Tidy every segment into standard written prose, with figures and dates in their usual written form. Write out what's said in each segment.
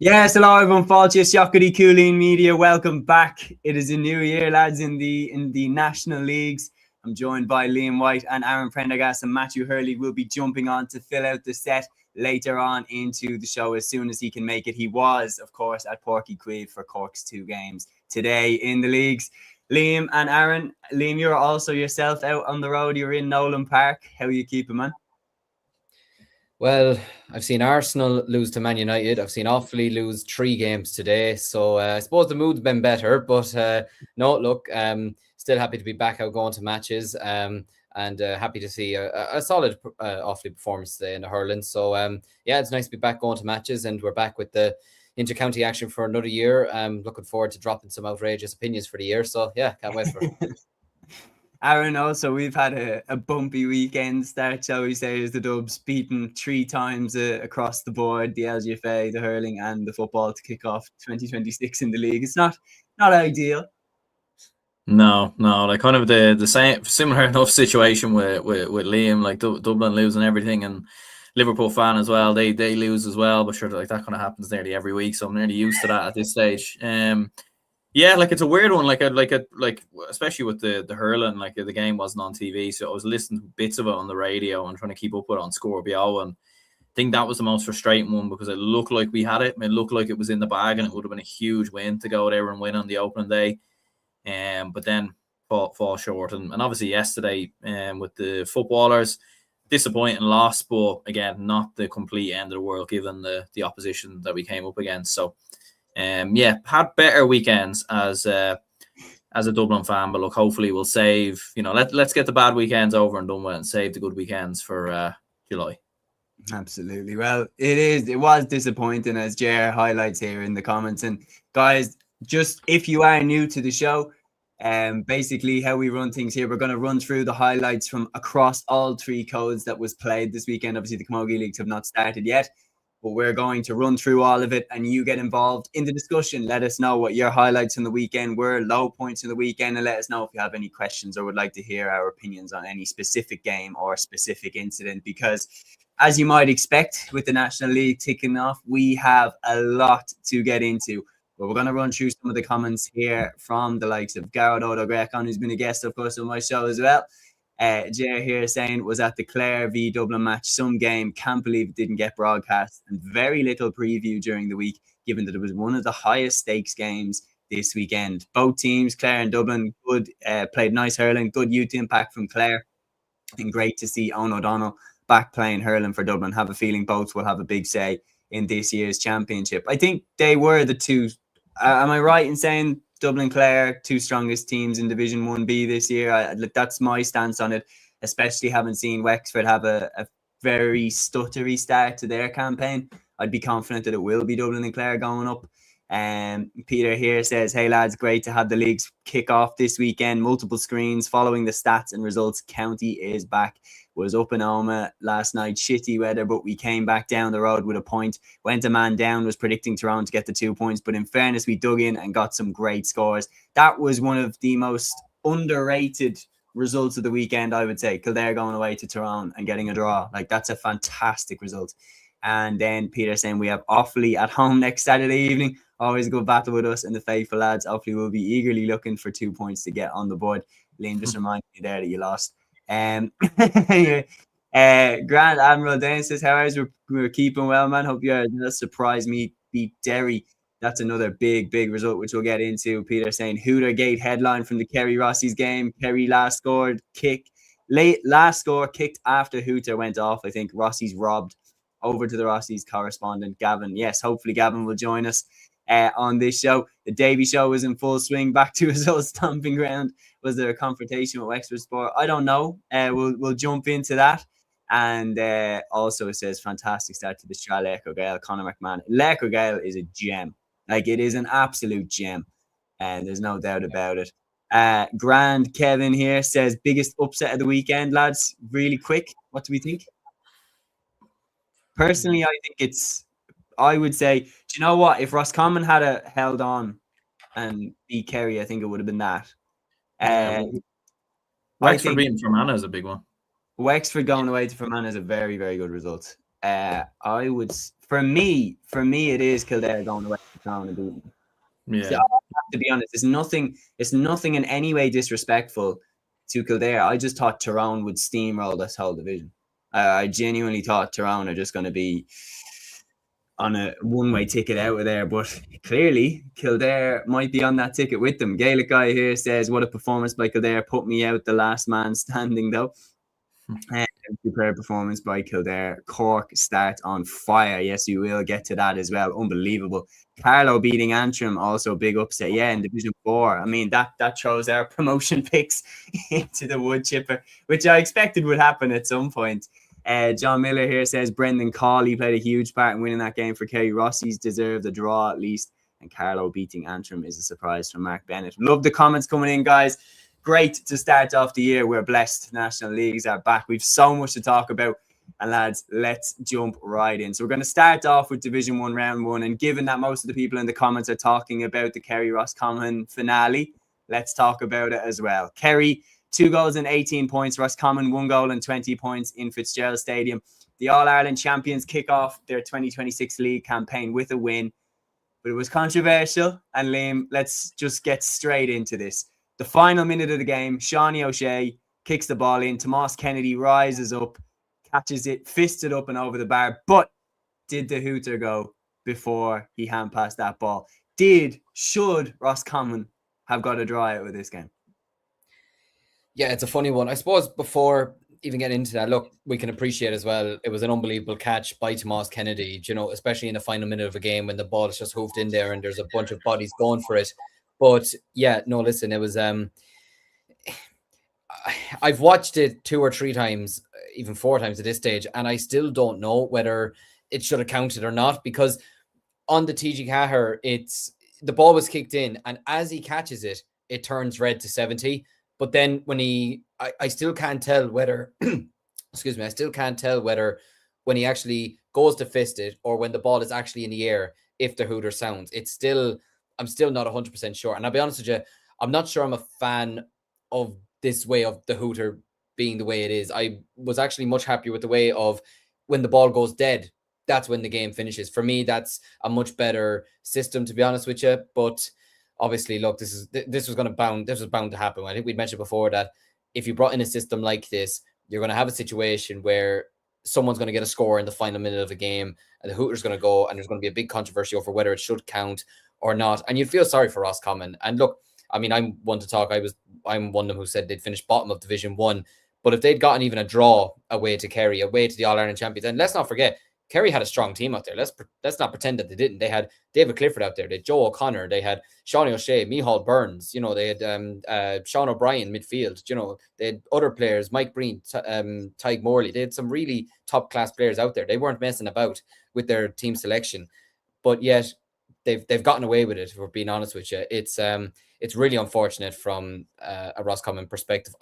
Yes, hello everyone. Falchius Yockety Cúilín Media. Welcome back. It is a new year, lads, in the national leagues. I'm joined by Liam White and Aaron Prendergast, and Matthew Hurley will be jumping on to fill out the set later on into the show as soon as he can make it. He was, of course, at Páirc for Cork's 2 games today in the leagues. Liam and Aaron, Liam, you're also yourself out on the road. You're in Nolan Park. How are you keeping, man? Well, I've seen Arsenal lose to Man United. I've seen Offaly lose 3 games today. So I suppose the mood's been better. But no, look, still happy to be back out going to matches and happy to see a solid Offaly performance today in the hurling. So, yeah, it's nice to be back going to matches, and we're back with the inter-county action for another year. Looking forward to dropping some outrageous opinions for the year. So, yeah, can't wait for it. Aaron, also, we've had a bumpy weekend start, shall we say, as the Dubs beaten 3 times across the board, the LGFA, the hurling and the football to kick off 2026 in the league. It's not ideal. No, like kind of the same similar enough situation with Liam, like Dublin losing everything, and Liverpool fan as well. They lose as well, but sure, like that kind of happens nearly every week, so I'm nearly used to that at this stage. Yeah, like it's a weird one, like especially with the hurling, like the game wasn't on TV, so I was listening to bits of it on the radio and trying to keep up with it on Scorpio, and I think that was the most frustrating one because it looked like we had it. It looked like it was in the bag, and it would have been a huge win to go there and win on the opening day. But then fall short, and obviously yesterday, with the footballers, disappointing loss, but again, not the complete end of the world given the opposition that we came up against. So, yeah, had better weekends as a Dublin fan, but look, hopefully we'll save. Let's get the bad weekends over and done with, and save the good weekends for July. Absolutely. Well, it was disappointing, as JR highlights here in the comments. And guys, just if you are new to the show, basically how we run things here, we're going to run through the highlights from across all 3 codes that was played this weekend. Obviously, the Camogie Leagues have not started yet, but we're going to run through all of it, and you get involved in the discussion. Let us know what your highlights in the weekend were, low points in the weekend, and let us know if you have any questions or would like to hear our opinions on any specific game or specific incident, because as you might expect with the National League ticking off, we have a lot to get into. But we're going to run through some of the comments here from the likes of Garrett O'Dogrecon, who's been a guest, of course, on my show as well. Jay here saying, was at the Clare v Dublin match, some game, can't believe it didn't get broadcast, and very little preview during the week, given that it was one of the highest stakes games this weekend. Both teams, Clare and Dublin, good, played nice hurling, good youth impact from Clare, and great to see Owen O'Donnell back playing hurling for Dublin. Have a feeling both will have a big say in this year's championship. I think they were the 2. Am I right in saying Dublin Clare, 2 strongest teams in Division 1B this year? That's my stance on it, especially having seen Wexford have a very stuttery start to their campaign. I'd be confident that it will be Dublin and Clare going up. Peter here says, hey lads, great to have the leagues kick off this weekend. Multiple screens following the stats and results. County is back. Was up in Omagh last night, shitty weather, but we came back down the road with a point. Went a man down, was predicting Tyrone to get the 2 points, but in fairness, we dug in and got some great scores. That was one of the most underrated results of the weekend, I would say. Kildare going away to Tyrone and getting a draw. Like, that's a fantastic result. And then Peter saying we have Offaly at home next Saturday evening. Always a good battle with us and the faithful lads. Offaly will be eagerly looking for 2 points to get on the board. Liam just reminded me there that you lost. Grand Admiral Dan says, how are we're keeping well, man. Hope you are. That surprised me. Beat Derry. That's another big result, which we'll get into. Peter saying Hooter Gate headline from the Kerry Rossies game. Kerry last score kicked after Hooter went off. I think Rossies robbed. Over to the Rossies correspondent, Gavin. Yes, hopefully Gavin will join us on this show. The Davy show was in full swing, back to his old stomping ground. Was there a confrontation with Wexford Sport? I don't know. We'll jump into that. And also it says, fantastic start to the Stra Lecco Gale, Conor McMahon. Lecco Gale is a gem. Like, it is an absolute gem. And there's no doubt about it. Grand Kevin here says, biggest upset of the weekend, lads. Really quick. What do we think? Personally, I think I would say, do you know what? If Roscommon had held on and beat Kerry, I think it would have been that. Wexford beating Fermanagh is a big one. Wexford going away to Fermanagh is a very, very good result. I would, for me, it is Kildare going away to town and beating them. Yeah. So, to be honest, it's nothing in any way disrespectful to Kildare. I just thought Tyrone would steamroll this whole division. I genuinely thought Tyrone are just going to be on a one-way ticket out of there, but clearly Kildare might be on that ticket with them. Gaelic guy here says, what a performance by Kildare, put me out the last man standing though. Superb performance by Kildare. Cork start on fire. Yes, you will get to that as well. Unbelievable. Carlow beating Antrim, also big upset. Yeah, in Division 4. I mean, that throws our promotion picks into the wood chipper, which I expected would happen at some point. John Miller here says Brendan Cawley played a huge part in winning that game for Kerry. Rossi's deserved a draw at least. And Carlow beating Antrim is a surprise from Mark Bennett. Love the comments coming in, guys. Great to start off the year. We're blessed. National Leagues are back. We've so much to talk about. And lads, let's jump right in. So we're going to start off with Division 1 Round 1. And given that most of the people in the comments are talking about the Kerry Roscommon finale, let's talk about it as well. Kerry, 2 goals and 18 points. Roscommon, 1 goal and 20 points in Fitzgerald Stadium. The All-Ireland champions kick off their 2026 league campaign with a win. But it was controversial. And Liam, let's just get straight into this. The final minute of the game, Shawnee O'Shea kicks the ball in. Tomas Kennedy rises up, catches it, fists it up and over the bar. But did the hooter go before he hand passed that ball? Should Roscommon have got a draw out of this game? Yeah, it's a funny one. I suppose before even getting into that, look, we can appreciate as well, it was an unbelievable catch by Tomas Kennedy, you know, especially in the final minute of a game when the ball is just hoofed in there and there's a bunch of bodies going for it. But yeah, no, listen, it was, I've watched it 2 or 3 times, even 4 times at this stage, and I still don't know whether it should have counted or not, because on the TG Caher, the ball was kicked in, and as he catches it, it turns red to 70. But then when I still can't tell whether, excuse me, I still can't tell whether when he actually goes to fist it or when the ball is actually in the air, if the hooter sounds. I'm still not 100% sure. And I'll be honest with you, I'm not sure I'm a fan of this way of the hooter being the way it is. I was actually much happier with the way of when the ball goes dead, that's when the game finishes. For me, that's a much better system, to be honest with you. But obviously, look, this was bound to happen. I think we'd mentioned before that if you brought in a system like this, you're going to have a situation where someone's going to get a score in the final minute of a game and the hooter's going to go and there's going to be a big controversy over whether it should count or not. And you'd feel sorry for Roscommon. And look, I mean, I'm one to talk. I'm one of them who said they'd finish bottom of Division 1. But if they'd gotten even a draw away to Kerry, away to the All-Ireland champions, and let's not forget, Kerry had a strong team out there. Let's not pretend that they didn't. They had David Clifford out there. They had Joe O'Connor. They had Shawnee O'Shea, Micheál Burns. You know, they had Sean O'Brien midfield. You know, they had other players, Mike Breen, Tyg Morley. They had some really top-class players out there. They weren't messing about with their team selection. But yet, they've gotten away with it, if we're being honest with you. It's really unfortunate from a Roscommon perspective.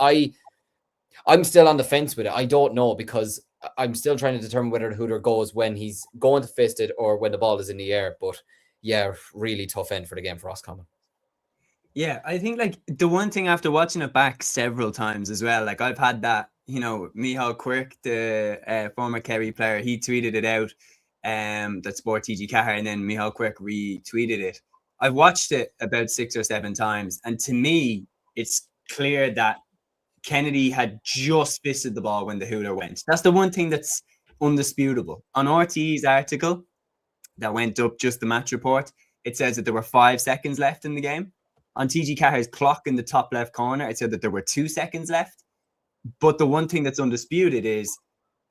I'm still on the fence with it. I don't know, because I'm still trying to determine whether the hooter goes when he's going to fist it or when the ball is in the air. But yeah, really tough end for the game for Roscommon. Yeah, I think like the one thing after watching it back several times as well, like I've had that, you know, Micheál Quirk, the former Kerry player, he tweeted it out, that Sport TG Caher, and then Micheál Quirk retweeted it. I've watched it about 6 or 7 times, and to me, it's clear that Kennedy had just fisted the ball when the hooter went. That's the one thing that's undisputable. On RT's article that went up, just the match report, it says that there were 5 seconds left in the game. On TG Caher's clock in the top left corner, it said that there were 2 seconds left. But the one thing that's undisputed is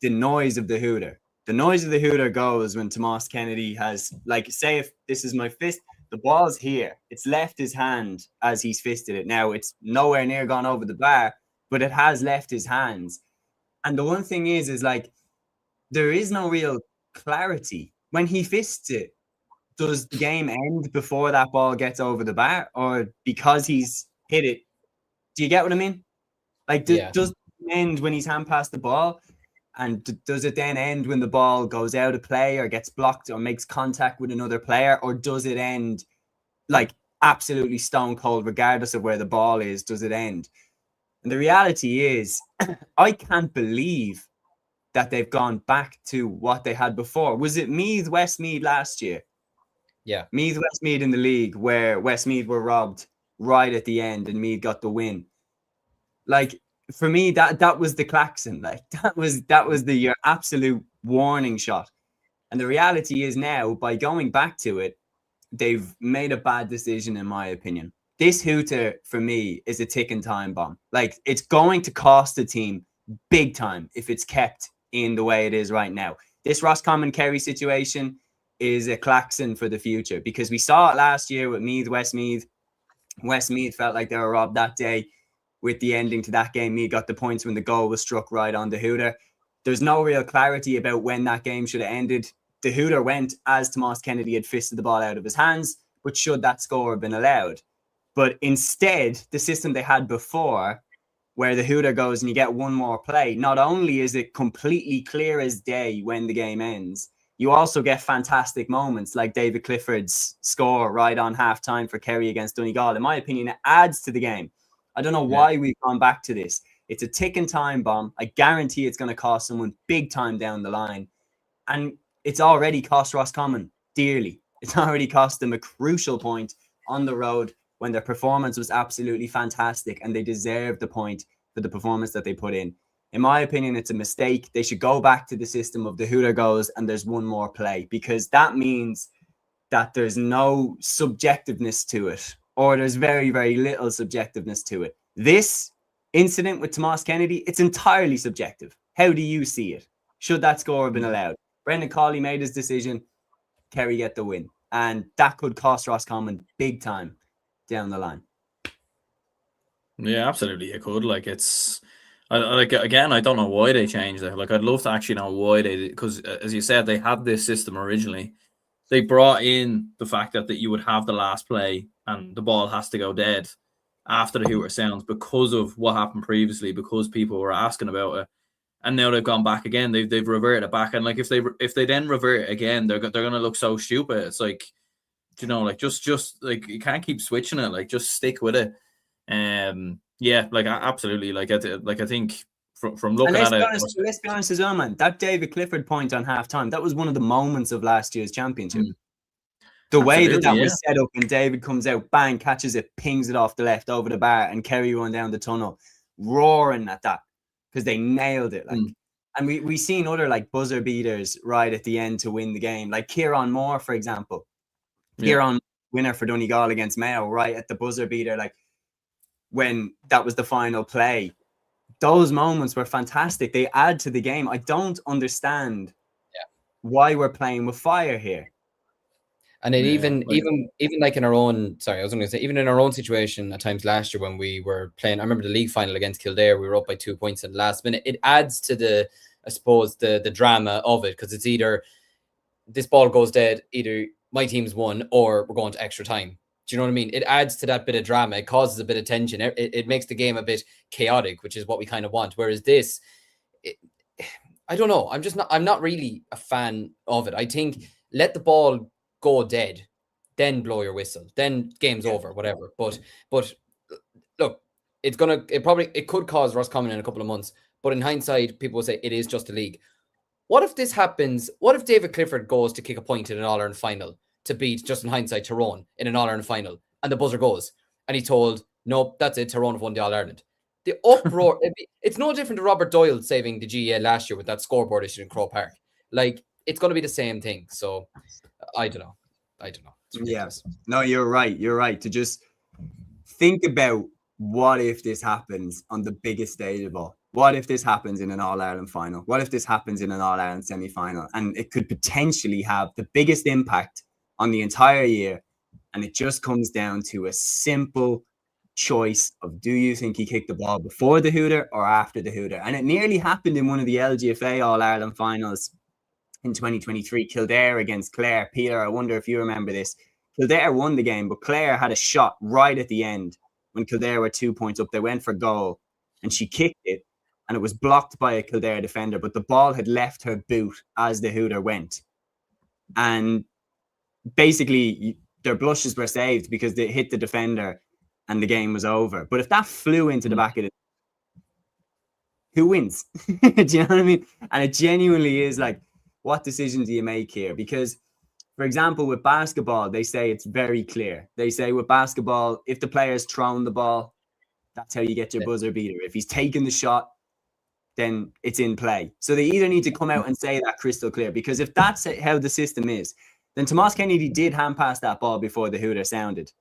the noise of the hooter. The noise of the hooter goes when Tomas Kennedy has, like, say if this is my fist, the ball's here. It's left his hand as he's fisted it. Now, it's nowhere near gone over the bar, but it has left his hands. And the one thing is like, there is no real clarity. When he fists it, does the game end before that ball gets over the bar, or because he's hit it? Do you get what I mean? Like, does it end when he's hand passed the ball? And does it then end when the ball goes out of play or gets blocked or makes contact with another player? Or does it end like absolutely stone cold, regardless of where the ball is? Does it end? And the reality is, I can't believe that they've gone back to what they had before. Was it Meath, Westmeath last year? Yeah. Meath, Westmeath in the league, where Westmeath were robbed right at the end and Meath got the win. Like, for me, that was the klaxon. Like, that was your absolute warning shot. And the reality is now, by going back to it, they've made a bad decision, in my opinion. This hooter, for me, is a ticking time bomb. Like, it's going to cost the team big time if it's kept in the way it is right now. This Roscommon Kerry situation is a klaxon for the future, because we saw it last year with Meath, Westmeath. Westmeath felt like they were robbed that day with the ending to that game. Meath got the points when the goal was struck right on the hooter. There's no real clarity about when that game should have ended. The hooter went as Tomas Kennedy had fisted the ball out of his hands, but should that score have been allowed? But instead, the system they had before, where the hooter goes and you get one more play, not only is it completely clear as day when the game ends, you also get fantastic moments like David Clifford's score right on half-time for Kerry against Donegal. In my opinion, it adds to the game. I don't know why we've gone back to this. It's a ticking time bomb. I guarantee it's going to cost someone big time down the line. And it's already cost Roscommon dearly. It's already cost them a crucial point on the road when their performance was absolutely fantastic and they deserved the point for the performance that they put in. In my opinion, it's a mistake. They should go back to the system of the hooter goes and there's one more play, because that means that there's no subjectiveness to it, or there's very, very little subjectiveness to it. This incident with Tomas Kennedy, it's entirely subjective. How do you see it? Should that score have been allowed? Brendan Cawley made his decision. Kerry get the win. And that could cost Roscommon big time down the line. Yeah, absolutely. It could. Like, it's... like, again, I don't know why they changed it. Like, I'd love to actually know why they did, because as you said, they had this system originally. They brought in the fact that you would have the last play and the ball has to go dead after the hooter sounds because of what happened previously, because people were asking about it. And now they've gone back again. They've reverted it back. And like, if they then revert it again, they're gonna look so stupid. It's like, you know, like just like, you can't keep switching it. Like, just stick with it. Yeah, like, absolutely. Like, I think from looking at it, let's be honest as well, man. That David Clifford point on halftime, that was one of the moments of last year's championship. The way that was set up, and David comes out, bang, catches it, pings it off the left over the bar, and Kerry run down the tunnel, roaring at that because they nailed it. Like, and we seen other like buzzer beaters right at the end to win the game, like Kieran Moore, for example. Kieran, winner for Donegal against Mayo, right at the buzzer beater, like when that was the final play. Those moments were fantastic. They add to the game. I don't understand why we're playing with fire here. And it even like in our own, even in our own situation at times last year when we were playing, I remember the league final against Kildare, we were up by 2 points at the last minute. It adds to the, I suppose, the drama of it, because it's either this ball goes dead, either my team's won or we're going to extra time. Do you know what I mean? It adds to that bit of drama. It causes a bit of tension. It makes the game a bit chaotic, which is what we kind of want. Whereas this, I don't know. I'm not really a fan of it. I think let the ball go dead, then blow your whistle, then game's over, whatever. But look, it could cause Roscommon in a couple of months. But in hindsight, people will say it is just a league. What if this happens? What if David Clifford goes to kick a point in an All-Ireland final to beat, just in hindsight, Tyrone in an All-Ireland final, and the buzzer goes, and he told, nope, that's it, Tyrone have won the All-Ireland. The uproar, it's no different to Robert Doyle saving the GAA last year with that scoreboard issue in Croke Park. Like, it's going to be the same thing. So, I don't know. Yeah. No, you're right. You're right. To just think about, what if this happens on the biggest stage of all? What if this happens in an All-Ireland final? What if this happens in an All-Ireland semi-final? And it could potentially have the biggest impact on the entire year. And it just comes down to a simple choice of, do you think he kicked the ball before the hooter or after the hooter? And it nearly happened in one of the LGFA All-Ireland finals in 2023, Kildare against Clare. Peter, I wonder if you remember this. Kildare won the game, but Clare had a shot right at the end when Kildare were 2 points up. They went for goal and she kicked it, and it was blocked by a Kildare defender, but the ball had left her boot as the hooter went. And basically, their blushes were saved because they hit the defender and the game was over. But if that flew into the back of the... who wins? Do you know what I mean? And it genuinely is like, what decision do you make here? Because, for example, with basketball, they say it's very clear. They say with basketball, if the player's thrown the ball, that's how you get your buzzer beater. If he's taken the shot, then it's in play. So they either need to come out and say that crystal clear, because if that's how the system is, then Tomas Kennedy did hand pass that ball before the hooter sounded.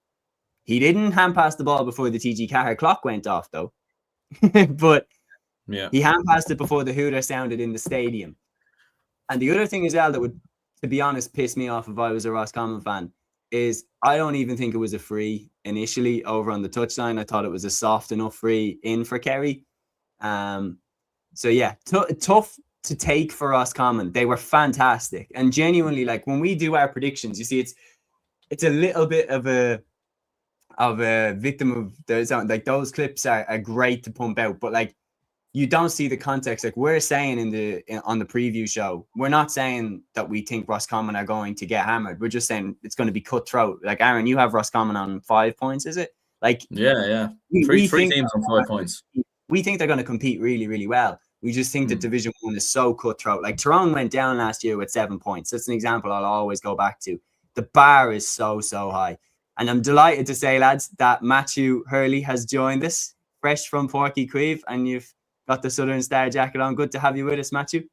He didn't hand pass the ball before the TG Cahir clock went off, though. But he hand passed it before the hooter sounded in the stadium. And the other thing as well that would, to be honest, piss me off if I was a Roscommon fan is I don't even think it was a free initially over on the touchline. I thought it was a soft enough free in for Kerry. So yeah, tough to take for Roscommon. They were fantastic. And genuinely, like when we do our predictions, you see it's a little bit of a victim of those. Like those clips are great to pump out, but like you don't see the context. Like we're saying on the preview show, we're not saying that we think Roscommon are going to get hammered. We're just saying it's going to be cutthroat. Like Aaron, you have Roscommon on 5 points, is it? Like three teams on 5 points. We think they're going to compete really, really well. We just think that Division 1 is so cutthroat. Like Tyrone went down last year with 7 points. That's an example I'll always go back to. The bar is so high. And I'm delighted to say, lads, that Matthew Hurley has joined us, fresh from Páirc Caoimh, and you've got the Southern Star jacket on. Good to have you with us, Matthew.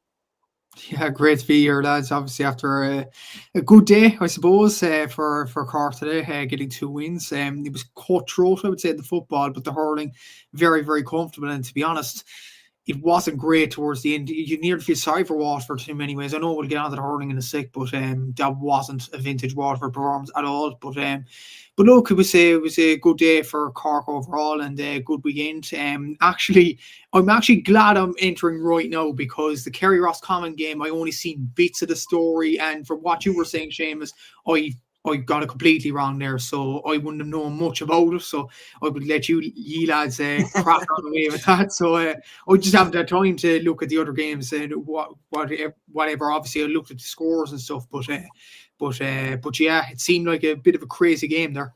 Yeah, great to be here, lads. Obviously, after a good day, I suppose, for Cork today, getting 2 wins. It was cutthroat, I would say, the football, but the hurling, very, very comfortable. And to be honest, it wasn't great towards the end. You nearly feel sorry for Waterford in many ways. I know we'll get on to the hurling in a sec, but that wasn't a vintage Waterford performance at all. But look, it was a good day for Cork overall and a good weekend. I'm actually glad I'm entering right now because the Kerry Roscommon game, I only seen bits of the story, and from what you were saying, Séamus, I got it completely wrong there, so I wouldn't have known much about it. So I would let you lads crack on away with that. So I just haven't had time to look at the other games and whatever. Obviously, I looked at the scores and stuff, but yeah, it seemed like a bit of a crazy game there.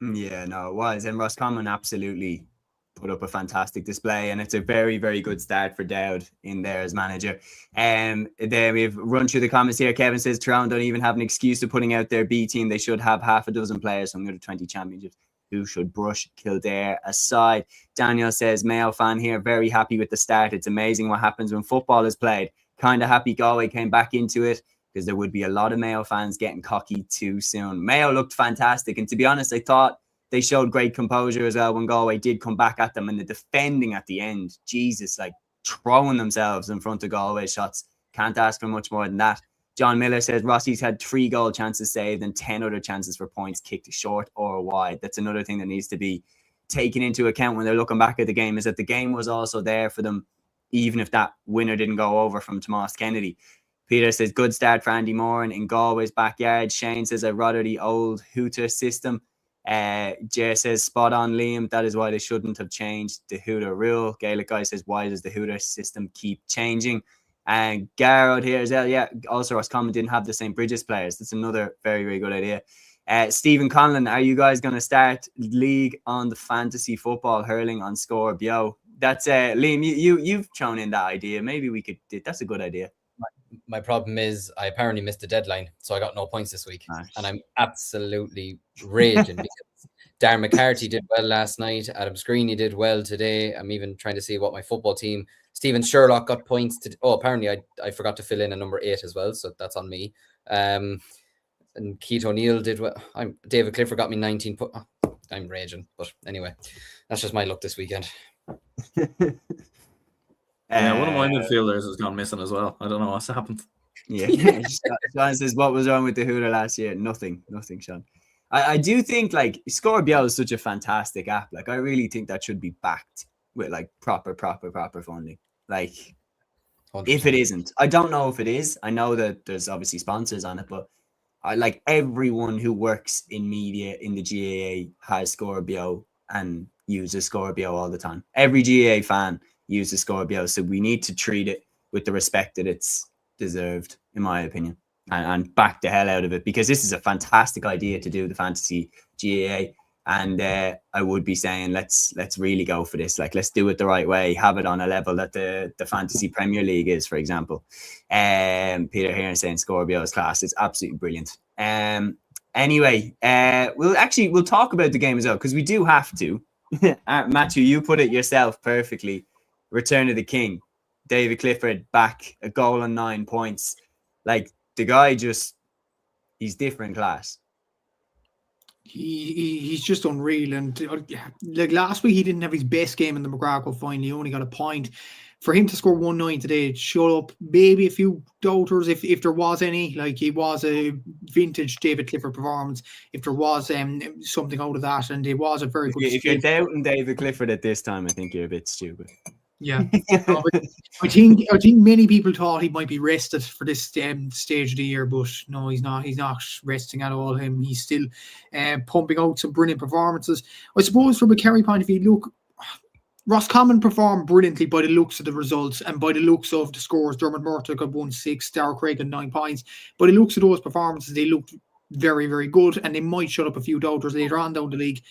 Yeah, no, it was, and Roscommon absolutely put up a fantastic display, and it's a very, very good start for Dowd in there as manager. Then we've run through the comments here. Kevin says Tyrone don't even have an excuse to putting out their B team. They should have half a dozen players from the 20 championships who should brush Kildare aside. Daniel says, Mayo fan here, very happy with the start. It's amazing what happens when football is played. Kind of happy Galway came back into it, because there would be a lot of Mayo fans getting cocky too soon. Mayo looked fantastic, and to be honest, I thought they showed great composure as well when Galway did come back at them, and the defending at the end, Jesus, like throwing themselves in front of Galway shots. Can't ask for much more than that. John Miller says Rossi's had 3 goal chances saved and 10 other chances for points kicked short or wide. That's another thing that needs to be taken into account when they're looking back at the game, is that the game was also there for them, even if that winner didn't go over from Tomas Kennedy. Peter says, good start for Andy Moore in Galway's backyard. Shane says, I'd rather the old hooter system. Jay says, spot on, Liam. That is why they shouldn't have changed the hooter rule. Gaelic guy says, why does the hooter system keep changing? And Garrod here as well. Yeah, also Roscommon didn't have the St. Bridges players. That's another very, very good idea. Stephen Conlon, are you guys going to start league on the fantasy football hurling on Score Bio? That's Liam, you've thrown in that idea. Maybe we could. That's a good idea. My problem is I apparently missed the deadline, so I got no points this week. And I'm absolutely raging because Darren McCarthy did well last night. Adam Screeney did well today. I'm even trying to see what my football team. Stephen Sherlock got points. Apparently I forgot to fill in a number 8 as well, so that's on me. And Keith O'Neill did well. David Clifford got me 19 points. I'm raging, but anyway, that's just my luck this weekend. Yeah, one of my midfielders has gone missing as well. I don't know what's happened. Yeah. Sean says, what was wrong with the hooter last year? Nothing, Sean. I do think like Score Bio is such a fantastic app. Like I really think that should be backed with like proper funding. Like 100%. If it isn't, I don't know if it is. I know that there's obviously sponsors on it, but I like everyone who works in media in the GAA has Score Bio and uses Score Bio all the time. Every GAA fan uses Score Bio, so we need to treat it with the respect that it's deserved, in my opinion, and back the hell out of it, because this is a fantastic idea to do the fantasy GAA. And I would be saying, let's really go for this. Like, let's do it the right way. Have it on a level that the Fantasy Premier League is, for example. Peter here saying Scorpio is class. It's absolutely brilliant. Anyway, we'll talk about the game as well, because we do have to. Matthew, you put it yourself perfectly. Return of the King. David Clifford back, a goal and 9 points. Like, the guy he's different class. He's just unreal. And like last week, he didn't have his best game in the McGrath final. He only got a point. For him to score 1-9 today, shut up maybe a few doubters, if there was any. Like, he was a vintage David Clifford performance, if there was something out of that, and it was a very good. If you're doubting David Clifford at this time, I think you're a bit stupid. Yeah, I think many people thought he might be rested for this stage of the year, but no, he's not. He's not resting at all. He's still pumping out some brilliant performances. I suppose from a Kerry point of view, look, Roscommon performed brilliantly by the looks of the results and by the looks of the scores. Dermot Murtagh got 1-6, Darragh Craig got 9 points. By the looks of those performances, they looked very, very good, and they might shut up a few doubters later on down the league.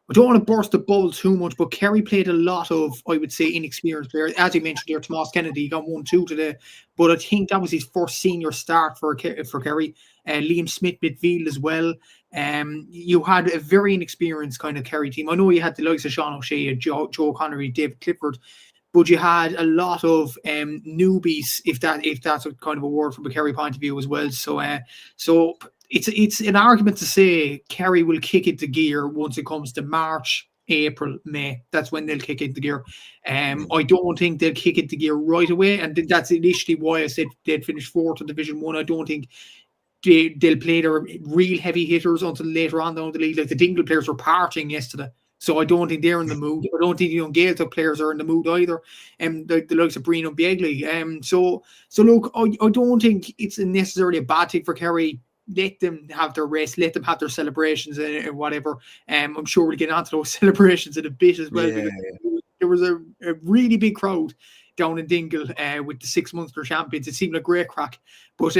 I don't want to burst the bubble too much, but Kerry played a lot of, I would say, inexperienced players. As you mentioned there, Tomas Kennedy got 1-2 today, but I think that was his first senior start for Kerry. Liam Smith midfield as well. You had a very inexperienced kind of Kerry team. I know you had the likes of Sean O'Shea, Joe Connery, David Clifford, but you had a lot of newbies, if that's a kind of a word from a Kerry point of view as well. So it's an argument to say Kerry will kick into gear once it comes to March, April, May. That's when they'll kick into gear. I don't think they'll kick into gear right away, and that's initially why I said they'd finish 4th in Division 1. I don't think they'll play their real heavy hitters until later on down the league. Like, the Dingle players were partying yesterday, so I don't think they're in the mood. I don't think the young Gaeltacht players are in the mood either. The likes of Brino Biegley. So look, I don't think it's necessarily a bad thing for Kerry. Let them have their rest, let them have their celebrations and whatever. I'm sure we'll get onto those celebrations in a bit as well. Yeah. There was a really big crowd down in Dingle with the 6 Munster champions. It seemed like great crack. But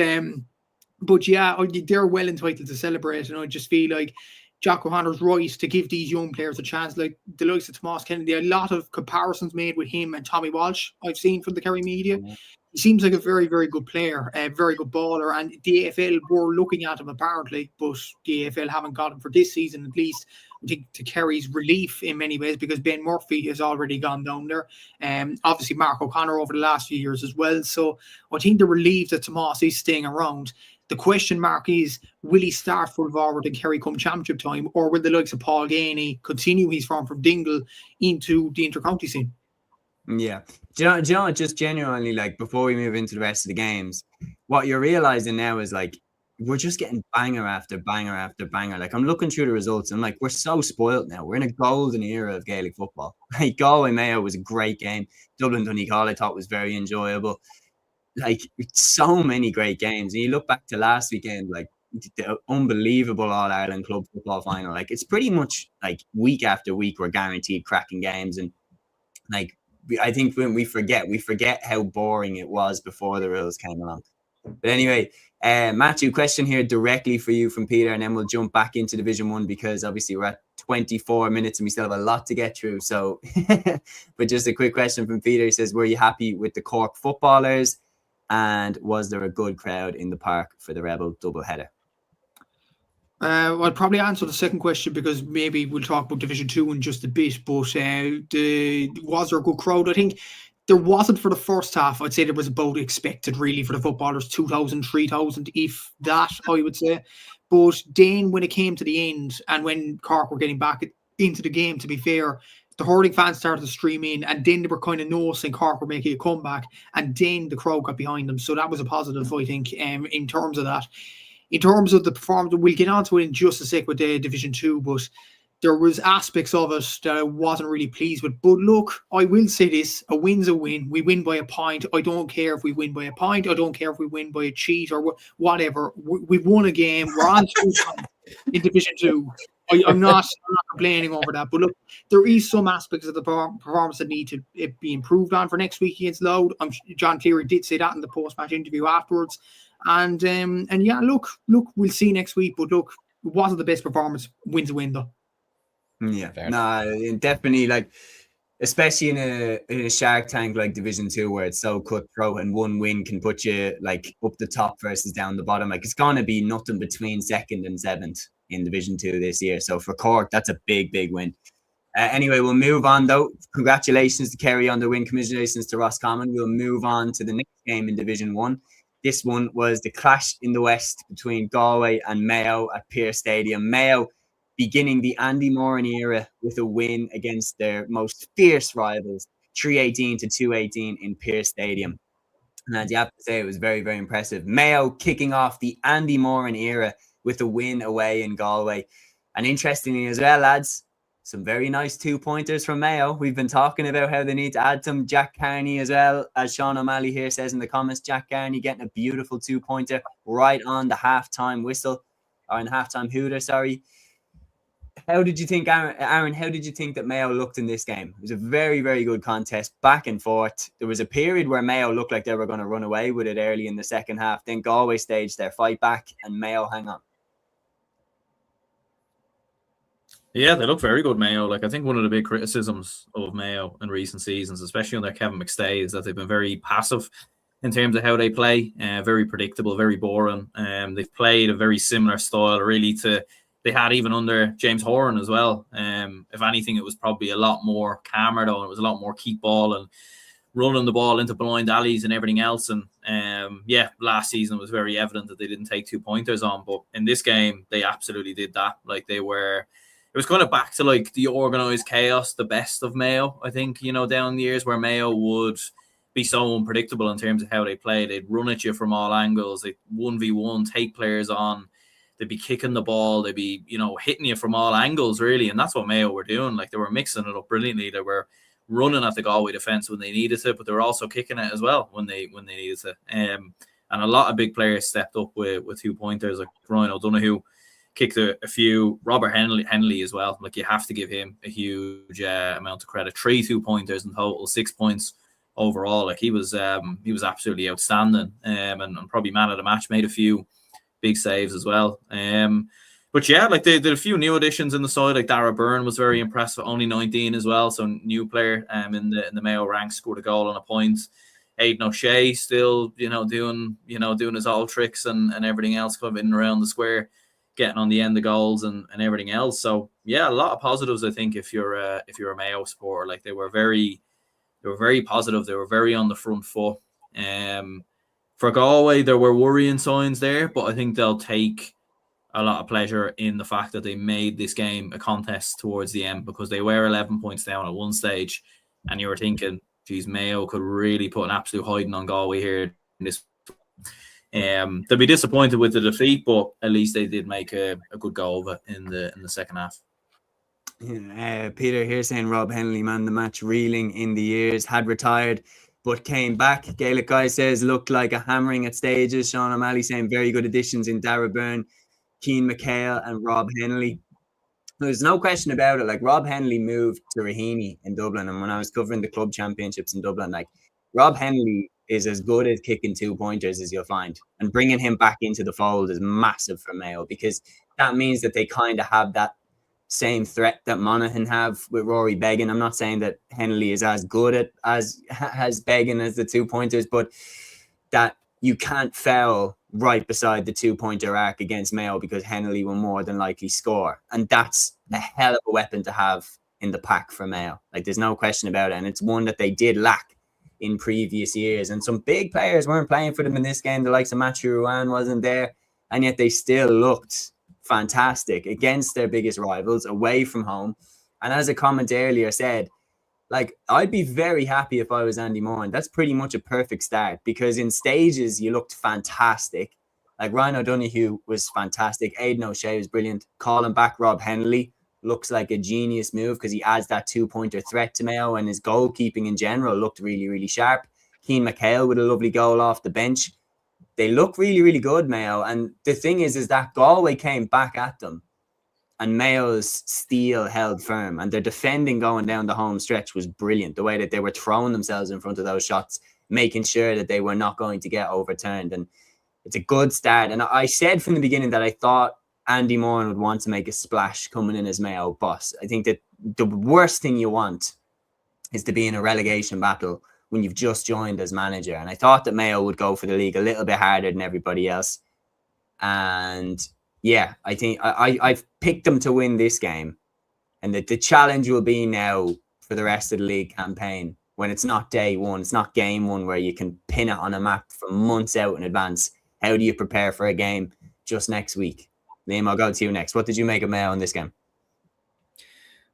yeah, they're well entitled to celebrate, and I just feel like Jack O'Hannor's right to give these young players a chance. Like the likes of Tomas Kennedy, a lot of comparisons made with him and Tommy Walsh I've seen from the Kerry media. He seems like a very, very good player, a very good baller, and the AFL were looking at him apparently, but the AFL haven't got him for this season, at least. I think to Kerry's relief in many ways, because Ben Murphy has already gone down there. Obviously Mark O'Connor over the last few years as well. So I think they're relieved that Tomas is staying around. The question mark is, will he start full forward in Kerry come championship time, or will the likes of Paul Gainey continue his form from Dingle into the inter-county scene? Yeah. Do you know, just genuinely, like, before we move into the rest of the games, what you're realizing now is, like, we're just getting banger after banger after banger. Like, I'm looking through the results and, like, we're so spoiled now. We're in a golden era of Gaelic football. Like, Galway Mayo was a great game. Dublin Donegal I thought was very enjoyable. Like, so many great games. And you look back to last weekend, like, the unbelievable All-Ireland club football final. Like, it's pretty much, like, week after week we're guaranteed cracking games. And, like, I think when we forget how boring it was before the rules came along. But anyway, Matthew, question here directly for you from Peter, and then we'll jump back into Division 1 because obviously we're at 24 minutes and we still have a lot to get through. So, but just a quick question from Peter. He says, were you happy with the Cork footballers, and was there a good crowd in the park for the Rebel doubleheader? I'll probably answer the second question because maybe we'll talk about Division 2 in just a bit, but was there a good crowd? I think there wasn't for the first half. I'd say there was about expected really for the footballers, 2,000, 3,000, if that, I would say. But then when it came to the end and when Cork were getting back into the game, to be fair, the hurling fans started to stream in, and then they were kind of noticing Cork were making a comeback, and then the crowd got behind them. So that was a positive, I think, in terms of that. In terms of the performance, we'll get on to it in just a sec with the Division 2, but there was aspects of it that I wasn't really pleased with. But look, I will say this, a win's a win. We win by a point. I don't care if we win by a point. I don't care if we win by a cheat or whatever. We've won a game. We're on 2 points in Division 2. I'm not complaining over that. But look, there is some aspects of the performance that need to be improved on for next week against Louth. John Cleary did say that in the post-match interview afterwards. And yeah, look, we'll see next week. But look, it wasn't the best performance. Win's a win, though. Yeah, Fair no, definitely, like, especially in a Shark Tank like Division 2 where it's so cutthroat and one win can put you like up the top versus down the bottom. Like, it's gonna be nothing between second and seventh in Division 2 this year. So for Cork, that's a big, big win. Anyway, we'll move on though. Congratulations to Kerry on the win. Congratulations to Roscommon. We'll move on to the next game in Division 1. This one was the clash in the West between Galway and Mayo at Pearse Stadium. Mayo beginning the Andy Moran era with a win against their most fierce rivals, 318 to 218 in Pearse Stadium. And as you have to say, it was very, very impressive. Mayo kicking off the Andy Moran era with a win away in Galway. And interestingly as well, lads, some very nice 2-pointers from Mayo. We've been talking about how they need to add some. Jack Carney as well, as Sean O'Malley here says in the comments. Jack Carney getting a beautiful 2-pointer right on the halftime whistle, or in halftime hooter, sorry. How did you think, Aaron, how did you think that Mayo looked in this game? It was a very, very good contest, back and forth. There was a period where Mayo looked like they were going to run away with it early in the second half. Then Galway staged their fight back and Mayo hang on. Yeah, they look very good, Mayo. Like, I think one of the big criticisms of Mayo in recent seasons, especially under Kevin McStay, is that they've been very passive in terms of how they play. Very predictable, very boring. They've played a very similar style, really, to they had even under James Horan as well. If anything, it was probably a lot more calmer, though, and it was a lot more keep ball and running the ball into blind alleys and everything else. And yeah, last season was very evident that they didn't take 2-pointers on, but in this game, they absolutely did that. Like, they were... It was kind of back to like the organised chaos, the best of Mayo, I think, you know, down the years where Mayo would be so unpredictable in terms of how they play. They'd run at you from all angles. They'd 1v1, take players on. They'd be kicking the ball. They'd be, you know, hitting you from all angles, really. And that's what Mayo were doing. Like, they were mixing it up brilliantly. They were running at the Galway defence when they needed to, but they were also kicking it as well when they needed to. And a lot of big players stepped up with 2-pointers, like Ryan O'Donoghue kicked a few. Robert Henley as well. Like, you have to give him a huge amount of credit. 3 2-pointers in total, 6 points overall. Like, he was absolutely outstanding. And probably man of the match. Made a few big saves as well. But yeah, like, they did a few new additions in the side. Like, Dara Byrne was very impressive, only 19 as well. So new player in the Mayo ranks, scored a goal and a point. Aidan O'Shea still, doing his all tricks and everything else, kind of in and around the square, getting on the end of goals and everything else. So yeah, a lot of positives, I think, if you're a Mayo supporter. Like, they were very positive. They were very on the front foot. For Galway, there were worrying signs there, but I think they'll take a lot of pleasure in the fact that they made this game a contest towards the end, because they were 11 points down at one stage, and you were thinking, geez, Mayo could really put an absolute hiding on Galway here in this. They'll be disappointed with the defeat, but at least they did make a good go of it in the second half. Yeah, Peter here saying Rob Henley, man, the match, reeling in the years, had retired but came back. Gaelic Guy says looked like a hammering at stages. Sean O'Malley saying very good additions in Dara Byrne, Keane McHale and Rob Henley. There's no question about it. Like, Rob Henley moved to Raheny in Dublin, and when I was covering the club championships in Dublin, like, Rob Henley is as good at kicking 2-pointers as you'll find. And bringing him back into the fold is massive for Mayo, because that means that they kind of have that same threat that Monaghan have with Rory Beggan. I'm not saying that Henley is as good at as Beggan as the 2-pointers, but that you can't foul right beside the 2-pointer arc against Mayo, because Henley will more than likely score. And that's a hell of a weapon to have in the pack for Mayo. Like, there's no question about it. And it's one that they did lack in previous years. And some big players weren't playing for them in this game. The likes of Matthew Ruan wasn't there. And yet they still looked fantastic against their biggest rivals away from home. And as a comment earlier said, like, I'd be very happy if I was Andy Moran. That's pretty much a perfect start, because in stages you looked fantastic. Like, Ryan O'Donoghue was fantastic. Aidan O'Shea was brilliant. Calling back Rob Henley looks like a genius move, because he adds that 2-pointer threat to Mayo, and his goalkeeping in general looked really, really sharp. Keane McHale with a lovely goal off the bench. They look really, really good, Mayo. And the thing is that Galway came back at them, and Mayo's steel held firm, and their defending going down the home stretch was brilliant. The way that they were throwing themselves in front of those shots, making sure that they were not going to get overturned. And it's a good start. And I said from the beginning that I thought Andy Moran would want to make a splash coming in as Mayo boss. I think that the worst thing you want is to be in a relegation battle when you've just joined as manager. And I thought that Mayo would go for the league a little bit harder than everybody else. And yeah, I think I've picked them to win this game. And that the challenge will be now for the rest of the league campaign, when it's not day one, it's not game one where you can pin it on a map from months out in advance. How do you prepare for a game just next week? Liam, I'll go to you next. What did you make of Mayo in this game?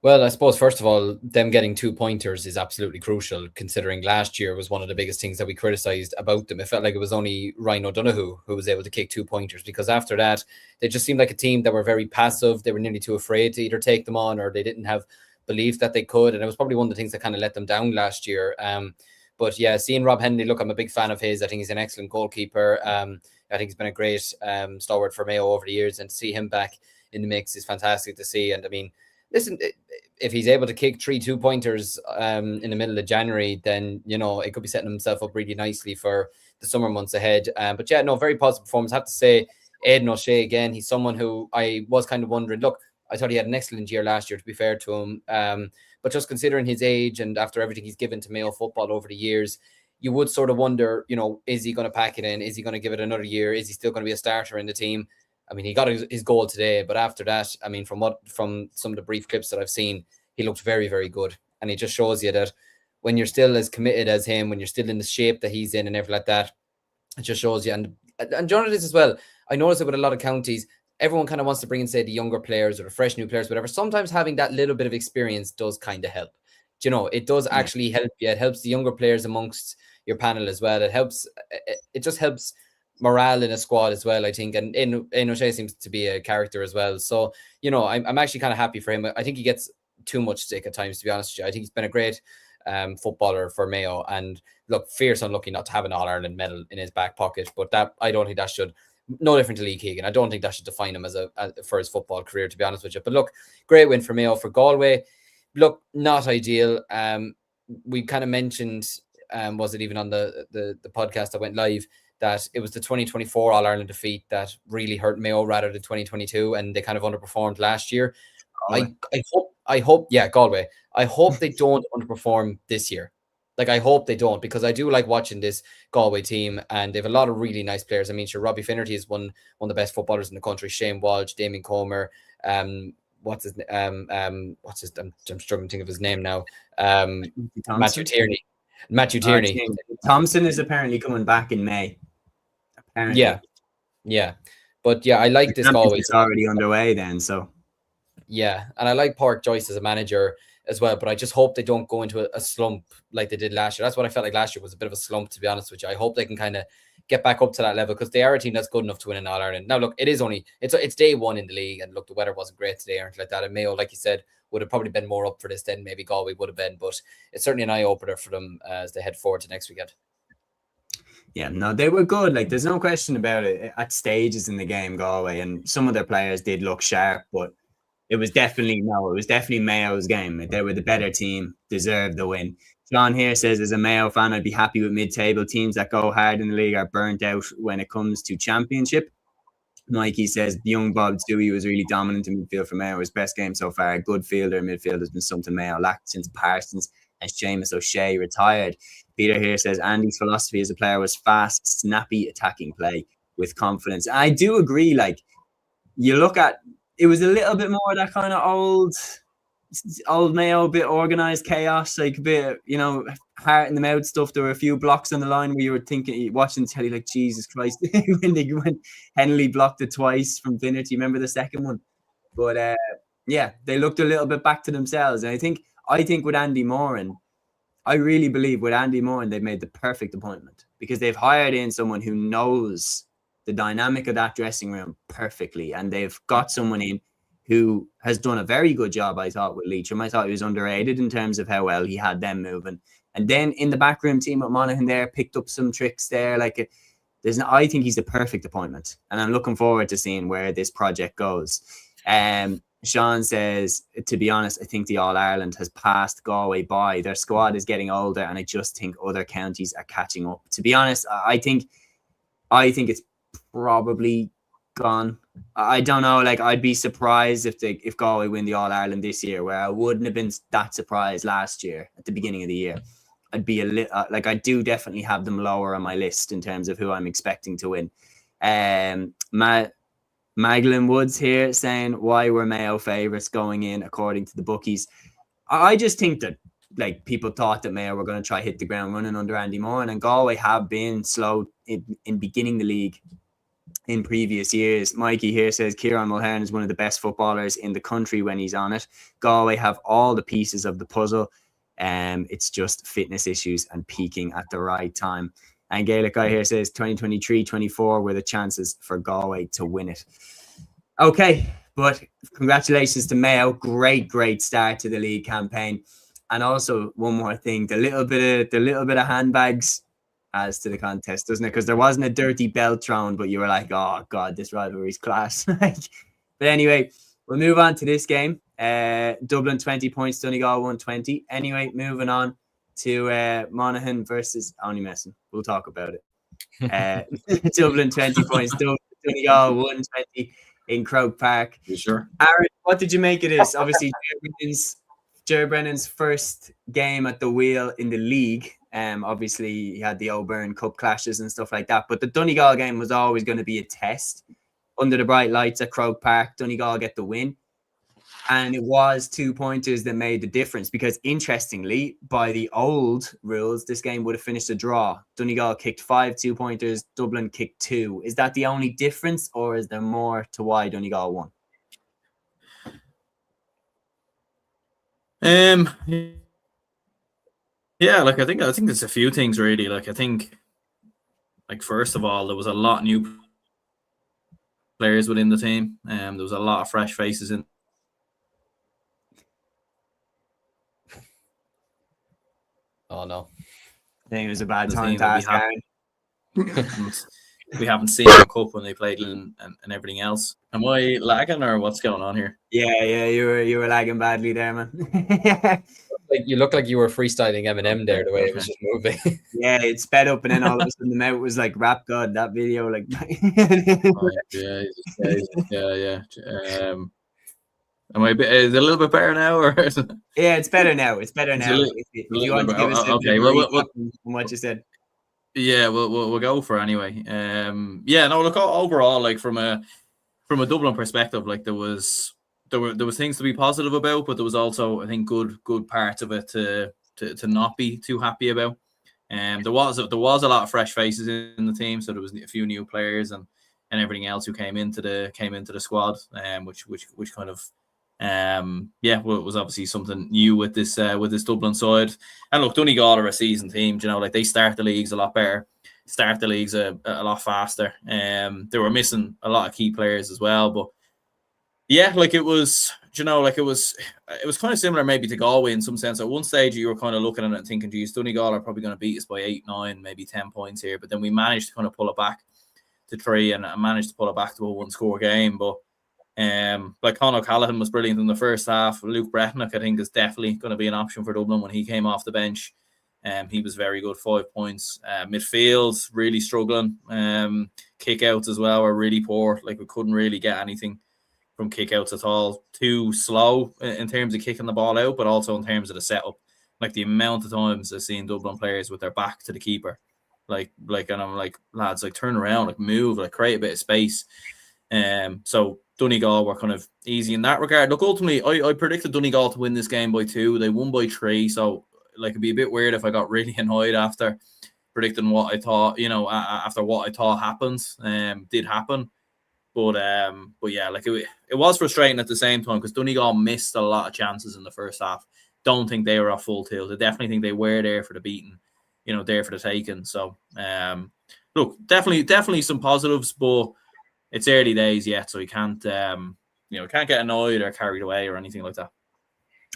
Well, I suppose, first of all, them getting 2 pointers is absolutely crucial, considering last year was one of the biggest things that we criticised about them. It felt like it was only Ryan O'Donoghue who was able to kick 2 pointers, because after that, they just seemed like a team that were very passive. They were nearly too afraid to either take them on, or they didn't have belief that they could. And it was probably one of the things that kind of let them down last year. But yeah, seeing Rob Henley, look, I'm a big fan of his. I think he's an excellent goalkeeper. I think he's been a great stalwart for Mayo over the years, and to see him back in the mix is fantastic to see. And I mean, listen, if he's able to kick 3 2-pointers in the middle of January, then, you know, it could be setting himself up really nicely for the summer months ahead. But yeah, no, very positive performance. I have to say, Aidan O'Shea, again, he's someone who I was kind of wondering, look, I thought he had an excellent year last year, to be fair to him. But just considering his age and after everything he's given to Mayo football over the years, you would sort of wonder, you know, is he going to pack it in? Is he going to give it another year? Is he still going to be a starter in the team? I mean, he got his goal today, but after that, I mean, from some of the brief clips that I've seen, he looked very, very good. And it just shows you that when you're still as committed as him, when you're still in the shape that he's in and everything like that, it just shows you. And journalists as well, I notice it with a lot of counties, everyone kind of wants to bring in, say, the younger players or the fresh new players, whatever. Sometimes having that little bit of experience does kind of help. Do you know, it does actually help you. It helps the younger players amongst your panel as well. It just helps morale in a squad as well, I think. And O'Shea seems to be a character as well. So, you know, I'm actually kind of happy for him. I think he gets too much stick at times, to be honest with you. I think he's been a great footballer for Mayo. And look, fierce unlucky not to have an All-Ireland medal in his back pocket. But that, I don't think that should, no different to Lee Keegan, I don't think that should define him for his football career, to be honest with you. But look, great win for Mayo. For Galway, look, not ideal. We kind of mentioned, was it even on the podcast that went live, that it was the 2024 All-Ireland defeat that really hurt Mayo rather than 2022, and they kind of underperformed last year. I hope, yeah, Galway. I hope they don't underperform this year. Like, I hope they don't, because I do like watching this Galway team, and they have a lot of really nice players. I mean, sure, Robbie Finnerty is one of the best footballers in the country. Shane Walsh, Damien Comer, I'm struggling to think of his name now. Matthew Tierney. Thompson is apparently coming back in May. Apparently. Yeah. But yeah, I like this Galway. It's already underway then, so. Yeah, and I like Páirc Joyce as a manager as well, but I just hope they don't go into a slump like they did last year. That's what I felt like last year was a bit of a slump, to be honest with you. I hope they can kind of get back up to that level, because they are a team that's good enough to win an All-Ireland. Now, look, it's day one in the league, and look, the weather wasn't great today or anything like that. And Mayo, like you said, would have probably been more up for this than maybe Galway would have been, but it's certainly an eye-opener for them as they head forward to next weekend. Yeah, no, they were good. Like, there's no question about it. At stages in the game, Galway, and some of their players did look sharp, but it was definitely Mayo's game. They were the better team, deserved the win. John here says, as a Mayo fan, I'd be happy with mid-table teams that go hard in the league are burnt out when it comes to championship. Mikey says, young Bob Dewey was really dominant in midfield for Mayo. His best game so far. A good fielder in midfield has been something Mayo lacked since Parsons and Séamus O'Shea retired. Peter here says, Andy's philosophy as a player was fast, snappy attacking play with confidence. I do agree. Like, you look at, it was a little bit more that kind of old Mayo, a bit organised chaos, like a bit, you know, heart in the mouth stuff. There were a few blocks on the line where you were thinking, watching the telly, like, Jesus Christ, when Henley blocked it twice from Finnerty. Remember the second one? But yeah, they looked a little bit back to themselves. And I think with Andy Moran, I really believe with Andy Moran, they've made the perfect appointment, because they've hired in someone who knows the dynamic of that dressing room perfectly. And they've got someone in who has done a very good job, I thought, with Leitrim. I thought he was underrated in terms of how well he had them moving. And then in the backroom team at Monaghan there, picked up some tricks there. Like, I think he's the perfect appointment. And I'm looking forward to seeing where this project goes. Sean says, to be honest, I think the All-Ireland has passed Galway by. Their squad is getting older, and I just think other counties are catching up. To be honest, I think it's probably gone. I don't know. Like, I'd be surprised if Galway win the All Ireland this year, where I wouldn't have been that surprised last year at the beginning of the year. I'd be like, I do definitely have them lower on my list in terms of who I'm expecting to win. Magdalene Woods here saying, why were Mayo favourites going in according to the bookies? I just think that, like, people thought that Mayo were going to try hit the ground running under Andy Moran, and Galway have been slow in beginning the league in previous years. Mikey here says Kieran Mulhern is one of the best footballers in the country when he's on it. Galway have all the pieces of the puzzle. It's just fitness issues and peaking at the right time. And Gaelic guy here says 2023-24 were the chances for Galway to win it. Okay, but congratulations to Mayo. Great start to the league campaign. And also one more thing, the little bit of handbags adds to the contest, doesn't it? Because there wasn't a dirty belt thrown, but you were like, oh God, this rivalry's class. But anyway, we'll move on to this game. Dublin 20 points, Donegal 120. Anyway, moving on to Monaghan versus, only messing. We'll talk about it. Dublin 20 points, Donegal 120 in Croke Park. You sure? Aaron, what did you make of this? Obviously, Jerry Brennan's first game at the wheel in the league. Obviously, he had the O'Byrne Cup clashes and stuff like that. But the Donegal game was always going to be a test. Under the bright lights at Croke Park, Donegal get the win. And it was 2 pointers that made the difference, because interestingly, by the old rules, this game would have finished a draw. Donegal kicked 5 2-pointers, Dublin kicked 2. Is that the only difference, or is there more to why Donegal won? Yeah, like I think there's a few things really. Like I think, like first of all, there was a lot of new players within the team. There was a lot of fresh faces in. Oh no! I think it was a bad time to ask Aaron. We haven't seen the cup when they played and everything else. Am I lagging or what's going on here? Yeah, you were lagging badly there, man. Like you look like you were freestyling Eminem there, the way it was just moving. Yeah, it sped up, and then all of a sudden the mouth was like Rap God. That video, like. Yeah. Am I? Is it a little bit better now, or? Yeah, it's better now. It's better now. If you want to give us okay, well, what you said. Yeah, we'll go for it anyway. Yeah, no, look, overall, like from a Dublin perspective, like there was things to be positive about, but there was also, I think, good parts of it to not be too happy about. There was a lot of fresh faces in the team, so there was a few new players and everything else who came into the squad, which kind of was obviously something new with this Dublin side. And look, Donegal are a seasoned team, you know, like they start the leagues a lot better, start the leagues a lot faster. They were missing a lot of key players as well, but yeah, like it was, you know, like it was kind of similar maybe to Galway in some sense. At one stage you were kind of looking at it and thinking, geez, Donegal are probably going to beat us by 8, 9, maybe 10 points here, but then we managed to kind of pull it back to 3 and managed to pull it back to a 1-score game. But like Conor O'Callaghan was brilliant in the first half. Luke Bretnock, I think, is definitely going to be an option for Dublin when he came off the bench. He was very good, 5 points. Midfield, really struggling. Kickouts as well were really poor. Like we couldn't really get anything from kickouts at all. Too slow in terms of kicking the ball out, but also in terms of the setup. Like the amount of times I've seen Dublin players with their back to the keeper. Like, and I'm like, lads, like turn around, like move, like create a bit of space. So Donegal were kind of easy in that regard. Look, ultimately, I predicted Donegal to win this game by 2. They won by 3. So, like, it'd be a bit weird if I got really annoyed after predicting what I thought, you know, after what I thought did happen. But yeah, like it was frustrating at the same time because Donegal missed a lot of chances in the first half. Don't think they were at full tilt. I definitely think they were there for the beating, you know, there for the taking. So, look, definitely some positives, but it's early days yet, so you can't get annoyed or carried away or anything like that.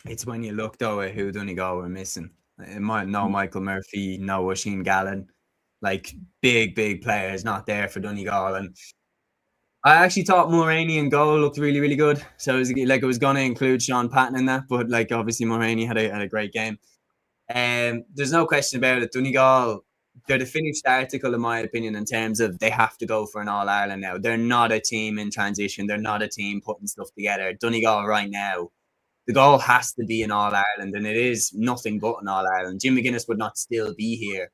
It's when you look though at who Donegal were missing. No Michael Murphy, no Oisin Gallen, like big players not there for Donegal. And I actually thought Mulroney in goal looked really, really good. So it was going to include Sean Patton in that, but like obviously Mulroney had a great game. There's no question about it. Donegal they're the finished article, in my opinion, in terms of they have to go for an All-Ireland now. They're not a team in transition. They're not a team putting stuff together. Donegal right now, the goal has to be an All-Ireland, and it is nothing but an All-Ireland. Jim McGuinness would not still be here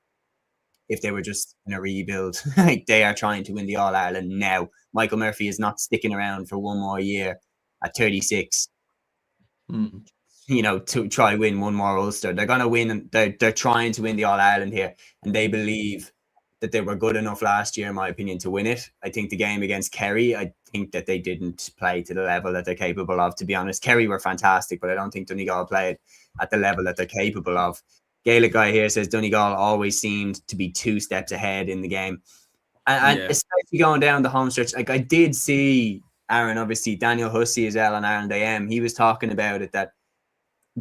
if they were just in a rebuild. Like, they are trying to win the All-Ireland now. Michael Murphy is not sticking around for one more year at 36. You know, to try win one more Ulster. They're going to win, and they're trying to win the All-Ireland here, and they believe that they were good enough last year, in my opinion, to win it. I think the game against Kerry, I think that they didn't play to the level that they're capable of, to be honest. Kerry were fantastic, but I don't think Donegal played at the level that they're capable of. Gaelic guy here says Donegal always seemed to be 2 steps ahead in the game. And especially going down the home stretch, like I did see Aaron, obviously, Daniel Hussey as well on Ireland AM. He was talking about it, that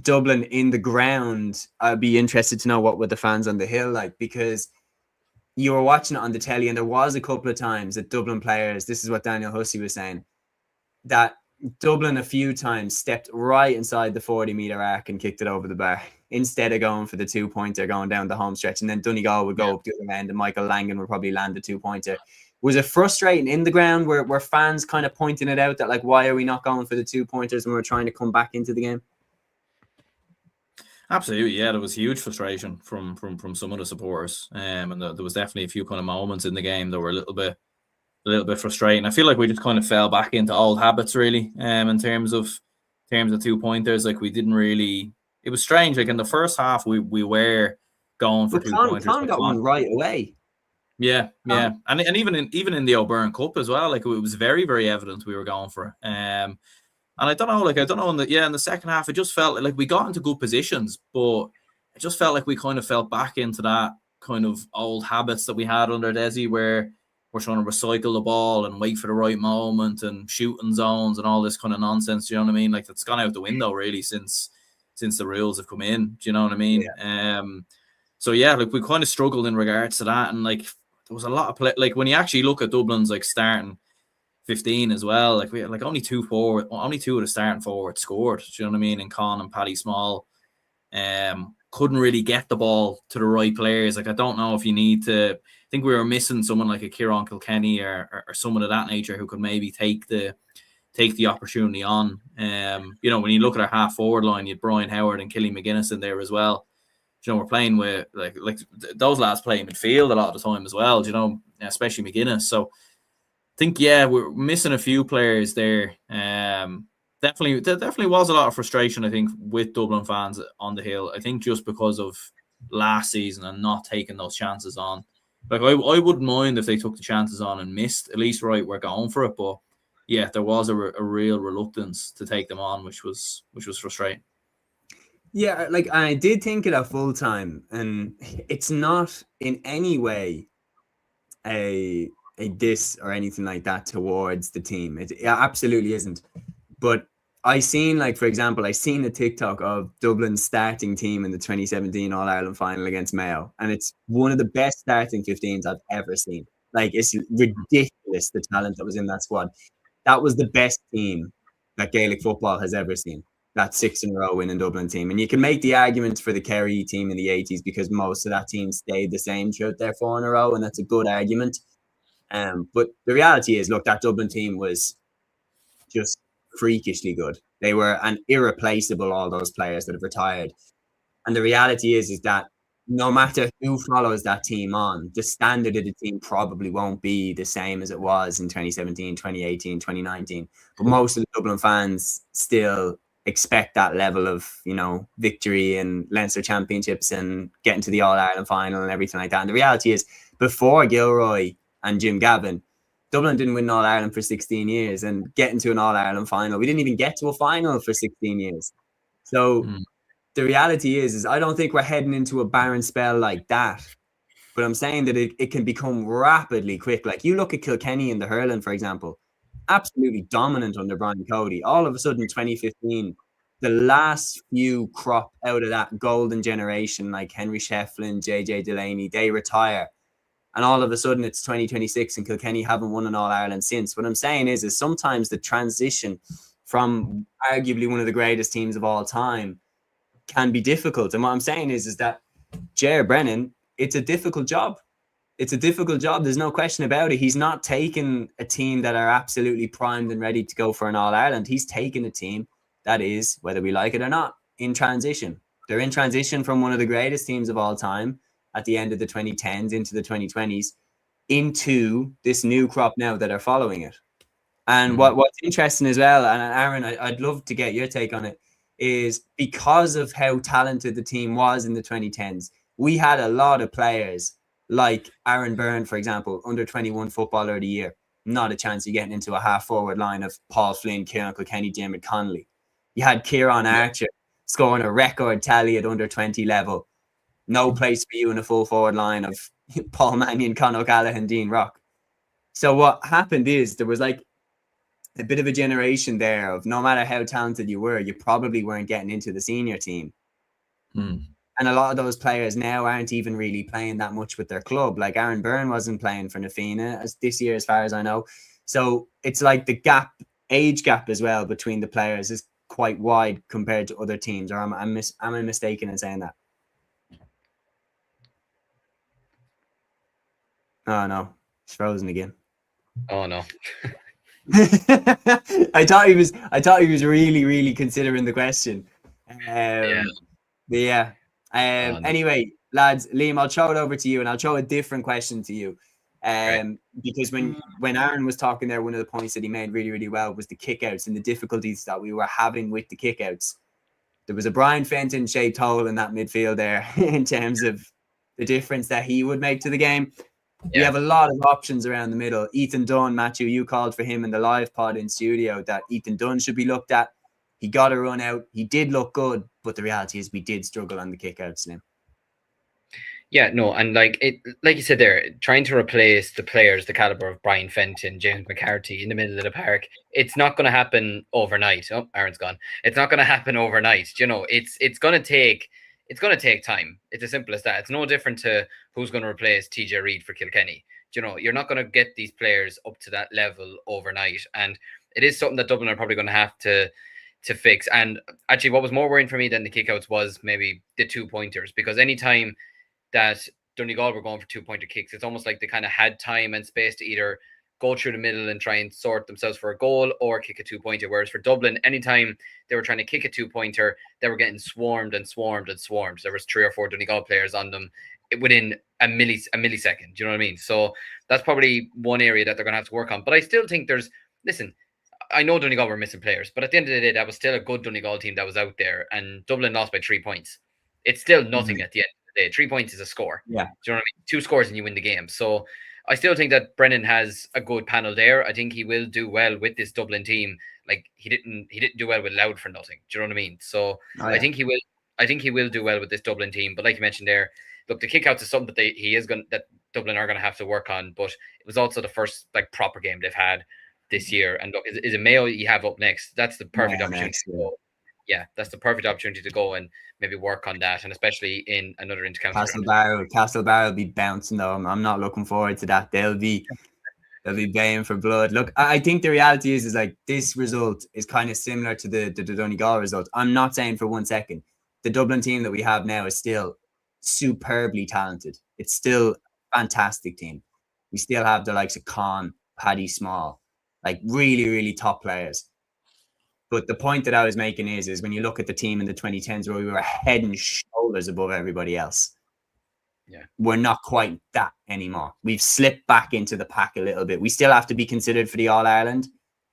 Dublin in the ground, I'd be interested to know what were the fans on the hill like, because you were watching it on the telly and there was a couple of times that Dublin players, this is what Daniel Hussey was saying, that Dublin a few times stepped right inside the 40-metre arc and kicked it over the bar instead of going for the 2-pointer going down the home stretch, and then Donegal would go up the other end and Michael Langan would probably land the 2-pointer. Was it frustrating in the ground where fans kind of pointing it out that, like, why are we not going for the 2-pointers when we're trying to come back into the game? Absolutely, yeah. There was huge frustration from some of the supporters, and there was definitely a few kind of moments in the game that were a little bit frustrating. I feel like we just kind of fell back into old habits, really, in terms of 2-pointers. Like, we didn't really. It was strange. Like, in the first half, we were going for 2-pointers. Con got one right away. Yeah, and even in the O'Byrne Cup as well. Like, it was very, very evident we were going for it. And I don't know, in the second half, it just felt like we got into good positions, but it just felt like we kind of fell back into that kind of old habits that we had under Desi, where we're trying to recycle the ball and wait for the right moment and shooting zones and all this kind of nonsense. You know what I mean? Like, that's gone out the window really since the rules have come in. Do you know what I mean? Yeah. So yeah, like, we kind of struggled in regards to that, and like there was a lot of play. Like, when you actually look at Dublin's like starting 15 as well, like, we had like only two of the starting forwards scored. Do you know what I mean? And Con and Paddy Small couldn't really get the ball to the right players. Like, I don't know if you need to. I think we were missing someone like a Kieran Kilkenny or someone of that nature who could maybe take the opportunity on. You know, when you look at our half forward line, you had Brian Howard and Killy McGuinness in there as well. You know, we're playing with like those lads play midfield a lot of the time as well. You know, especially McGuinness. So I think, yeah, we're missing a few players there. Definitely was a lot of frustration, I think, with Dublin fans on the hill. I think just because of last season and not taking those chances on. Like, I wouldn't mind if they took the chances on and missed. At least, right, we're going for it. But yeah, there was a real reluctance to take them on, which was frustrating. Yeah, like, I did think it at full time, and it's not in any way a diss or anything like that towards the team. It absolutely isn't. But I seen, like, for example, I seen a TikTok of Dublin's starting team in the 2017 All-Ireland final against Mayo, and it's one of the best starting 15s I've ever seen. Like, it's ridiculous, the talent that was in that squad. That was the best team that Gaelic football has ever seen. That 6 in a row winning Dublin team. And you can make the argument for the Kerry team in the 80s because most of that team stayed the same throughout their 4 in a row, and that's a good argument. But the reality is, look, that Dublin team was just freakishly good. They were an irreplaceable, all those players that have retired. And the reality is that no matter who follows that team on, the standard of the team probably won't be the same as it was in 2017, 2018, 2019. But most of the Dublin fans still expect that level of, you know, victory and Leinster championships and getting to the All-Ireland final and everything like that. And the reality is, before Gilroy and Jim Gavin, Dublin didn't win All-Ireland for 16 years, and getting to an All-Ireland final, we didn't even get to a final for 16 years. So the reality is I don't think we're heading into a barren spell like that. But I'm saying that it can become rapidly quick. Like, you look at Kilkenny and the hurling, for example, absolutely dominant under Brian Cody. All of a sudden, 2015, the last few crop out of that golden generation, like Henry Shefflin, JJ Delaney, they retire. And all of a sudden, it's 2026 and Kilkenny haven't won an All-Ireland since. What I'm saying is sometimes the transition from arguably one of the greatest teams of all time can be difficult. And what I'm saying is that Ger Brennan it's a difficult job. It's a difficult job. There's no question about it. He's not taking a team that are absolutely primed and ready to go for an All-Ireland. He's taking a team that is, whether we like it or not, in transition. They're in transition from one of the greatest teams of all time at the end of the 2010s into the 2020s into this new crop now that are following it. And what's interesting as well, and Aaron, I'd love to get your take on it, is because of how talented the team was in the 2010s, we had a lot of players like Aaron Byrne, for example, under 21 footballer of the year. Not a chance of getting into a half forward line of Paul Flynn, Kieran Kilkenny, Diarmuid Connolly. You had Kieran Archer scoring a record tally at under 20 level. No place for you in a full forward line of Paul Mannion, Conor O'Callaghan, Dean Rock. So what happened is there was like a bit of a generation there of no matter how talented you were, you probably weren't getting into the senior team. And a lot of those players now aren't even really playing that much with their club. Like Aaron Byrne wasn't playing for Nafina this year, as far as I know. So it's like the age gap as well between the players is quite wide compared to other teams. Or am I mistaken in saying that? Oh no, it's frozen again. Oh no. I thought he was really considering the question. Anyway, lads, Liam, I'll throw it over to you, and I'll throw a different question to you. Because when Aaron was talking there, one of the points that he made really well was the kickouts and the difficulties that we were having with the kickouts. There was a Brian Fenton shaped hole in that midfield there in terms of the difference that he would make to the game. We have a lot of options around the middle. Ethan Dunn, Matthew, you called for him in the live pod in studio that Ethan Dunn should be looked at. He got a run out. He did look good, but the reality is we did struggle on the kick-outs, Slim. Yeah, no, and like you said there, trying to replace the players the caliber of Brian Fenton, James McCarthy in the middle of the park, it's not going to happen overnight. Oh, Aaron's gone. It's not going to happen overnight. You know, it's going to take time. It's as simple as that. It's no different to who's going to replace TJ Reid for Kilkenny. You know, you're not going to get these players up to that level overnight, and it is something that Dublin are probably going to have to fix. And actually, what was more worrying for me than the kickouts was maybe the 2-pointers, because anytime that Donegal were going for 2-pointer kicks, it's almost like they kind of had time and space to either go through the middle and try and sort themselves for a goal or kick a 2-pointer. Whereas for Dublin, anytime they were trying to kick a 2-pointer, they were getting swarmed. There was 3 or 4 Donegal players on them within a millisecond. Do you know what I mean? So that's probably one area that they're going to have to work on. But I still think I know Donegal were missing players, but at the end of the day, that was still a good Donegal team that was out there, and Dublin lost by 3 points. It's still nothing at the end of the day. 3 points is a score. Yeah. Do you know what I mean? 2 scores and you win the game. So I still think that Brennan has a good panel there. I think he will do well with this Dublin team. Like he didn't do well with Louth for nothing. Do you know what I mean? So I think he will do well with this Dublin team. But like you mentioned there, look, the kickouts is something that Dublin are going to have to work on. But it was also the first like proper game they've had this year. And look, is it Mayo you have up next? That's the perfect opportunity to go. Yeah, that's the perfect opportunity to go and maybe work on that, and especially in another intercounty. Castlebar will be bouncing though. I'm not looking forward to that. They'll be baying for blood. Look, I think the reality is like this result is kind of similar to the Donegal result. I'm not saying for 1 second the Dublin team that we have now is still superbly talented. It's still a fantastic team. We still have the likes of Con, Paddy Small, like really top players. But the point that I was making is when you look at the team in the 2010s where we were head and shoulders above everybody else, we're not quite that anymore. We've slipped back into the pack a little bit. We still have to be considered for the All-Ireland,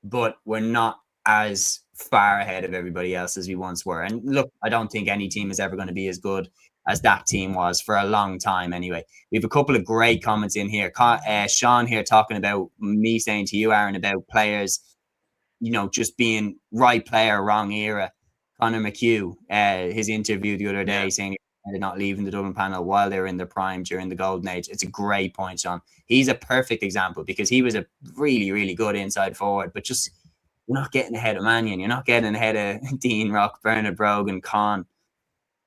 but we're not as far ahead of everybody else as we once were. And look, I don't think any team is ever going to be as good as that team was for a long time anyway. We have a couple of great comments in here. Sean here talking about me saying to you, Aaron, about players, you know, just being right player, wrong era. Conor McHugh, his interview the other day saying they're not leaving the Dublin panel while they were in their prime during the golden age. It's a great point, Sean. He's a perfect example because he was a really good inside forward, but just you're not getting ahead of Mannion. You're not getting ahead of Dean Rock, Bernard Brogan, Con,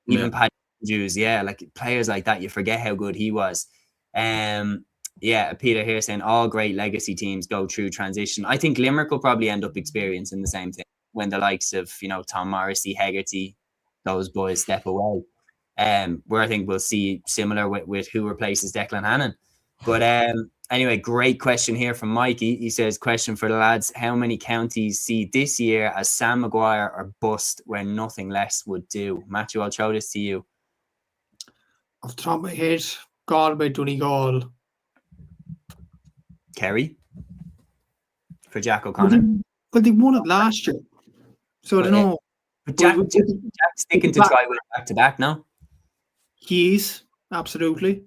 even Paddy Jews. Yeah, like players like that, you forget how good he was. Peter here saying all great legacy teams go through transition. I think Limerick will probably end up experiencing the same thing when the likes of, you know, Tom Morrissey, Hegarty, those boys step away. where I think we'll see similar with who replaces Declan Hannon. But anyway, great question here from Mikey. He says, question for the lads, how many counties see this year as Sam Maguire or bust where nothing less would do? Matthew, I'll throw this to you. Off the top of my head, Galway, Donegal. Kerry? For Jack O'Connor? But they won it last year. So I don't know. But Jack's sticking to try with back-to-back now. He is, absolutely.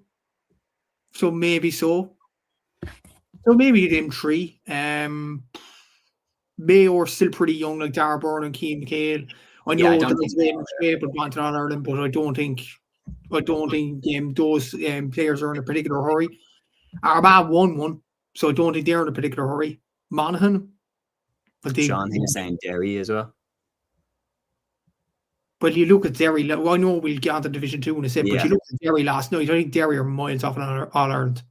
So maybe so. So maybe them 3. Mayo are still pretty young, like Dara Byrne and Keane McHale. I know there's Raymond Shape and Banton on Ireland, but I don't think those players are in a particular hurry. Armagh won one, so I don't think they're in a particular hurry. Monaghan. Sean here saying Derry as well. But you look at Derry, I know we'll get on to Division 2 in a second, but you look at Derry last night, I think Derry are miles off All Ireland.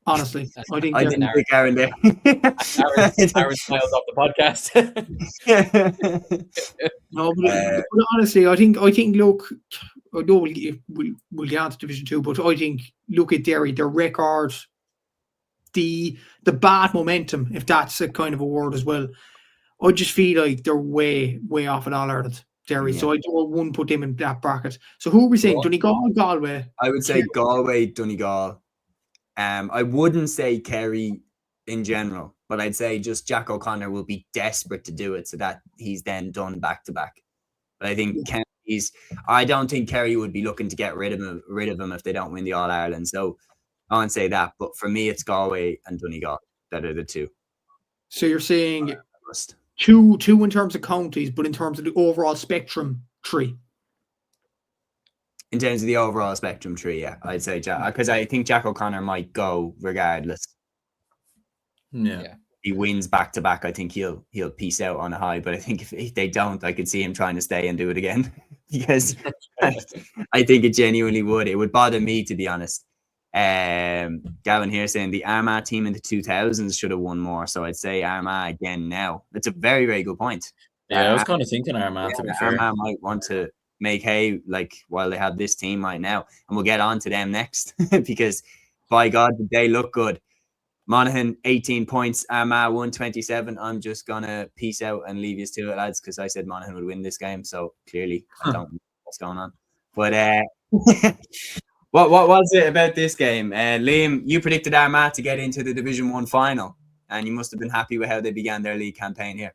Honestly. I think Aaron there. Aaron's miles off the podcast. No, but honestly, I think look, I know we'll get on to Division 2, but I think look at Derry, their record, the bad momentum, if that's a kind of a word as well. I just feel like they're way off at All Ireland, Derry. Yeah. So I wouldn't put them in that bracket. So who are we saying? Donegal, Galway? I would say Galway, Donegal. I wouldn't say Kerry in general, but I'd say just Jack O'Connor will be desperate to do it so that he's then done back to back. But I think I don't think Kerry would be looking to get rid of him if they don't win the All Ireland. So I won't say that, but for me, it's Galway and Donegal that are the 2. So you're saying two in terms of counties, but in terms of the overall spectrum, 3. In terms of the overall spectrum tree, yeah, I'd say Jack, because I think Jack O'Connor might go regardless. Yeah. He wins back to back. I think he'll peace out on a high, but I think if they don't, I could see him trying to stay and do it again because I think it genuinely would. It would bother me, to be honest. Gavin here saying the Armagh team in the 2000s should have won more, so I'd say Armagh again now. That's a very, very good point. Yeah, I was kind of thinking Armagh, to be fair. Armagh might want to make hay while they have this team right now, and we'll get on to them next because by God, they look good. Monaghan 18 points, Armagh 127. I'm just gonna peace out and leave you to it, lads, because I said Monaghan would win this game, so clearly I don't know what's going on. But what was it about this game? Liam, you predicted Armagh to get into the Division 1 final, and you must have been happy with how they began their league campaign here.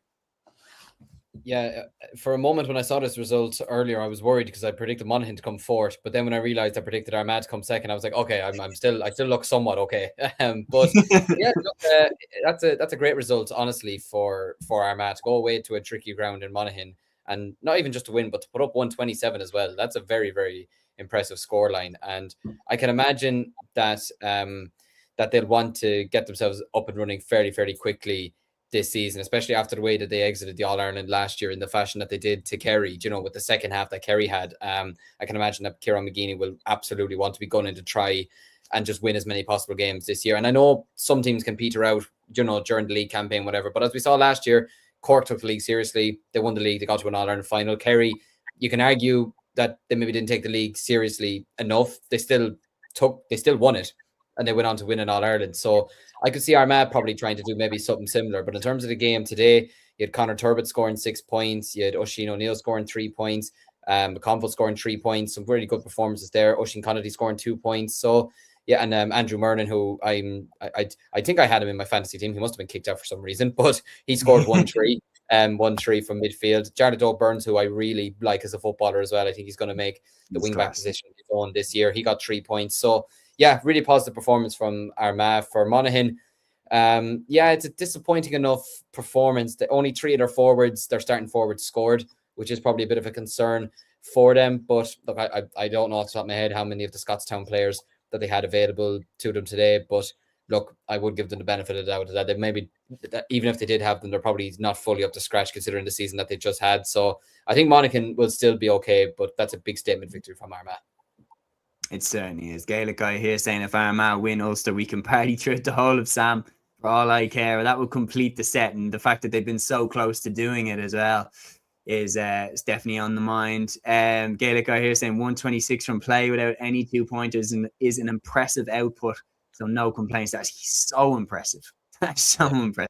Yeah, for a moment when I saw this result earlier, I was worried because I predicted Monaghan to come fourth. But then when I realized I predicted Armagh to come second, I was like, okay, I still look somewhat okay. But yeah, look, that's a great result, honestly, for Armagh to go away to a tricky ground in Monaghan and not even just to win, but to put up 127 as well. That's a very, very impressive scoreline, and I can imagine that that they'll want to get themselves up and running fairly quickly this season, especially after the way that they exited the All Ireland last year in the fashion that they did to Kerry, with the second half that Kerry had. I can imagine that Kieran McGeeney will absolutely want to be gunning to try and just win as many possible games this year. And I know some teams can peter out, during the league campaign, whatever. But as we saw last year, Cork took the league seriously. They won the league. They got to an All Ireland final. Kerry, you can argue that they maybe didn't take the league seriously enough. They still won it, and they went on to win an All Ireland. So I could see Armagh probably trying to do maybe something similar. But in terms of the game today, you had Conor Turbot scoring 6 points. You had Oisin O'Neill scoring 3 points. McConville scoring 3 points. Some really good performances there. Oisin Connolly scoring 2 points. So yeah, and Andrew Murnan, who I think I had him in my fantasy team. He must have been kicked out for some reason, but he scored 1-3. 1-3 from midfield. Jared O'Burns, who I really like as a footballer as well. I think he's going to make the wing-back position his own this year. He got 3 points. So yeah, really positive performance from Armagh. For Monaghan, it's a disappointing enough performance. Only 3 of their forwards, their starting forwards, scored, which is probably a bit of a concern for them. But look, I don't know off the top of my head how many of the Scottstown players that they had available to them today. But look, I would give them the benefit of the doubt that they maybe, even if they did have them, they're probably not fully up to scratch considering the season that they just had. So I think Monaghan will still be okay, but that's a big statement victory from Armagh. It certainly is. Gaelic guy here saying if Armagh win Ulster, we can party through the whole of Sam for all I care. That would complete the set, and the fact that they've been so close to doing it as well. is definitely on the mind. Gaelic guy here saying 126 from play without any 2-pointers is an impressive output. So no complaints. That's so impressive. That's so impressive.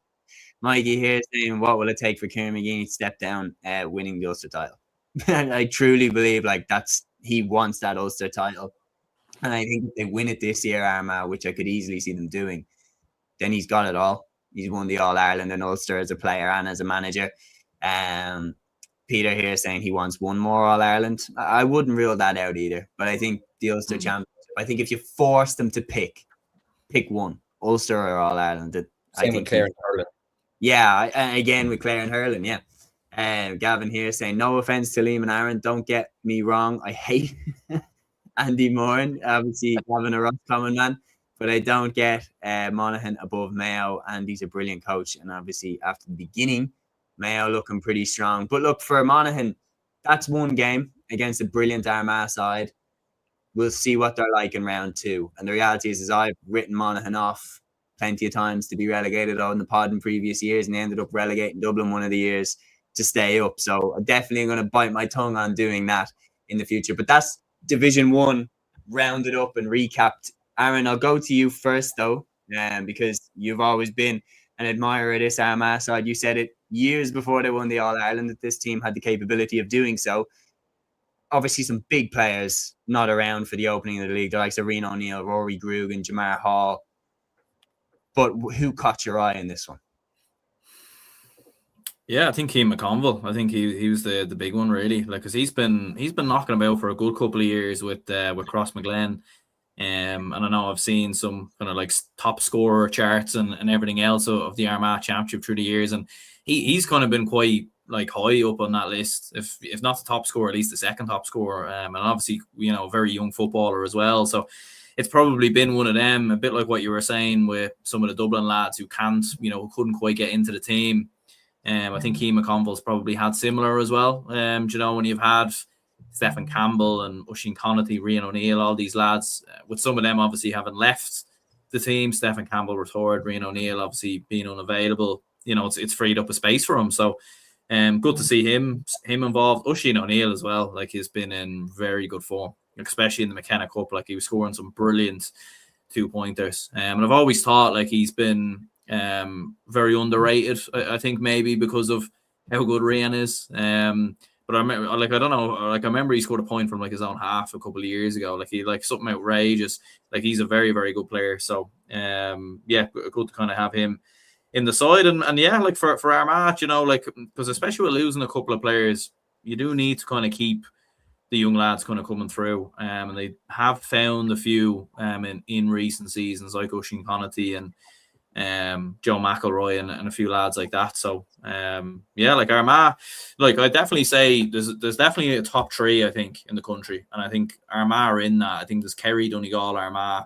Mikey here saying, what will it take for Kieran McGeady to step down winning the Ulster title? And I truly believe he wants that Ulster title. And I think if they win it this year, Armagh, which I could easily see them doing, then he's got it all. He's won the All-Ireland and Ulster as a player and as a manager. Peter here saying he wants one more All-Ireland. I wouldn't rule that out either. But I think the Ulster Championship, I think if you force them to pick one, Ulster or All-Ireland. Same with Clare and Hurling. Yeah, again with Clare and Hurling, yeah. Gavin here saying, no offense to Liam and Aaron, don't get me wrong. I hate Andy Moran, obviously Gavin a Roscommon man, but I don't get Monaghan above Mayo, and he's a brilliant coach. And obviously after the beginning, Mayo looking pretty strong. But look, for Monaghan, that's one game against a brilliant Armagh side. We'll see what they're like in round 2. And the reality is I've written Monaghan off plenty of times to be relegated on the pod in previous years, and they ended up relegating Dublin one of the years to stay up. So I'm definitely going to bite my tongue on doing that in the future. But that's Division 1 rounded up and recapped. Aaron, I'll go to you first though, because you've always been an admirer of this Armagh side. You said it years before they won the All-Ireland that this team had the capability of doing so. Obviously some big players not around for the opening of the league. The likes of Rian O'Neill, Rory Grug and Jamar Hall. But who caught your eye in this one? Yeah, I think Cian McConville. I think he was the big one really, like, because he's been knocking about for a good couple of years with Crossmaglen. And I know I've seen some kind of like top scorer charts and everything else of the Armagh Championship through the years, and he's kind of been quite like high up on that list, if not the top scorer, at least the second top scorer. And obviously, a very young footballer as well. So it's probably been one of them, a bit like what you were saying with some of the Dublin lads who couldn't quite get into the team. I think Cian McConville's probably had similar as well. When you've had Stephen Campbell and Oisin Connaughty, Rian O'Neill, all these lads, with some of them obviously having left the team. Stephen Campbell retired, Rian O'Neill obviously being unavailable. It's freed up a space for him. So good to see him involved. Oisin O'Neill as well, like, he's been in very good form, especially in the McKenna Cup. Like, he was scoring some brilliant 2-pointers. And I've always thought like he's been very underrated. I think maybe because of how good Rian is. But I remember, I don't know, I remember he scored a point from like his own half a couple of years ago. Like, he something outrageous. Like, he's a very, very good player. So good to kind of have him in the side. And yeah, like for Armagh, because especially with losing a couple of players, you do need to kind of keep the young lads kind of coming through. And they have found a few in recent seasons, like Oisin Connaughty and Joe McElroy and a few lads like that. So like Armagh, like, I definitely say there's definitely a top 3, I think, in the country, and I think Armagh are in that. I think there's Kerry, Donegal, Armagh.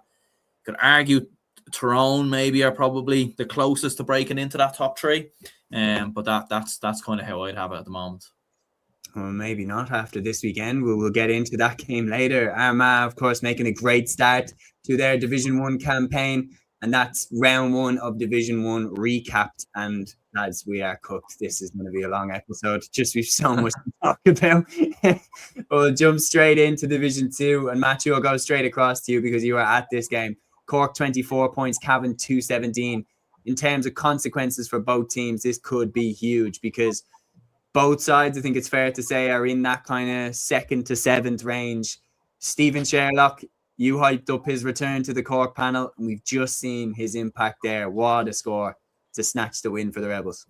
Could argue Tyrone maybe are probably the closest to breaking into that top 3, but that's kind of how I'd have it at the moment. Well, maybe not after this weekend. We'll get into that game later. Armagh, of course, making a great start to their Division 1 campaign. And that's round 1 of Division 1 recapped. And lads, we are cooked. This is going to be a long episode. Just we've so much to talk about. We'll jump straight into Division 2. And Matthew, I'll go straight across to you because you are at this game. Cork 24 points, Cavan 217. In terms of consequences for both teams, this could be huge because both sides, I think it's fair to say, are in that kind of 2nd to 7th range. Stephen Sherlock, you hyped up his return to the Cork panel, and we've just seen his impact there. What a score to snatch the win for the Rebels.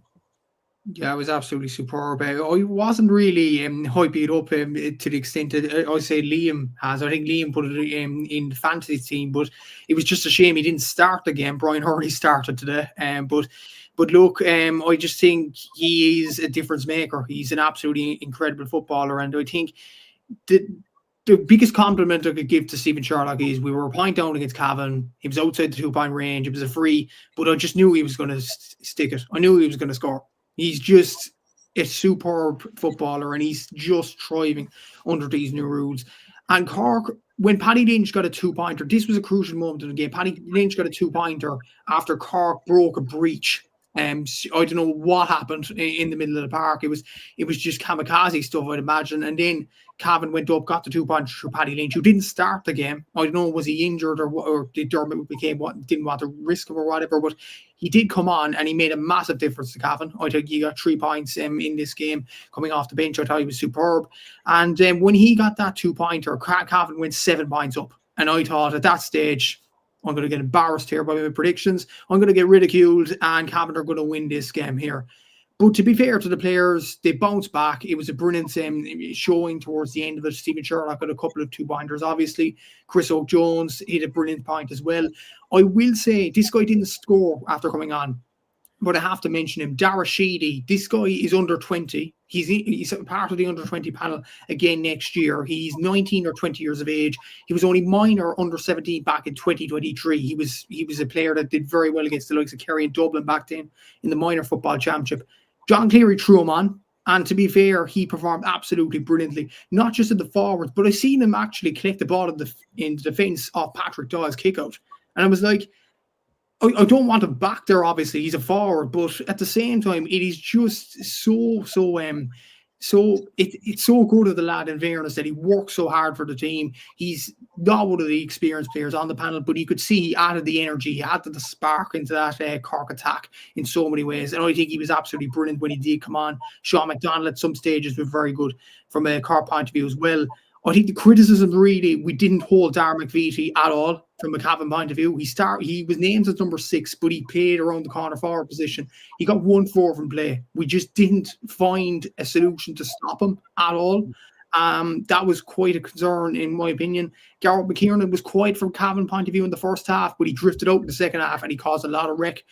Yeah, it was absolutely superb. I wasn't really hyping it up to the extent that I say Liam has. I think Liam put it in the fantasy team, but it was just a shame he didn't start the game. Brian Hurley started today. But look, I just think he is a difference maker. He's an absolutely incredible footballer, and I think the biggest compliment I could give to Stephen Sherlock is we were a point down against Cavan. He was outside the 2-point range. It was a free, but I just knew he was going to stick it. I knew he was going to score. He's just a superb footballer, and he's just thriving under these new rules. And Cork, when Paddy Lynch got a 2-pointer, this was a crucial moment in the game. Paddy Lynch got a 2-pointer after Cork broke a breach I don't know what happened in the middle of the park. It was just kamikaze stuff, I'd imagine. And then Cavan went up, got the 2 points through Paddy Lynch, who didn't start the game. I don't know, was he injured or did Dermot didn't want to risk him or whatever, but he did come on and he made a massive difference to Cavan. I think he got 3 points in this game coming off the bench. I thought he was superb. And when he got that 2-pointer, Cavan went 7 points up. And I thought at that stage, I'm going to get embarrassed here by my predictions. I'm going to get ridiculed and Cavan are going to win this game here. But to be fair to the players, they bounced back. It was a brilliant showing towards the end of it. Stephen Sherlock got a couple of 2-pointers, obviously. Chris Oak-Jones hit a brilliant point as well. I will say, this guy didn't score after coming on, but I have to mention him. Dara Sheedy, this guy is under 20. He's part of the under 20 panel again next year. He's 19 or 20 years of age. He was only minor under 17 back in 2023. He was a player that did very well against the likes of Kerry and Dublin back then in the minor football championship. John Cleary threw him on, and to be fair, he performed absolutely brilliantly, not just in the forwards, but I seen him actually collect the ball in the defence off Patrick Doyle's kickout. And I was like, I don't want him back there, obviously. He's a forward, but at the same time, it is just it's so good of the lad, in fairness, that he works so hard for the team. He's not one of the experienced players on the panel, but you could see he added the energy, he added the spark into that Cork attack in so many ways. And I think he was absolutely brilliant when he did come on. Sean McDonald at some stages was very good from a Cork point of view as well. I think the criticism really, we didn't hold Darragh McVitie at all from a Cavan point of view. He was named as number 6, but he played around the corner forward position. He got 1-4 from play. We just didn't find a solution to stop him at all. That was quite a concern, in my opinion. Garrett McKiernan was quiet from Cavan point of view in the first half, but he drifted out in the second half and he caused a lot of wreck.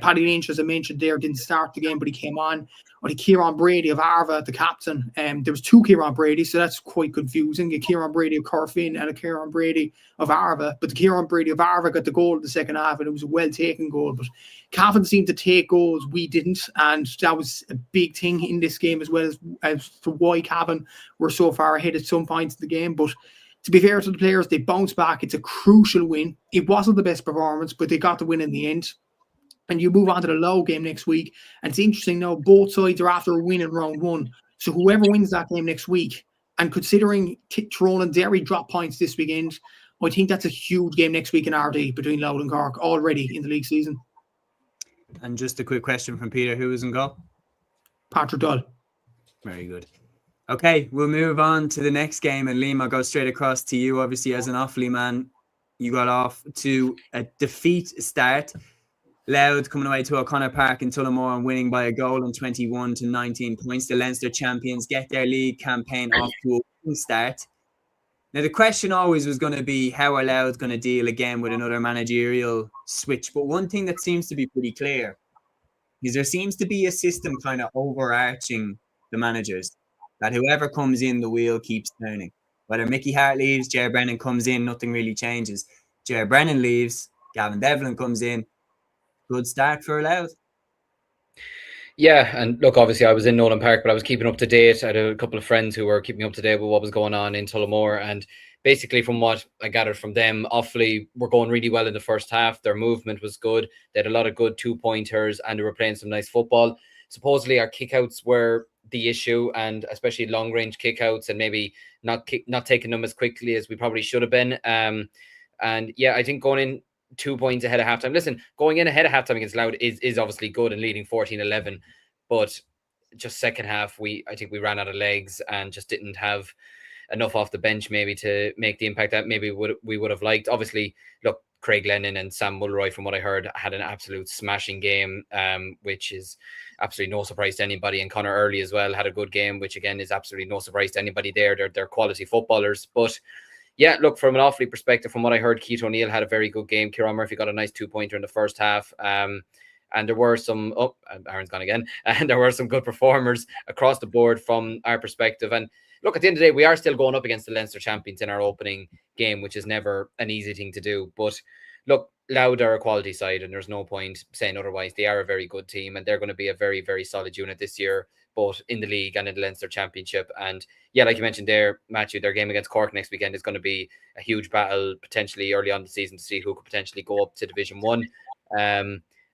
Paddy Lynch, as I mentioned there, didn't start the game, but he came on. I think Kieran Brady of Armagh, the captain. There was 2 Kieran Brady, so that's quite confusing. A Kieran Brady of Corfin and a Kieran Brady of Armagh. But the Kieran Brady of Armagh got the goal in the second half, and it was a well-taken goal. But Cavan seemed to take goals, we didn't. And that was a big thing in this game, as well as to why Cavan were so far ahead at some points in the game. But to be fair to the players, they bounced back. It's a crucial win. It wasn't the best performance, but they got the win in the end. And you move on to the Low game next week. And it's interesting now, both sides are after a win in round 1. So whoever wins that game next week, and considering Tyrone and Derry drop points this weekend, I think that's a huge game next week in RD between Louth and Cork already in the league season. And just a quick question from Peter, who was in goal? Patrick Doyle. Very good. Okay, we'll move on to the next game. And Liam, I'll go straight across to you. Obviously, as an Offaly man, you got off to a defeat start. Louth coming away to O'Connor Park in Tullamore and winning by a goal in 21 to 19 points. The Leinster champions get their league campaign off to a winning start. Now, the question always was going to be, how are Louth going to deal again with another managerial switch? But one thing that seems to be pretty clear is there seems to be a system kind of overarching the managers, that whoever comes in, the wheel keeps turning. Whether Mickey Hart leaves, Ger Brennan comes in, nothing really changes. Ger Brennan leaves, Gavin Devlin comes in. Good start for Louth. Yeah, and look, obviously I was in Nolan Park, but I was keeping up to date. I had a couple of friends who were keeping up to date with what was going on in Tullamore, and basically from what I gathered from them, Offaly were going really well in the first half. Their movement was good. They had a lot of good 2-pointers, and they were playing some nice football. Supposedly our kickouts were the issue, and especially long-range kickouts, and maybe not taking them as quickly as we probably should have been. And yeah, I think going in 2 points ahead of halftime. Listen, going in ahead of halftime against Louth is obviously good and leading 14-11, but just second half, I think we ran out of legs and just didn't have enough off the bench maybe to make the impact that maybe we would have liked. Obviously, look, Craig Lennon and Sam Mulroy, from what I heard, had an absolute smashing game, which is absolutely no surprise to anybody. And Conor Early as well had a good game, which again is absolutely no surprise to anybody there. They're quality footballers, but yeah, look, from an Offaly perspective, from what I heard, Keith O'Neill had a very good game. Kieran Murphy got a nice 2-pointer in the first half. And there were some, Aaron's gone again. And there were some good performers across the board from our perspective. And look, at the end of the day, we are still going up against the Leinster champions in our opening game, which is never an easy thing to do. But look, Louth are a quality side, and there's no point saying otherwise. They are a very good team, and they're going to be a very, very solid unit this year, both in the league and in the Leinster Championship. And yeah, like you mentioned there, Matthew, their game against Cork next weekend is going to be a huge battle, potentially early on in the season, to see who could potentially go up to Division 1.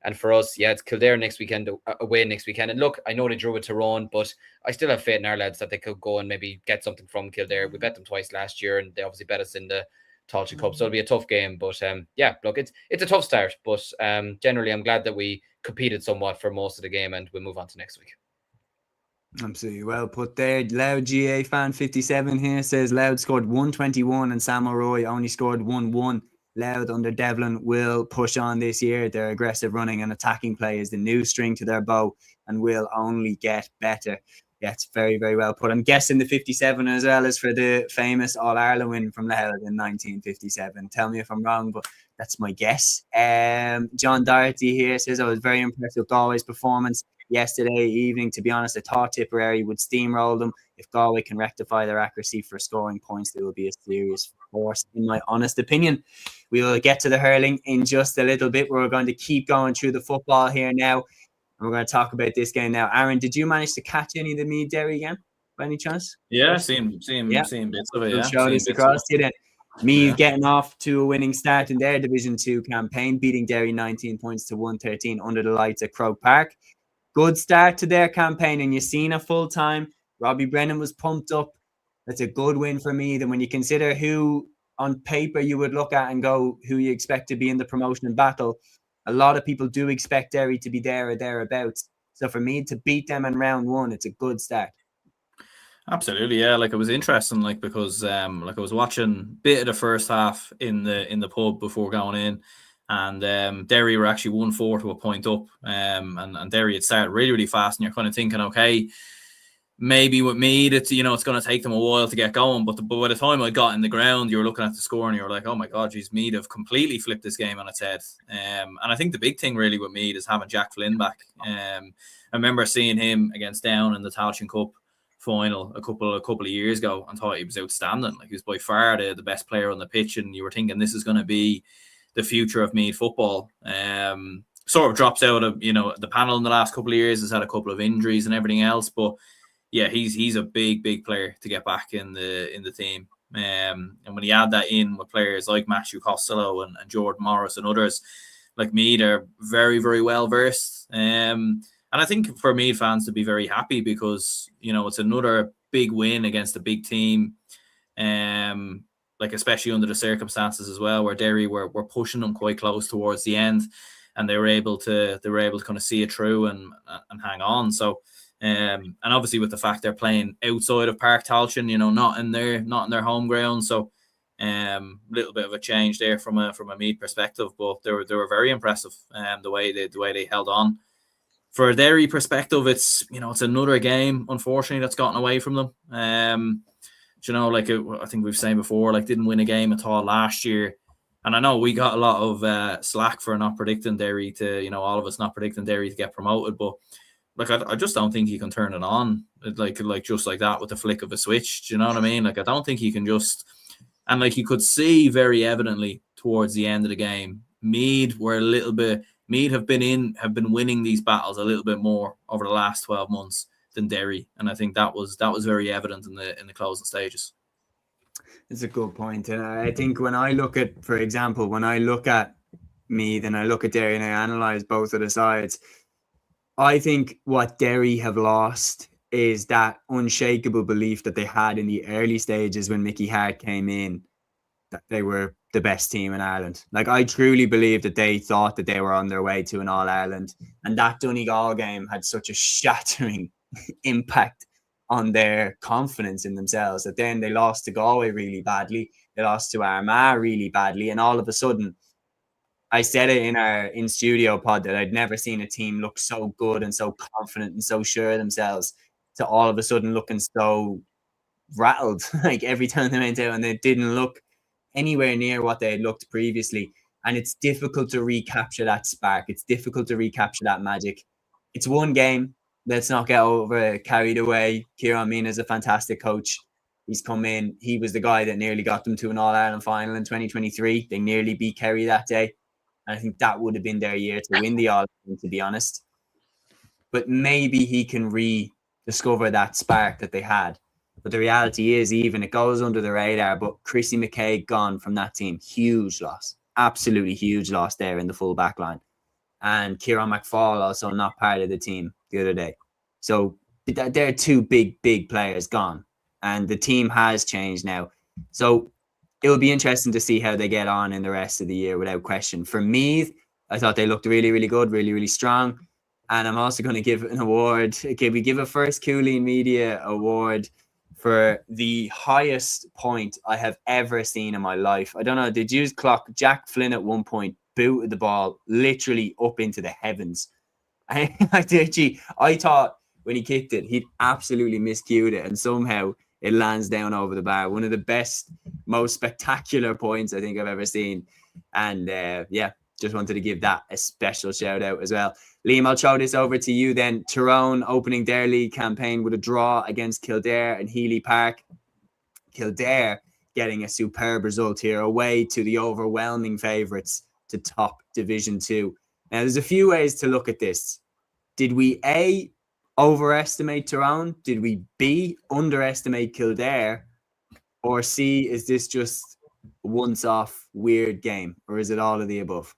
And for us, yeah, it's Kildare next weekend, away next weekend. And look, I know they drew with Tyrone, but I still have faith in our lads that they could go and maybe get something from Kildare. We bet them twice last year, and they obviously bet us in the Tailteann Cup, so it'll be a tough game. But yeah, look, it's a tough start. But generally, I'm glad that we competed somewhat for most of the game, and we'll move on to next week. Absolutely well put there. Loud GA fan 57 here says Loud scored 121 and Sam O'Roy only scored 1-1. Loud under Devlin will push on this year. Their aggressive running and attacking play is the new string to their bow and will only get better. Yeah, it's very, very well put. I'm guessing the 57 as well as for the famous All-Ireland win from Loud in 1957. Tell me if I'm wrong, but that's my guess. John Doherty here says, I was very impressed with Galway's performance yesterday evening. To be honest, I thought Tipperary would steamroll them. If Galway can rectify their accuracy for scoring points, they will be a serious force, in my honest opinion. We will get to the hurling in just a little bit. We're going to keep going through the football here now. And we're going to talk about this game now. Aaron, did you manage to catch any of the Meath Derry game by any chance? Yeah, seen bits of it. We'll show this across to you then. Meath getting off to a winning start in their Division 2 campaign, beating Derry 19 points to 113 under the lights at Croke Park. Good start to their campaign, and you've seen a full time. Robbie Brennan was pumped up. That's a good win for me. Then when you consider who on paper you would look at and go who you expect to be in the promotion battle, a lot of people do expect Derry to be there or thereabouts. So for me to beat them in round one, it's a good start. Absolutely, yeah. Like, it was interesting, like, because I was watching a bit of the first half in the pub before going in. And Derry were actually 1-4 to a point up, and Derry had started really, really fast. And you're kind of thinking, okay, maybe with Meath, it's going to take them a while to get going. But by the time I got in the ground, you were looking at the score and you were like, oh my God, geez, Meath have completely flipped this game on its head. And I think the big thing really with Meath is having Jack Flynn back. I remember seeing him against Down in the Tailteann Cup final a couple of years ago and thought he was outstanding. Like, he was by far the best player on the pitch, and you were thinking this is going to be the future of Meath football. Sort of drops out of the panel in the last couple of years, has had a couple of injuries and everything else, but yeah, he's a big player to get back in the team. And when you add that in with players like Matthew Costello and Jordan Morris and others, like Meath are very, very well versed. And I think for Meath fans to be very happy, because it's another big win against a big team. Like, especially under the circumstances as well, where Derry were pushing them quite close towards the end, and they were able to kind of see it through and hang on. So, and obviously with the fact they're playing outside of Páirc Tailteann, not in their home ground. So, little bit of a change there from a Meath perspective, but they were very impressive. The way they held on. For a Derry perspective, it's another game, unfortunately, that's gotten away from them. I think we've said before, didn't win a game at all last year. And I know we got a lot of slack for not predicting Derry all of us not predicting Derry to get promoted. But I just don't think you can turn it on just like that with the flick of a switch. Do you know what I mean? I don't think you can just, and you could see very evidently towards the end of the game, Meath have been winning these battles a little bit more over the last 12 months than Derry, and I think that was very evident in the closing stages. It's a good point, and I think when I look at Meath and I look at Derry and I analyse both of the sides, I think what Derry have lost is that unshakable belief that they had in the early stages when Mickey Hart came in, that they were the best team in Ireland. I truly believe that they thought that they were on their way to an All-Ireland, and that Donegal game had such a shattering impact on their confidence in themselves that then they lost to Galway really badly, they lost to Armagh really badly, and all of a sudden, I said it in our in-studio pod that I'd never seen a team look so good and so confident and so sure of themselves to all of a sudden looking so rattled every time they went out, and they didn't look anywhere near what they had looked previously. And it's difficult to recapture that spark. It's difficult to recapture that magic. It's one game. Let's not get carried away. Kieran Mean is a fantastic coach. He's come in. He was the guy that nearly got them to an All-Ireland final in 2023. They nearly beat Kerry that day. And I think that would have been their year to win the All-Ireland, to be honest. But maybe he can rediscover that spark that they had. But the reality is, even it goes under the radar, but Chrissy McKay gone from that team. Huge loss. Absolutely huge loss there in the full back line. and Kieran McFall also not part of the team the other day. So they're two big players gone, and the team has changed now. So it will be interesting to see how they get on in the rest of the year, without question. For Meath, I thought they looked really good, really strong. And I'm also going to give an award. Okay, we give a first Cúilín Media Award for the highest point I have ever seen in my life. I don't know, did you clock Jack Flynn at one point booted the ball literally up into the heavens? I thought when he kicked it, he'd absolutely miscued it, and somehow it lands down over the bar. One of the best, most spectacular points I think I've ever seen. And just wanted to give that a special shout out as well. Liam, I'll throw this over to you then. Tyrone opening their league campaign with a draw against Kildare and Healy Park. Kildare getting a superb result here, away to the overwhelming favourites to top Division 2. Now, there's a few ways to look at this. Did we A, overestimate Tyrone? Did we B, underestimate Kildare? Or C, is this just a once-off weird game? Or is it all of the above?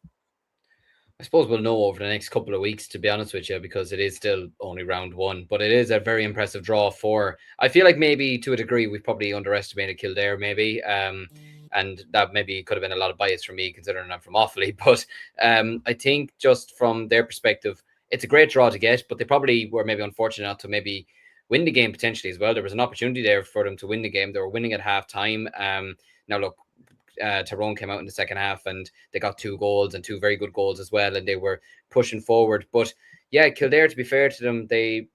I suppose we'll know over the next couple of weeks, to be honest with you, because it is still only round one. But it is a very impressive draw for... I feel like maybe to a degree we've probably underestimated Kildare, maybe. And that maybe could have been a lot of bias for me, considering I'm from Offaly. But I think just from their perspective, it's a great draw to get, but they probably were maybe unfortunate not to maybe win the game potentially as well. There was an opportunity there for them to win the game. They were winning at half-time. Now, look, Tyrone came out in the second half and they got 2 goals and 2 very good goals as well, and they were pushing forward. But yeah, Kildare, to be fair to them, they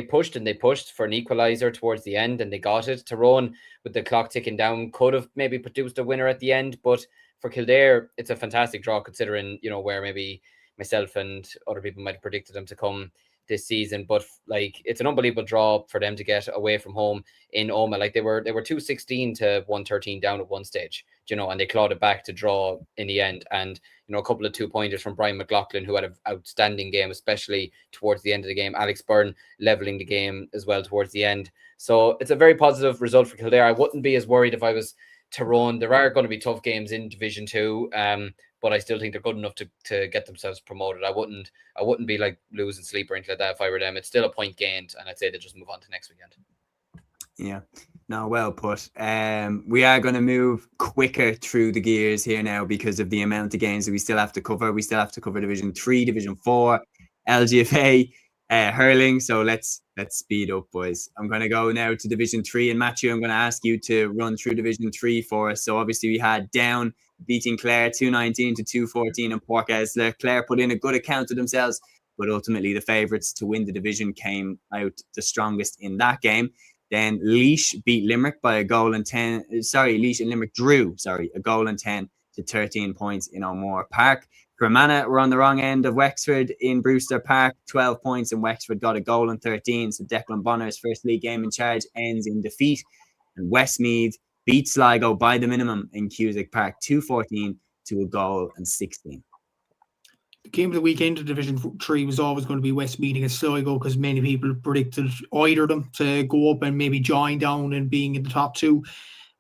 pushed and they pushed for an equaliser towards the end, and they got it. Tyrone, with the clock ticking down, could have maybe produced a winner at the end, but for Kildare, it's a fantastic draw, considering, you know, where maybe myself and other people might have predicted them to come this season. But like, it's an unbelievable draw for them to get away from home in Omagh. Like, they were 2-16 to 1-13 down at one stage, you know, and they clawed it back to draw in the end. And, you know, a couple of 2-pointers from Brian McLaughlin, who had an outstanding game, especially towards the end of the game. Alex Byrne leveling the game as well towards the end. So it's a very positive result for Kildare. I wouldn't be as worried if I was Tyrone. There are going to be tough games in Division 2, but I still think they're good enough to get themselves promoted. I wouldn't be like losing sleep or anything like that if I were them. It's still a point gained, and I'd say they just move on to next weekend. Yeah, no, well put. We are going to move quicker through the gears here now because of the amount of games that we still have to cover. We still have to cover Division 3, Division 4, LGFA, hurling. So let's speed up, boys. I'm going to go now to Division 3, and Matthew, I'm going to ask you to run through Division 3 for us. So obviously we had Down beating Clare 219 to 214 in Páirc. Clare put in a good account of themselves, but ultimately the favourites to win the division came out the strongest in that game. Then Laois beat Limerick by a goal and 10. Laois and Limerick drew, a goal and 10 to 13 points in O'Moore Park. Fermanagh were on the wrong end of Wexford in Brewster Park, 12 points, and Wexford got a goal and 13. So Declan Bonner's first league game in charge ends in defeat. And Westmeath beat Sligo by the minimum in Cusack Park, 2-14 to a goal and 16. The game of the weekend of Division 3 was always going to be Westmeath against Sligo, because many people predicted either of them to go up and maybe join Down and being in the top 2.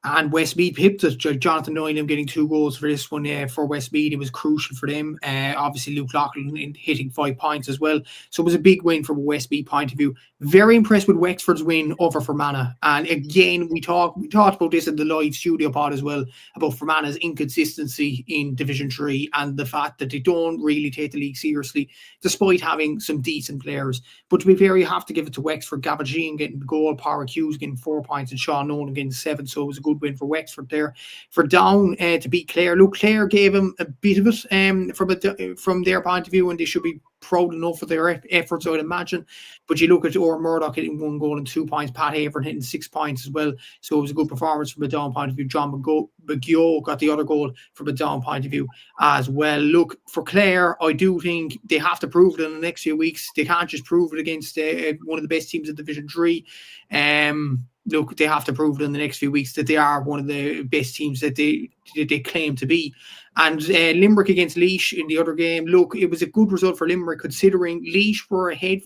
And Westmeath pipped it. Jonathan Noynham getting 2 goals for this one for Westmeath. It was crucial for them. Obviously, Luke Loughlin hitting 5 points as well. So it was a big win from a Westmeath point of view. Very impressed with Wexford's win over Fermanagh. And again, we talked about this in the live studio pod as well, about Fermanagh's inconsistency in Division 3 and the fact that they don't really take the league seriously, despite having some decent players. But to be fair, you have to give it to Wexford. Gavin Jean getting the goal, Páirc Hughes getting 4 points, and Sean Nolan getting 7. So it was a good win for Wexford there. For Down to beat Clare, look, Clare gave him a bit of it from their point of view, and they should be proud enough of their efforts, I would imagine. But you look at Orr Murdoch hitting 1 goal and 2 points, Pat Havern hitting 6 points as well. So it was a good performance from a Down point of view. John McGeoch got the other goal from a Down point of view as well. Look, for Clare, I do think they have to prove it in the next few weeks. They can't just prove it against one of the best teams in Division 3. Look, they have to prove it in the next few weeks that they are one of the best teams that they claim to be. And Limerick against Laois in the other game, look, it was a good result for Limerick, considering Laois were ahead.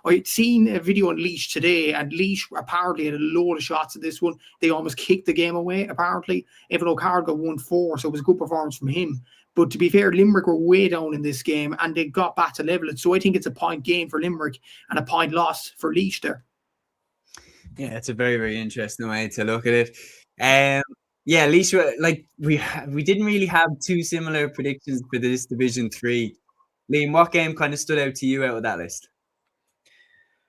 I'd seen a video on Laois today, and Laois apparently had a load of shots in this one. They almost kicked the game away, apparently. Evan O'Carroll got 1-4, so it was a good performance from him. But to be fair, Limerick were way down in this game and they got back to level it. So I think it's a point gain for Limerick and a point loss for Laois there. Yeah, it's a very, very interesting way to look at it. Yeah, Laois, like we didn't really have two similar predictions for this Division 3. Liam, what game kind of stood out to you out of that list?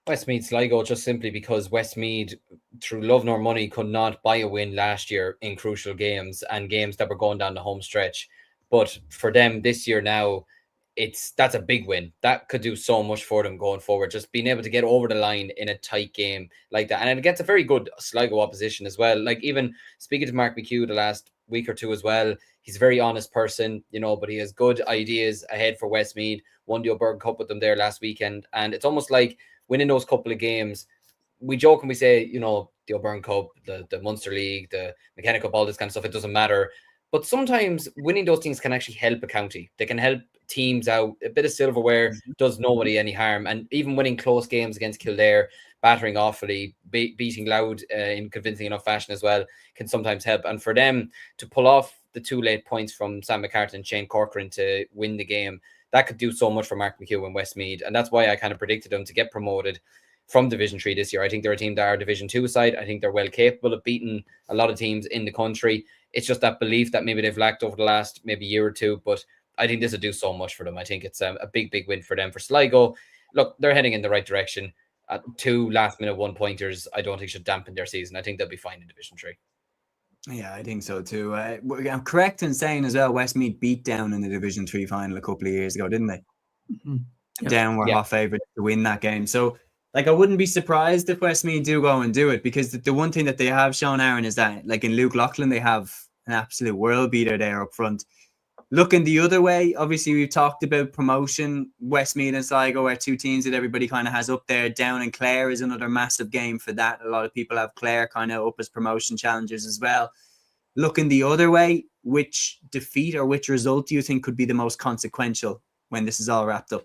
Westmeath Sligo, just simply because Westmeath, through love nor money, could not buy a win last year in crucial games and games that were going down the home stretch. But for them this year now, that's a big win. That could do so much for them going forward. Just being able to get over the line in a tight game like that. And it gets a very good Sligo opposition as well. Like even speaking to Mark McHugh the last week or two as well, he's a very honest person, but he has good ideas ahead for Westmeath. Won the O'Byrne Cup with them there last weekend. And it's almost like winning those couple of games, we joke and we say, the O'Byrne Cup, the Munster League, the McKenna Cup, all this kind of stuff, it doesn't matter. But sometimes winning those things can actually help a county. They can help teams out. A bit of silverware does nobody any harm. And even winning close games against Kildare, battering Offaly, beating Louth in convincing enough fashion as well, can sometimes help. And for them to pull off the 2 late points from Sam McCartan and Shane Corcoran to win the game, that could do so much for Mark McHugh and Westmeath. And that's why I kind of predicted them to get promoted from Division 3 this year. I think they're a team that are Division 2 side. I think they're well capable of beating a lot of teams in the country. It's just that belief that maybe they've lacked over the last maybe year or two. But I think this will do so much for them. I think it's a big, big win for them. For Sligo, look, they're heading in the right direction. 2 last-minute 1-pointers, I don't think should dampen their season. I think they'll be fine in Division 3. Yeah, I think so too. I'm correct in saying as well, Westmeath beat Down in the Division 3 final a couple of years ago, didn't they? Mm-hmm. Yep. Down were hot favourites to win that game. So, I wouldn't be surprised if Westmeath do go and do it, because the one thing that they have shown, Aaron, is that, like in Luke Loughlin, they have an absolute world beater there up front. Looking the other way, obviously we've talked about promotion. Westmeath and Sligo are 2 teams that everybody kind of has up there. Down and Clare is another massive game for that. A lot of people have Clare kind of up as promotion challengers as well. Looking the other way, which defeat or which result do you think could be the most consequential when this is all wrapped up?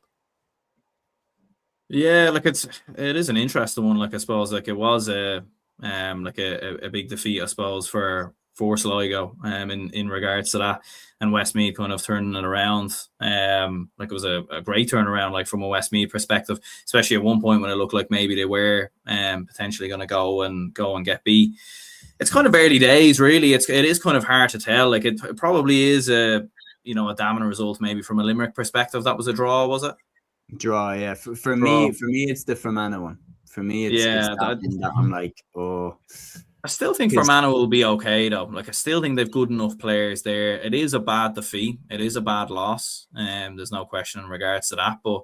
Yeah, like it is an interesting one. Like I suppose, like it was a big defeat, I suppose, for Sligo in regards to that, and Westmeath kind of turning it around. Like it was a great turnaround, like from a Westmeath perspective, especially at one point when it looked like maybe they were potentially going to go and get beat. It's kind of early days, really. It is kind of hard to tell. Like it probably is a damning result maybe from a Limerick perspective. That was a draw, was it? Draw, yeah. For me, it's the Fermanagh one. For me, it's that I'm like, oh. I still think Fermanagh will be okay though. Like I still think they've good enough players there. It is a bad defeat. It is a bad loss. There's no question in regards to that, but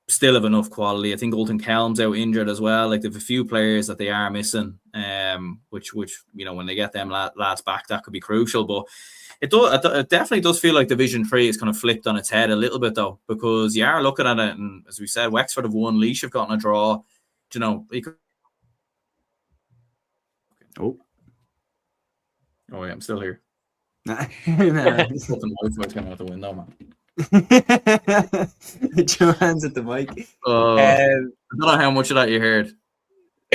still have enough quality. I think Ulton Kelm's out injured as well. Like they have a few players that they are missing, which when they get them lads back, that could be crucial. But it definitely does feel like Division 3 is kind of flipped on its head a little bit though, because you are looking at it, and as we said, Wexford have won, Laois have gotten a draw. Oh yeah, I'm still here. Coming out the window, man. Your hands at the mic. I don't know how much of that you heard.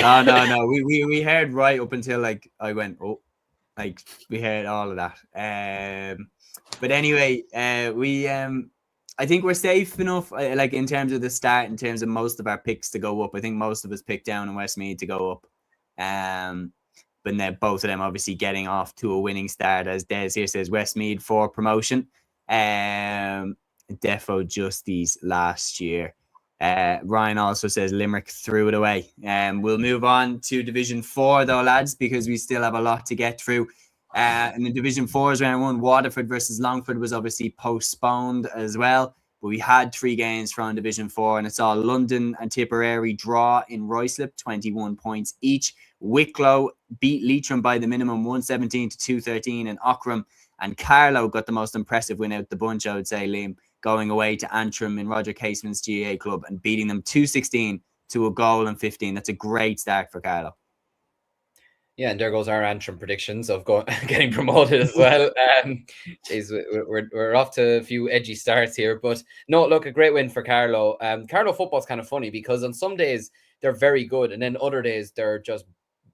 Oh no. We heard right up until like I went, oh, like we heard all of that. But anyway, I think we're safe enough, like in terms of the start, in terms of most of our picks to go up. I think most of us picked Down and Westmeath to go up. But then both of them obviously getting off to a winning start, as Des here says, Westmeath for promotion. Defo Justice last year. Ryan also says Limerick threw it away. We'll move on to Division 4 though, lads, because we still have a lot to get through. In the Division 4's round 1, Waterford versus Longford was obviously postponed as well. But we had 3 games from Division 4, and it's all London and Tipperary draw in Ruislip, 21 points each. Wicklow beat Leitrim by the minimum, 117 to 213, and Ockram and Carlow got the most impressive win out the bunch, I would say, Liam, going away to Antrim in Roger Caseman's GAA club and beating them 2-16 to a goal and 15. That's a great start for Carlow. Yeah, and there goes our Antrim predictions of getting promoted as well. We're off to a few edgy starts here, but no, look, a great win for Carlow. Carlow football's kind of funny because on some days they're very good, and then other days they're just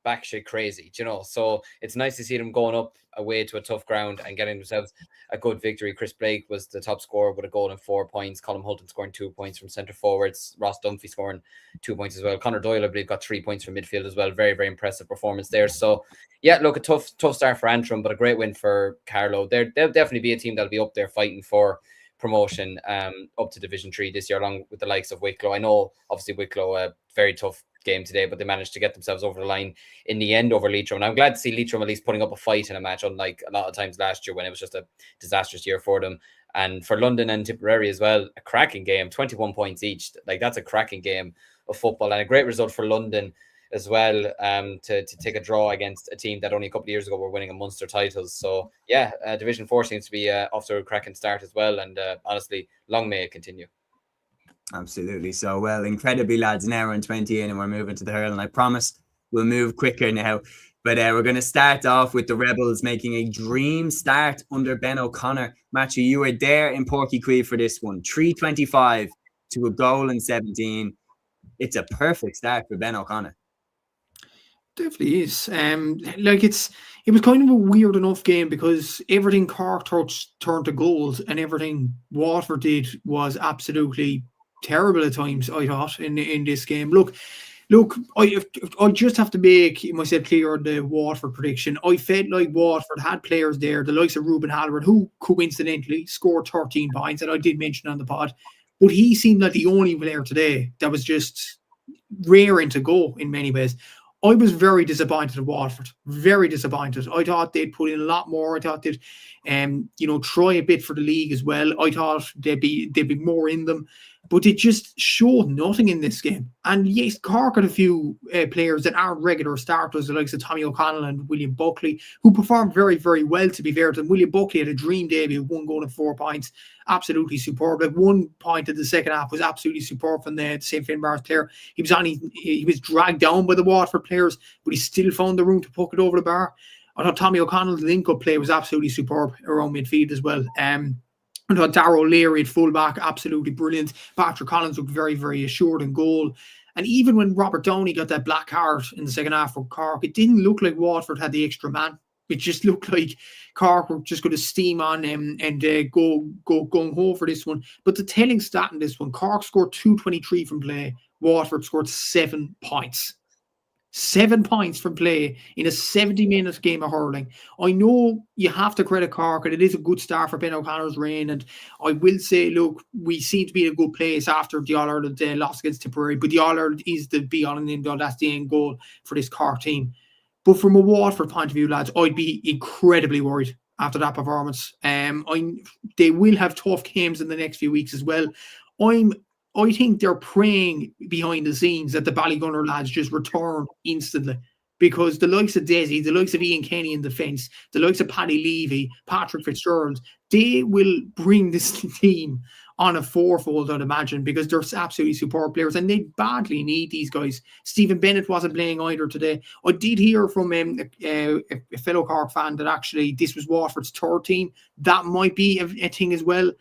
batshit crazy, you know. So it's nice to see them going up away to a tough ground and getting themselves a good victory. Chris Blake was the top scorer with a goal and 4 points. Colm Hulton scoring 2 points from centre forwards. Ross Dunphy scoring 2 points as well. Conor Doyle, I believe, got 3 points from midfield as well. Very, very impressive performance there. So yeah, look, a tough start for Antrim, but a great win for Carlow. They'll definitely be a team that'll be up there fighting for promotion up to Division 3 this year, along with the likes of Wicklow. I know, obviously, Wicklow, a very tough game today, but they managed to get themselves over the line in the end over Leitrim. And I'm glad to see Leitrim at least putting up a fight in a match, unlike a lot of times last year when it was just a disastrous year for them. And for London and Tipperary as well, a cracking game, 21 points each. Like, that's a cracking game of football, and a great result for London as well, to take a draw against a team that only a couple of years ago were winning a Munster titles. So yeah, Division 4 seems to be off to a cracking start as well, and honestly, long may it continue. Absolutely. So, well, incredibly, lads, an hour and 20 in and we're moving to the hurling. I promise we'll move quicker now, but we're going to start off with the Rebels making a dream start under Ben O'Connor. Matthew, you were there in Páirc Uí Chaoimh for this one. 325 to a goal in 17. It's a perfect start for Ben O'Connor. Definitely is. It was kind of a weird enough game because everything Cork turned to goals and everything Waterford did was absolutely terrible at times, I thought, in this game. Look, I just have to make myself clear on the Waterford prediction. I felt like Waterford had players there, the likes of Ruben Halloran, who coincidentally scored 13 points, and I did mention on the pod, but he seemed like the only player today that was just raring to go in many ways. I was very disappointed at Waterford. Very disappointed. I thought they'd put in a lot more. I thought they'd, try a bit for the league as well. I thought there'd be more in them, but it just showed nothing in this game. And yes, Cork had a few players that aren't regular starters, the likes of Tommy O'Connell and William Buckley, who performed very, very well, to be fair to them. William Buckley had a dream debut, 1 goal and 4 points. Absolutely superb. Like, 1 point in the second half was absolutely superb from the St. Finbarr's player. He was dragged down by the Waterford players, but he still found the room to poke it over the bar. I thought Tommy O'Connell's link-up play was absolutely superb around midfield as well. I thought Darrow O'Leary at fullback, absolutely brilliant. Patrick Collins looked very, very assured in goal. And even when Robert Downey got that black card in the second half for Cork, it didn't look like Waterford had the extra man. It just looked like Cork were just going to steam on him and go home for this one. But the telling stat in this one, Cork scored 223 from play. Waterford scored 7 points. 7 points from play in a 70-minute game of hurling. I know you have to credit Cork, and it is a good start for Ben O'Connor's reign. And I will say, look, we seem to be in a good place after the All-Ireland loss against Tipperary, but the All-Ireland is the be-all and end-all. That's the end goal for this Cork team. But from a Waterford point of view, lads, I'd be incredibly worried after that performance. They will have tough games in the next few weeks as well. I think they're praying behind the scenes that the Ballygunner lads just return instantly, because the likes of Desi, the likes of Ian Kenny in defence, the likes of Paddy Levy, Patrick Fitzgerald, they will bring this team on a fourfold, I'd imagine, because they're absolutely superb players and they badly need these guys. Stephen Bennett wasn't playing either today. I did hear from a fellow Cork fan that actually this was Waterford's third team. That might be a thing as well.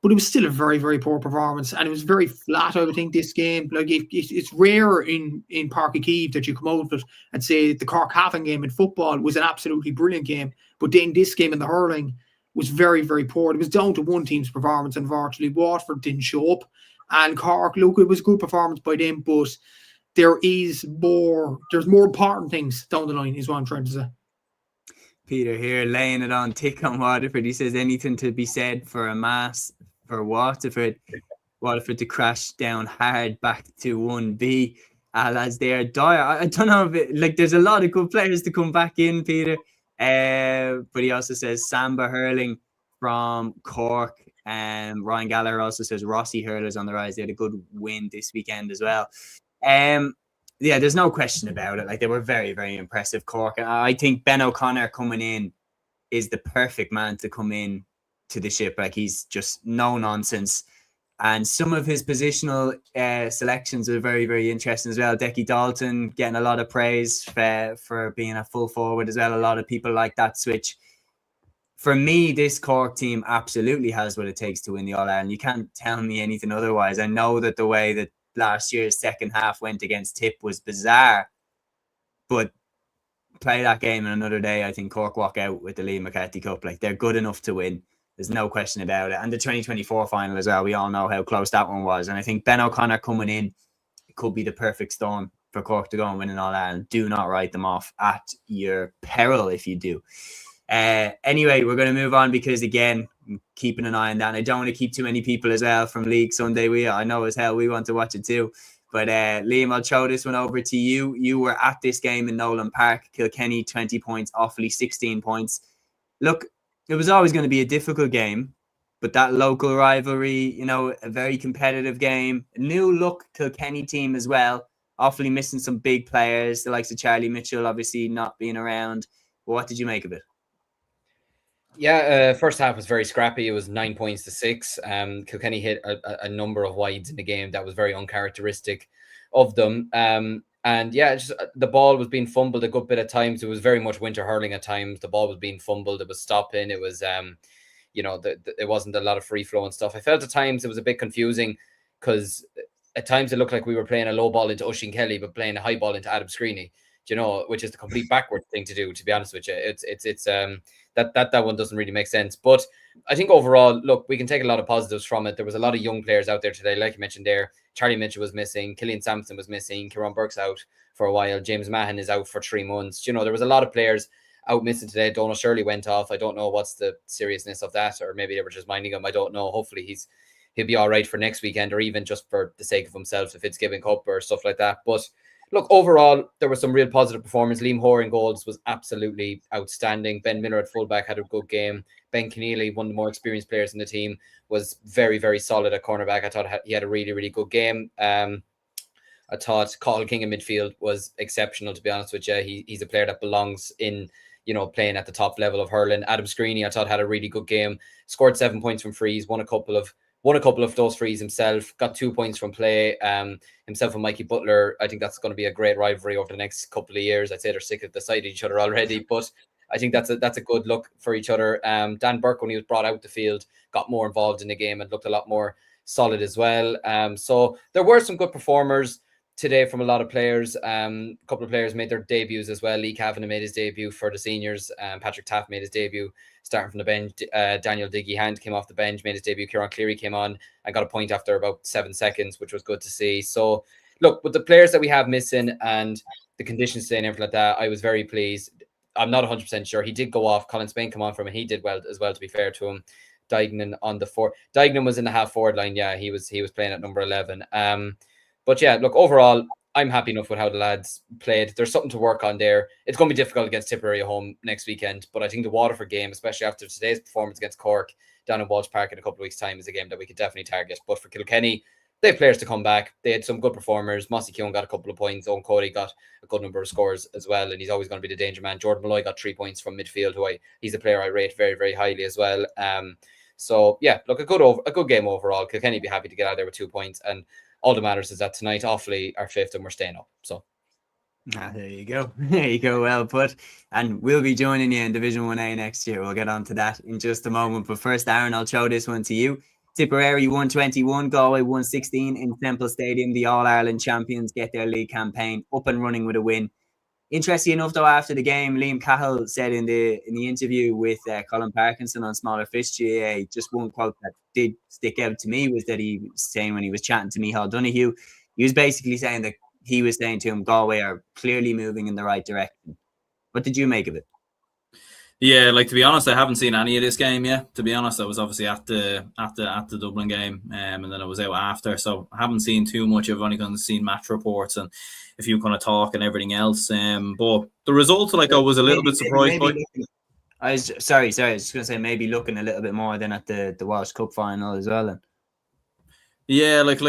But it was still a very, very poor performance. And it was very flat, I would think, this game. Like, it's rare in Páirc Uí Chaoimh that you come out of it and say the Cork Cavan game in football was an absolutely brilliant game. But then this game in the hurling was very, very poor. It was down to one team's performance, unfortunately. Waterford didn't show up. And Cork, look, it was a good performance by them, but there's more important things down the line, is what I'm trying to say. Peter here laying it on thick on Waterford. He says anything to be said for a mass for Waterford to crash down hard back to 1B. Lads, they are dire. I don't know if it, there's a lot of good players to come back in, Peter. But he also says Samba hurling from Cork. Ryan Gallagher also says Rossi hurlers on the rise. They had a good win this weekend as well. Yeah, there's no question about it. Like, they were very, very impressive, Cork. And I think Ben O'Connor coming in is the perfect man to come in to the ship. Like, he's just no nonsense. And some of his positional selections are very, very interesting as well. Decky Dalton getting a lot of praise for being a full forward as well. A lot of people like that switch. For me, this Cork team absolutely has what it takes to win the All-Ireland. You can't tell me anything otherwise. I know that the way that last year's second half went against Tip was bizarre, but play that game in another day, I think Cork walk out with the Liam McCarthy Cup. Like, they're good enough to win. There's no question about it. And the 2024 final as well, we all know how close that one was. And I think Ben O'Connor coming in, it could be the perfect storm for Cork to go and win in All Ireland. Do not write them off at your peril if you do. Anyway, we're going to move on because, again, I'm keeping an eye on that. And I don't want to keep too many people as well from League Sunday. I know as hell we want to watch it too. But Liam, I'll throw this one over to you. You were at this game in Nolan Park. Kilkenny 20 points, Offaly 16 points. Look, it was always going to be a difficult game, but that local rivalry, a very competitive game. A new look Kilkenny team as well. Offaly missing some big players, the likes of Charlie Mitchell obviously not being around. What did you make of it? Yeah, first half was very scrappy. It was 9 points to 6. Kilkenny hit a number of wides in the game that was very uncharacteristic of them. And yeah, just the ball was being fumbled a good bit of times. It was very much winter hurling at times. The ball was being fumbled. It was stopping. It was, it wasn't a lot of free flow and stuff. I felt at times it was a bit confusing because at times it looked like we were playing a low ball into Oisin Kelly, but playing a high ball into Adam Screeney. Which is the complete backward thing to do, to be honest with you. It's that one doesn't really make sense. But I think overall, look, we can take a lot of positives from it. There was a lot of young players out there today, like you mentioned there. Charlie Mitchell was missing, Killian Sampson was missing, Kieran Burke's out for a while, James Mahon is out for 3 months. There was a lot of players out missing today. Donald Shirley went off. I don't know what's the seriousness of that, or maybe they were just minding him. I don't know. Hopefully he'll be all right for next weekend, or even just for the sake of himself, the Fitzgibbon Cup or stuff like that. But look, overall, there was some real positive performance. Liam Hoare in goals was absolutely outstanding. Ben Miller at fullback had a good game. Ben Keneally, one of the more experienced players in the team, was very, very solid at cornerback. I thought he had a really, really good game. I thought Cathal King in midfield was exceptional, to be honest with you. He's a player that belongs in, playing at the top level of hurling. Adam Screeney, I thought, had a really good game. Scored 7 points from frees, won a couple of those frees himself, got 2 points from play. Himself and Mikey Butler, I think that's going to be a great rivalry over the next couple of years. I'd say they're sick of the sight of each other already, but I think that's a good look for each other. Dan Burke, when he was brought out the field, got more involved in the game and looked a lot more solid as well. So there were some good performers today from a lot of players. A couple of players made their debuts as well. Lee Cavan made his debut for the seniors. Patrick Taft made his debut starting from the bench. Daniel Diggy-Hand came off the bench, made his debut. Kieran Cleary came on and got a point after about 7 seconds, which was good to see. So look, with the players that we have missing and the conditions today and everything like that, I was very pleased. I'm not 100% sure. He did go off. Colin Spain come on from him, and he did well as well, to be fair to him. Dignan on the four. Dignan was in the half forward line. Yeah, he was playing at number 11. But yeah, look, overall, I'm happy enough with how the lads played. There's something to work on there. It's going to be difficult against Tipperary at home next weekend, but I think the Waterford game, especially after today's performance against Cork down in Walsh Park in a couple of weeks' time, is a game that we could definitely target. But for Kilkenny, they have players to come back. They had some good performers. Mossy Keown got a couple of points. Owen Cody got a good number of scores as well, and he's always going to be the danger man. Jordan Malloy got 3 points from midfield, he's a player I rate very, very highly as well. So yeah, look, a good game overall. Kilkenny be happy to get out there with 2 points, and all that matters is that tonight, Offaly are 5th and we're staying up. So there you go. There you go. Well put. And we'll be joining you in Division 1A next year. We'll get on to that in just a moment. But first, Aaron, I'll throw this one to you. Tipperary 121, Galway 116 in Temple Stadium. The All-Ireland champions get their league campaign up and running with a win. Interesting enough, though, after the game, Liam Cahill said in the interview with Colin Parkinson on Smaller Fish GAA, just one quote that did stick out to me was that he was saying when he was chatting to Micheál Donoghue, he was basically saying that he was saying to him, Galway are clearly moving in the right direction. What did you make of it? Yeah, like, to be honest, I haven't seen any of this game yet. To be honest, I was obviously at the Dublin game, and then I was out after, so I haven't seen too much. I've only kind of seen match reports and a few kind of talk and everything else. But the result, like, I was a little bit surprised by. I was sorry. I was just gonna say maybe looking a little bit more than at the Walsh Cup final as well. Then. Yeah, like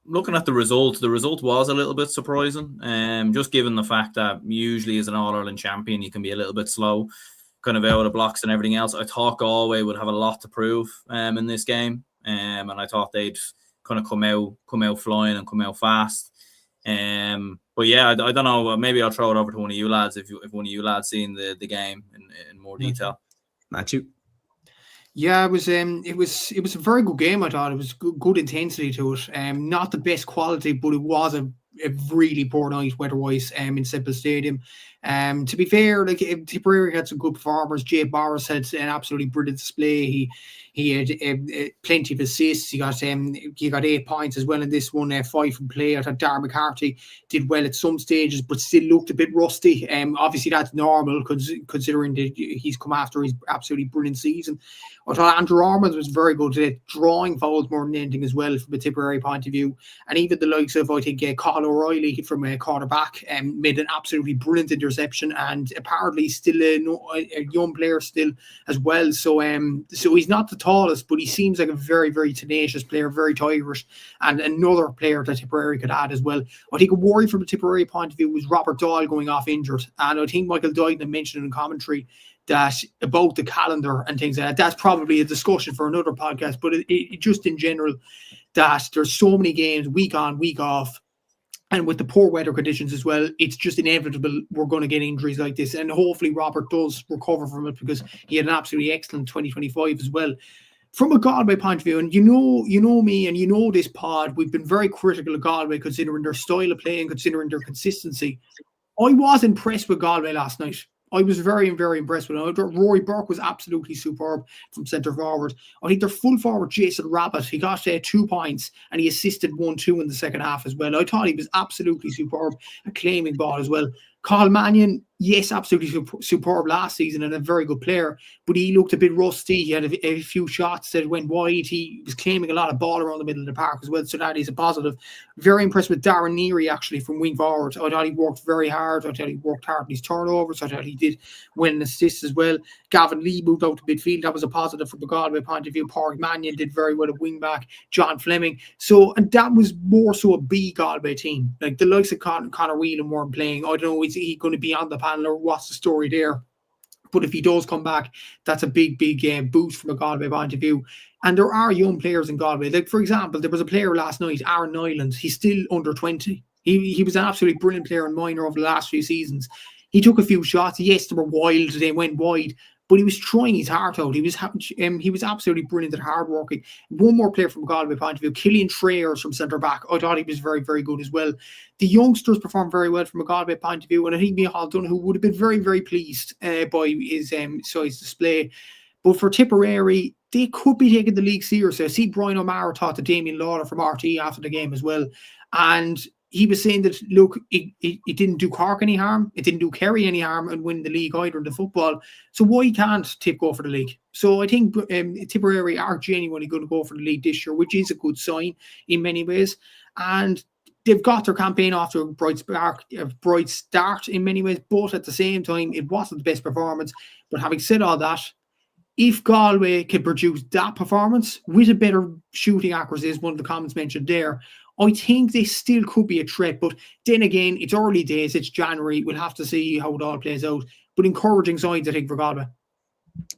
looking at the result was a little bit surprising. Just given the fact that usually as an All-Ireland champion, you can be a little bit slow, kind of out of the blocks and everything else. I thought Galway would have a lot to prove in this game, and I thought they'd kind of come out flying and come out fast. But yeah, I don't know. Maybe I'll throw it over to one of you lads if one of you lads seen the game in more detail. Matthew. Yeah, it was a very good game. I thought it was good intensity to it. Not the best quality, but it was a a really poor night weather-wise in Semple Stadium. To be fair, like Tipperary had some good performers. Jay Barris had an absolutely brilliant display. He had plenty of assists. He got 8 points as well in this one. 5 from play. I thought Darren McCarthy did well at some stages, but still looked a bit rusty. Obviously that's normal considering that he's come after his absolutely brilliant season. I thought Andrew Ormond was very good at drawing fouls more than anything as well from a Tipperary point of view. And even the likes of, I think, Colin O'Reilly from a quarterback made an absolutely brilliant interception, and apparently still a young player still as well. So he's not the tallest, but he seems like a very, very tenacious player, very Irish, and another player that Tipperary could add as well. I think a worry from a Tipperary point of view was Robert Doyle going off injured. And I think Michael Duggan mentioned in commentary that about the calendar and things like that. That's probably a discussion for another podcast, but it just in general, that there's so many games week on, week off, and with the poor weather conditions as well, it's just inevitable we're going to get injuries like this. And hopefully Robert does recover from it, because he had an absolutely excellent 2025 as well. From a Galway point of view, and you know me and you know this pod, we've been very critical of Galway considering their style of play and considering their consistency. I was impressed with Galway last night. I was very, very impressed with him. Rory Burke was absolutely superb from centre forward. I think their full forward, Jason Rabbit, he got 2 points and he assisted 1-2 in the second half as well. I thought he was absolutely superb at claiming ball as well. Carl Mannion, yes, absolutely superb last season and a very good player, but he looked a bit rusty. He had a few shots that went wide. He was claiming a lot of ball around the middle of the park as well, so that is a positive. Very impressed with Darren Neary, actually, from wing forward. I thought he worked very hard. I thought he worked hard in his turnovers. I thought he did win an assist as well. Gavin Lee moved out to midfield. That was a positive from the Galway point of view. Páirc Mannion did very well at wing back. John Fleming. And that was more so a B Galway team. Like the likes of Conor Whelan weren't playing. I don't know, is he going to be on the panel or what's the story there? But if he does come back, that's a big boost from a Galway point of view. And there are young players in Galway. Like, for example, there was a player last night, Aaron Nyland. He's still under 20. He was an absolutely brilliant player in minor over the last few seasons. He took a few shots. Yes, they were wild. They went wide. But he was trying his heart out. He was absolutely brilliant at hard working. One more player from a Galway point of view, Killian Trayers from centre back. I thought he was very, very good as well. The youngsters performed very well from a Galway point of view, and I think Micheál Donoghue would have been very, very pleased by his size display. But for Tipperary, they could be taking the league seriously. I see Brian O'Mara talked to Damien Lawler from RT after the game as well, and he was saying that, look, it didn't do Cork any harm. It didn't do Kerry any harm and win the league either in the football. So why can't Tip go for the league? So I think Tipperary are genuinely going to go for the league this year, which is a good sign in many ways. And they've got their campaign off to a bright start in many ways, but at the same time, it wasn't the best performance. But having said all that, if Galway can produce that performance with a better shooting accuracy, as one of the comments mentioned there, I think they still could be a threat. But then again, it's early days. It's January. We'll have to see how it all plays out. But encouraging signs, I think, for Galway.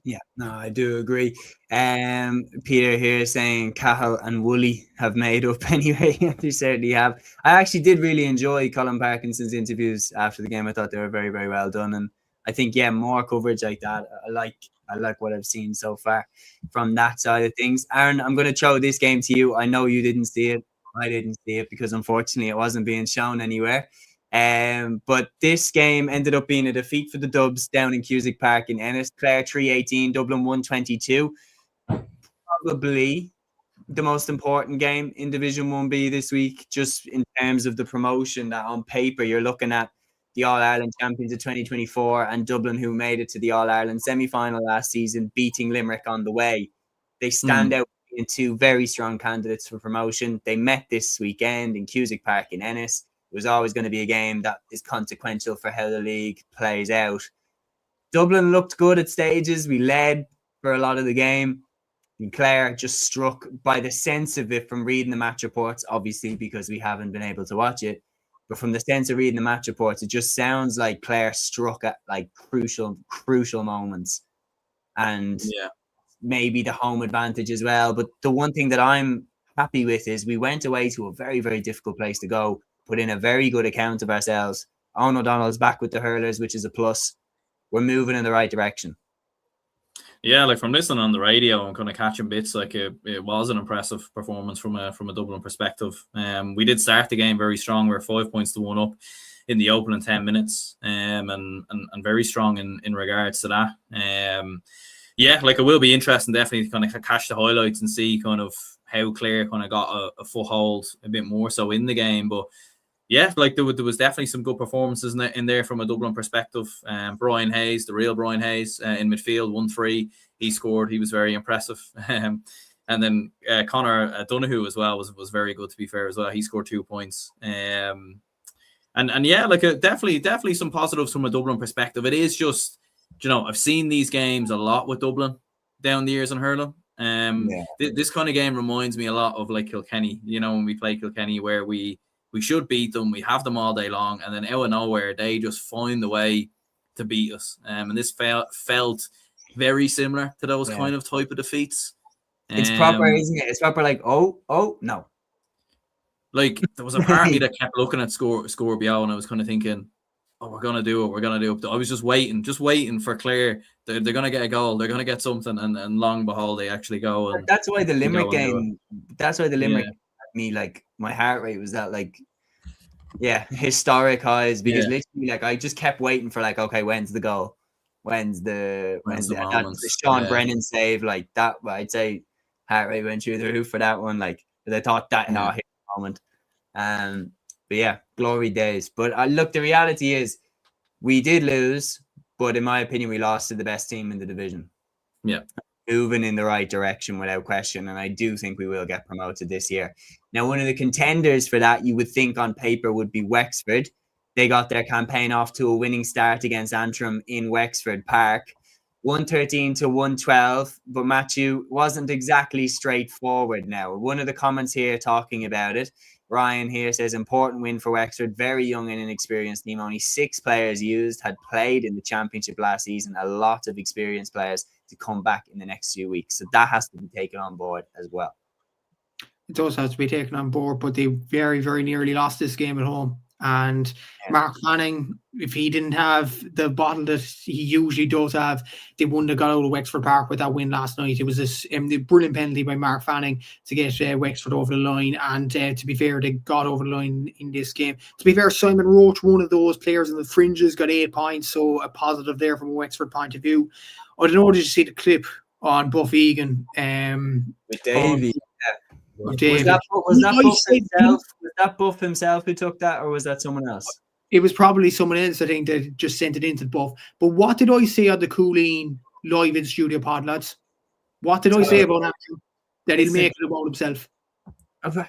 Yeah, no, I do agree. Peter here saying Cahill and Woolley have made up anyway. They certainly have. I actually did really enjoy Colin Parkinson's interviews after the game. I thought they were very, very well done. And I think, more coverage like that. I like what I've seen so far from that side of things. Aaron, I'm going to throw this game to you. I know you didn't see it. I didn't see it because unfortunately it wasn't being shown anywhere. But this game ended up being a defeat for the Dubs down in Cusack Park in Ennis. Clare 3-18, Dublin 1-22. Probably the most important game in Division 1B this week, just in terms of the promotion that on paper you're looking at the All-Ireland champions of 2024 and Dublin, who made it to the All-Ireland semi-final last season, beating Limerick on the way. They stand out in two very strong candidates for promotion. They met this weekend in Cusack Park in Ennis. It was always going to be a game that is consequential for how the league plays out. Dublin looked good at stages. We led for a lot of the game. And Clare just struck, by the sense of it from reading the match reports, obviously because we haven't been able to watch it, but from the sense of reading the match reports, it just sounds like Clare struck at like crucial moments. And maybe the home advantage as well. But the one thing that I'm happy with is we went away to a very, very difficult place to go, put in a very good account of ourselves. Owen O'Donnell's back with the hurlers, which is a plus. We're moving in the right direction. Yeah, like from listening on the radio and kind of catching bits, like it was an impressive performance from a Dublin perspective. We did start the game very strong. We were 5 points to 1 up in the opening 10 minutes, and very strong in regards to that. Yeah, like it will be interesting definitely to kind of catch the highlights and see kind of how Clare kind of got a foothold a bit more so in the game. But yeah, like there was definitely some good performances in there from a Dublin perspective. Brian Hayes, the real Brian Hayes, in midfield, 1-3. He scored. He was very impressive. And then Conor Donoghue as well was very good, to be fair as well. He scored 2 points. And yeah, like definitely some positives from a Dublin perspective. It is just, I've seen these games a lot with Dublin down the years in hurling. This kind of game reminds me a lot of like Kilkenny. When we play Kilkenny, where we should beat them. We have them all day long. And then out of nowhere, they just find the way to beat us. And this felt very similar to those kind of type of defeats. It's proper, isn't it? It's proper like, oh, no. Like, there was a part of me that kept looking at score BO, and I was kind of thinking, oh, we're going to do it. I was just waiting for Clare. They're going to get a goal. They're going to get something. And long behold, they actually go. And that's why the Limerick game, me, like my heart rate was that like historic highs, because literally like I just kept waiting for like, okay, when's the goal, when's the Sean Brennan save, like that. I'd say heart rate went through the roof for that one, like I thought that hit the moment. But yeah, glory days. But look, the reality is we did lose, but in my opinion we lost to the best team in the division. Moving in the right direction without question, and I do think we will get promoted this year. Now, one of the contenders for that, you would think on paper, would be Wexford. They got their campaign off to a winning start against Antrim in Wexford Park, 113 to 112. But Matthew, wasn't exactly straightforward. Now, one of the comments here talking about it, Ryan here says, important win for Wexford, very young and inexperienced team. Only 6 players used had played in the championship last season. A lot of experienced players to come back in the next few weeks. So that has to be taken on board as well. It does have to be taken on board, but they very, very nearly lost this game at home. And Mark Fanning, if he didn't have the bottle that he usually does have, they wouldn't have got out of Wexford Park with that win last night. It was this brilliant penalty by Mark Fanning to get Wexford over the line. And to be fair, they got over the line in this game. To be fair, Simon Roach, one of those players in the fringes, got 8 points. So a positive there from a Wexford point of view. I don't know, did you see the clip on Buff Egan? With Davey. Was that Buff himself who took that, or was that someone else? It was probably someone else, I think, that just sent it into Buff. But what did I say on the Cúilín live in studio pod, lads? What did I say about him? That he'll make it about himself. But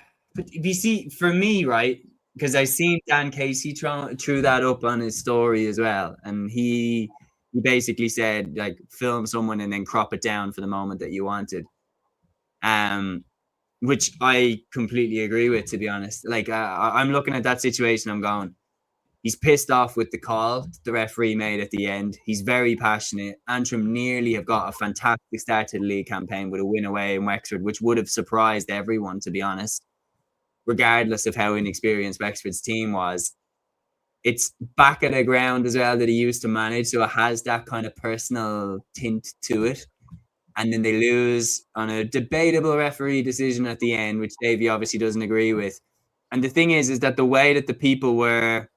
you see, for me, right, because I seen Dan Casey threw that up on his story as well, and he basically said, like, film someone and then crop it down for the moment that you wanted. Which I completely agree with, to be honest. Like, I'm looking at that situation, I'm going, he's pissed off with the call the referee made at the end. He's very passionate. Antrim nearly have got a fantastic start to the league campaign with a win away in Wexford, which would have surprised everyone, to be honest, regardless of how inexperienced Wexford's team was. It's back at the ground as well that he used to manage, so it has that kind of personal tint to it. And then they lose on a debatable referee decision at the end, which Davey obviously doesn't agree with. And the thing is that the way that the people were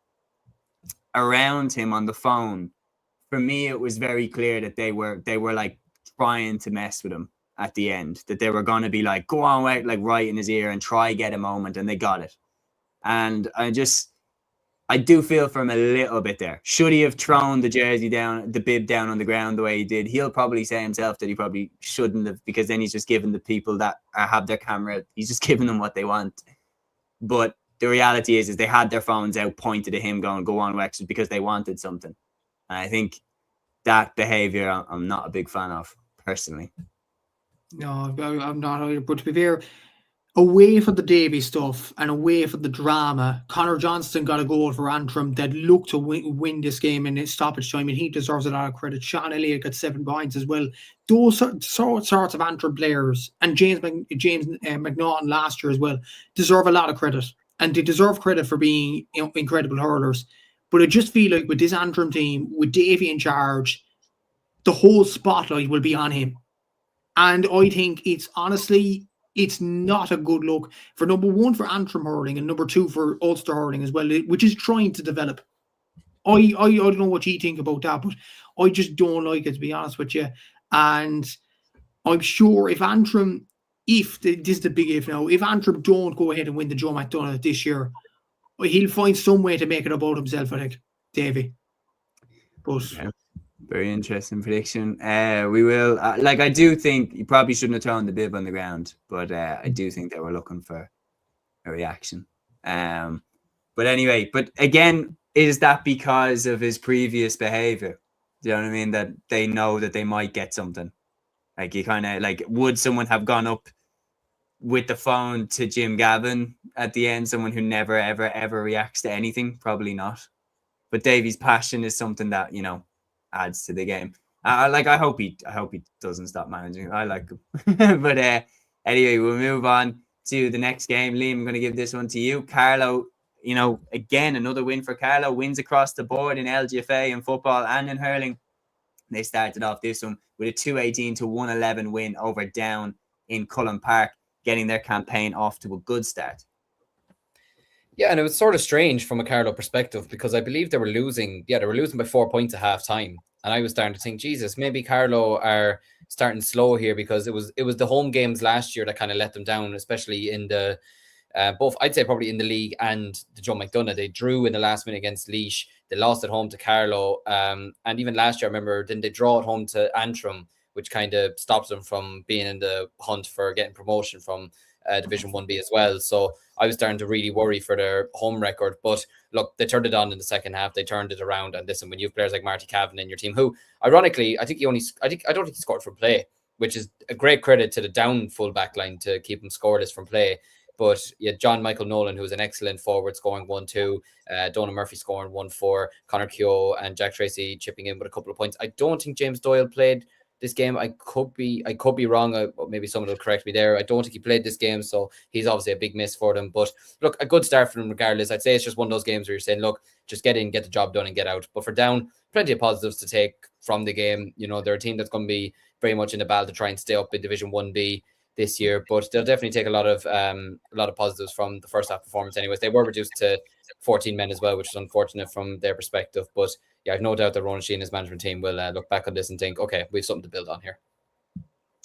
around him on the phone, for me, it was very clear that they were like trying to mess with him at the end, that they were going to be like, go on, wait, like right in his ear and try get a moment, and they got it. And I do feel for him a little bit there. Should he have thrown the jersey down, the bib down on the ground the way he did? He'll probably say himself that he probably shouldn't have, because then he's just giving the people that have their camera, he's just giving them what they want. But the reality is they had their phones out pointed at him going, go on, Wexford, because they wanted something. And I think that behaviour I'm not a big fan of, personally. No, I'm not either. But to be fair, away from the Davy stuff and away from the drama, Conor Johnston got a goal for Antrim that looked to win this game in stoppage time, and he deserves a lot of credit. Sean Elliott got 7 points as well. Those sorts of Antrim players, and James McNaughton last year as well, deserve a lot of credit, and they deserve credit for being incredible hurlers. But I just feel like with this Antrim team, with Davy in charge, the whole spotlight will be on him. And I think it's not a good look for number one for Antrim hurling and number two for Ulster hurling as well, which is trying to develop. I don't know what you think about that, but I just don't like it, to be honest with you. And I'm sure if Antrim, this is the big if now, if Antrim don't go ahead and win the Joe McDonagh this year, he'll find some way to make it about himself, I think, Davy. But yeah, very interesting prediction. We will, I do think you probably shouldn't have thrown the bib on the ground, but I do think they were looking for a reaction. But anyway, but again, is that because of his previous behavior? Do you know what I mean? That they know that they might get something. Like, you kind of like, would someone have gone up with the phone to Jim Gavin at the end? Someone who never, ever, ever reacts to anything? Probably not. But Davy's passion is something that, adds to the game. I hope he doesn't stop managing. I like him. But anyway, we'll move on to the next game. Liam, I'm going to give this one to you. Carlow, again, another win for Carlow. Wins across the board in LGFA in football and in hurling. They started off this one with a 218 to 111 win over Down in Cullen Park, getting their campaign off to a good start. Yeah, and it was sort of strange from a Carlow perspective because I believe they were losing. Yeah, they were losing by 4 points at half time. And I was starting to think, Jesus, maybe Carlow are starting slow here because it was the home games last year that kind of let them down, especially in the both, I'd say probably in the league and the Joe McDonagh. They drew in the last minute against Laois. They lost at home to Carlow. And even last year, I remember, then they draw at home to Antrim, which kind of stops them from being in the hunt for getting promotion from Division 1B as well. So I was starting to really worry for their home record. But look, they turned it on in the second half. They turned it around. And listen, when you have players like Marty Cavan in your team, who ironically, I don't think he scored from play, which is a great credit to the Down full back line to keep him scoreless from play. But yeah, John Michael Nolan, who's an excellent forward, scoring 1-2, Donald Murphy scoring 1-4, Conor Keogh and Jack Tracy chipping in with a couple of points. I don't think James Doyle played this game. I could be wrong. Maybe someone will correct me there. I don't think he played this game, so he's obviously a big miss for them. But look, a good start for them regardless. I'd say it's just one of those games where you're saying, look, just get in, get the job done and get out. But for Down, plenty of positives to take from the game. They're a team that's going to be very much in the battle to try and stay up in Division 1B this year, but they'll definitely take a lot of positives from the first half performance anyways. They were reduced to 14 men as well, which is unfortunate from their perspective. But yeah, I've no doubt that Ronan Sheehan and his management team will look back on this and think, okay, we have something to build on here.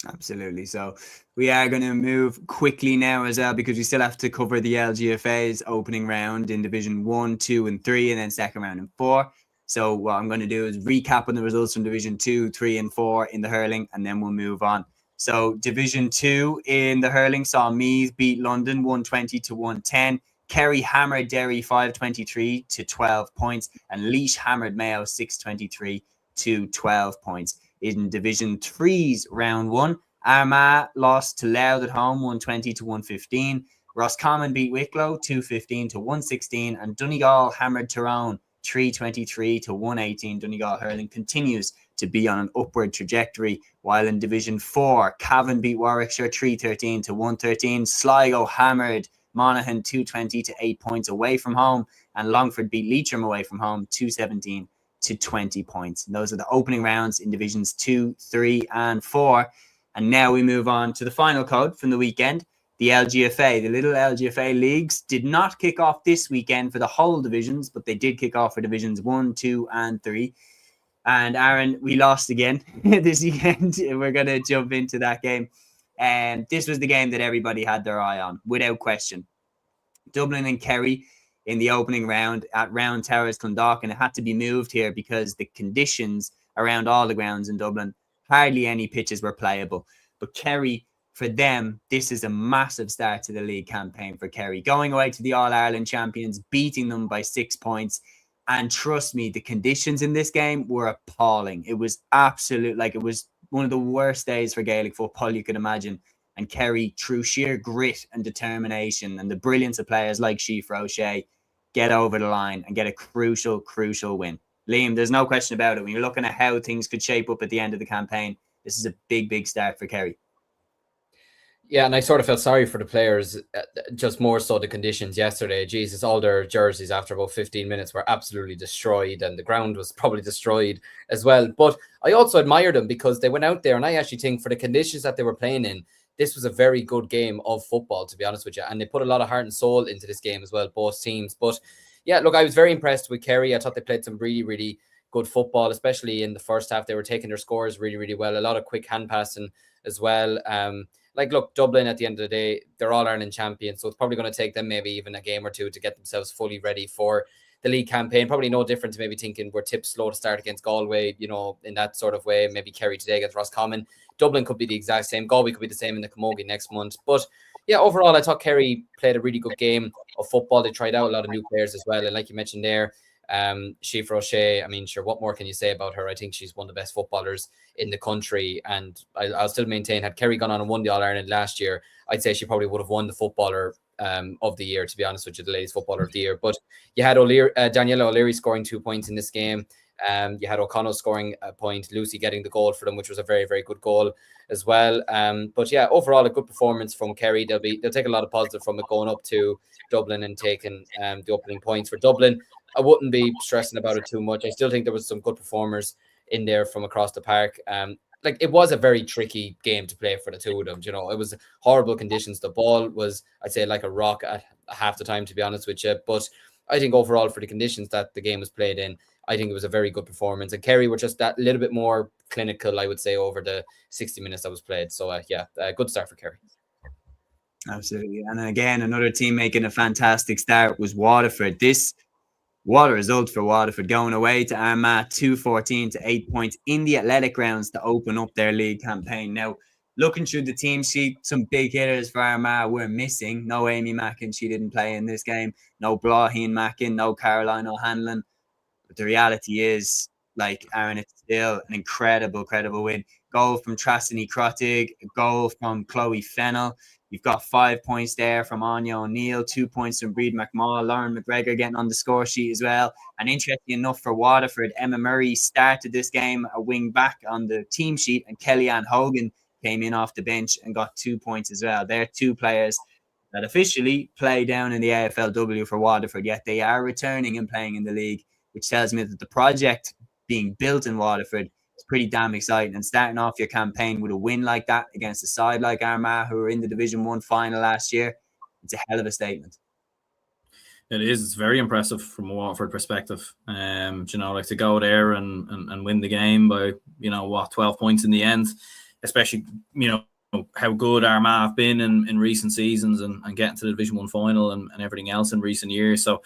Absolutely. So we are going to move quickly now as well, because we still have to cover the LGFA's opening round in Division 1, 2 and 3, and then second round and 4. So what I'm going to do is recap on the results from Division 2, 3 and 4 in the hurling, and then we'll move on. So Division 2 in the hurling saw Meath beat London 120 to 110. Kerry hammered Derry 523 to 12 points. And Laois hammered Mayo 623 to 12 points. In Division 3's round 1, Armagh lost to Louth at home 120 to 115. Roscommon beat Wicklow 215 to 116. And Donegal hammered Tyrone 323 to 118. Donegal hurling continues to be on an upward trajectory, while in Division 4, Cavan beat Warwickshire 313 to 113. Sligo hammered Monaghan 220 to 8 points away from home, and Longford beat Leitrim away from home 217 to 20 points. And those are the opening rounds in Divisions 2, 3 and 4. And now we move on to the final code from the weekend. The LGFA, the little LGFA leagues, did not kick off this weekend for the whole divisions, but they did kick off for Divisions 1, 2 and 3. And Aaron, we lost again this weekend. We're going to jump into that game. And this was the game that everybody had their eye on, without question. Dublin and Kerry in the opening round at Round Towers, Clondalkin, and it had to be moved here because the conditions around all the grounds in Dublin, hardly any pitches were playable. But Kerry, for them, this is a massive start to the league campaign for Kerry. Going away to the All-Ireland champions, beating them by 6 points. And trust me, the conditions in this game were appalling. It was it was one of the worst days for Gaelic football you could imagine. And Kerry, through sheer grit and determination and the brilliance of players like Sheaffer O'Shea, get over the line and get a crucial, crucial win. Liam, there's no question about it. When you're looking at how things could shape up at the end of the campaign, this is a big, big start for Kerry. Yeah, and I sort of felt sorry for the players, just more so the conditions yesterday. Jesus, all their jerseys after about 15 minutes were absolutely destroyed, and the ground was probably destroyed as well. But I also admire them because they went out there, and I actually think for the conditions that they were playing in, this was a very good game of football, to be honest with you. And they put a lot of heart and soul into this game as well, both teams. But yeah, look, I was very impressed with Kerry. I thought they played some really, really good football, especially in the first half. They were taking their scores really, really well. A lot of quick hand passing as well. Like, look, Dublin at the end of the day, they're all Ireland champions, so it's probably going to take them maybe even a game or two to get themselves fully ready for the league campaign. Probably no different to maybe thinking we're tipped slow to start against Galway, you know, in that sort of way. Maybe Kerry today against Roscommon. Dublin could be the exact same. Galway could be the same in the Camogie next month. But yeah, overall, I thought Kerry played a really good game of football. They tried out a lot of new players as well. And like you mentioned there, Siofra O'Shea, I mean, sure, what more can you say about her? I think she's one of the best footballers in the country, and I'll still maintain, had Kerry gone on and won the All-Ireland last year, I'd say she probably would have won the footballer of the year, to be honest with you, the ladies footballer of the year. But you had Daniela O'Leary scoring 2 points in this game. You had O'Connell scoring a point, Lucy getting the goal for them, which was a very, very good goal as well. But yeah, overall a good performance from Kerry. They'll take a lot of positive from it going up to Dublin and taking the opening points for Dublin. I wouldn't be stressing about it too much. I still think there was some good performers in there from across the park. Like, it was a very tricky game to play for the two of them. You know, it was horrible conditions. The ball was, I'd say, like a rock at half the time, to be honest with you. But I think overall, for the conditions that the game was played in, I think it was a very good performance. And Kerry were just that little bit more clinical, I would say, over the 60 minutes that was played. So good start for Kerry. Absolutely. And again, another team making a fantastic start was Waterford. What a result for Waterford, going away to Armagh 2-14 to 8 points in the athletic grounds to open up their league campaign. Now, looking through the team sheet, some big hitters for Armagh were missing. No Amy Mackin, she didn't play in this game. No Braheen Mackin, no Caroline O'Hanlon. But the reality is, like, Aaron, it's still an incredible win. Goal from Trastany Crottig, a goal from Chloe Fennell. You've got 5 points there from Anya O'Neill, 2 points from Breed McMaul, Lauren McGregor getting on the score sheet as well. And interesting enough for Waterford, Emma Murray started this game a wing back on the team sheet, and Kellyanne Hogan came in off the bench and got 2 points as well. They're two players that officially play down in the AFLW for Waterford, yet they are returning and playing in the league, which tells me that the project being built in Waterford, it's pretty damn exciting. And starting off your campaign with a win like that against a side like Armagh, who were in the Division 1 final last year, it's a hell of a statement. It is. It's very impressive from a Waterford perspective. Like, to go there and win the game by, 12 points in the end, especially, how good Armagh have been in recent seasons and getting to the Division 1 final and everything else in recent years. So,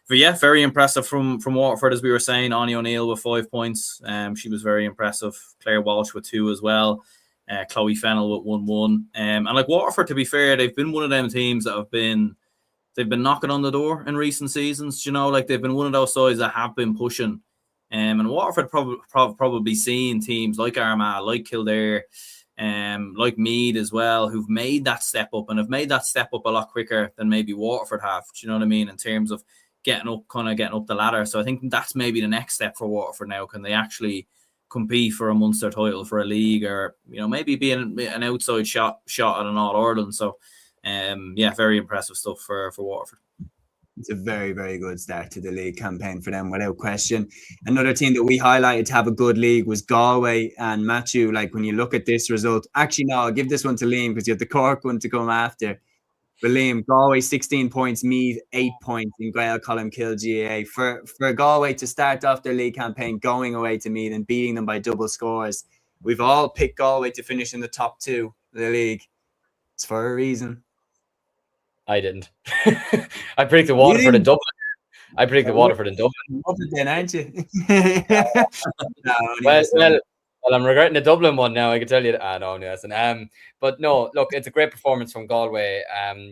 but yeah, very impressive from Waterford, as we were saying. Anya O'Neill with 5 points. She was very impressive. Claire Walsh with 2 as well. Chloe Fennell with 1-1. And like Waterford, to be fair, they've been one of them teams that they've been knocking on the door in recent seasons. Like, they've been one of those sides that have been pushing. And Waterford probably seen teams like Armagh, like Kildare, like Meath as well, who've made that step up and have made that step up a lot quicker than maybe Waterford have. Do you know what I mean? In terms of getting up the ladder. So I think that's maybe the next step for Waterford now. Can they actually compete for a Munster title, for a league, or maybe be an outside shot at an All-Ireland? So very impressive stuff for Waterford. It's a very, very good start to the league campaign for them, without question. Another team that we highlighted to have a good league was Galway. And Matthew, like, when you look at this result, actually, no, I'll give this one to Liam because you have the Cork one to come after. But Liam, Galway 16 points, Meath 8 points in Gael Column Kill GAA. For Galway to start off their league campaign going away to Meath and beating them by double scores, we've all picked Galway to finish in the top 2 of the league. It's for a reason. I didn't. I predicted Waterford and Dublin. Waterford and Dublin. Dublin then, aren't you? Well, I'm regretting the Dublin one now. I can tell you that. No, listen. But no, look, it's a great performance from Galway.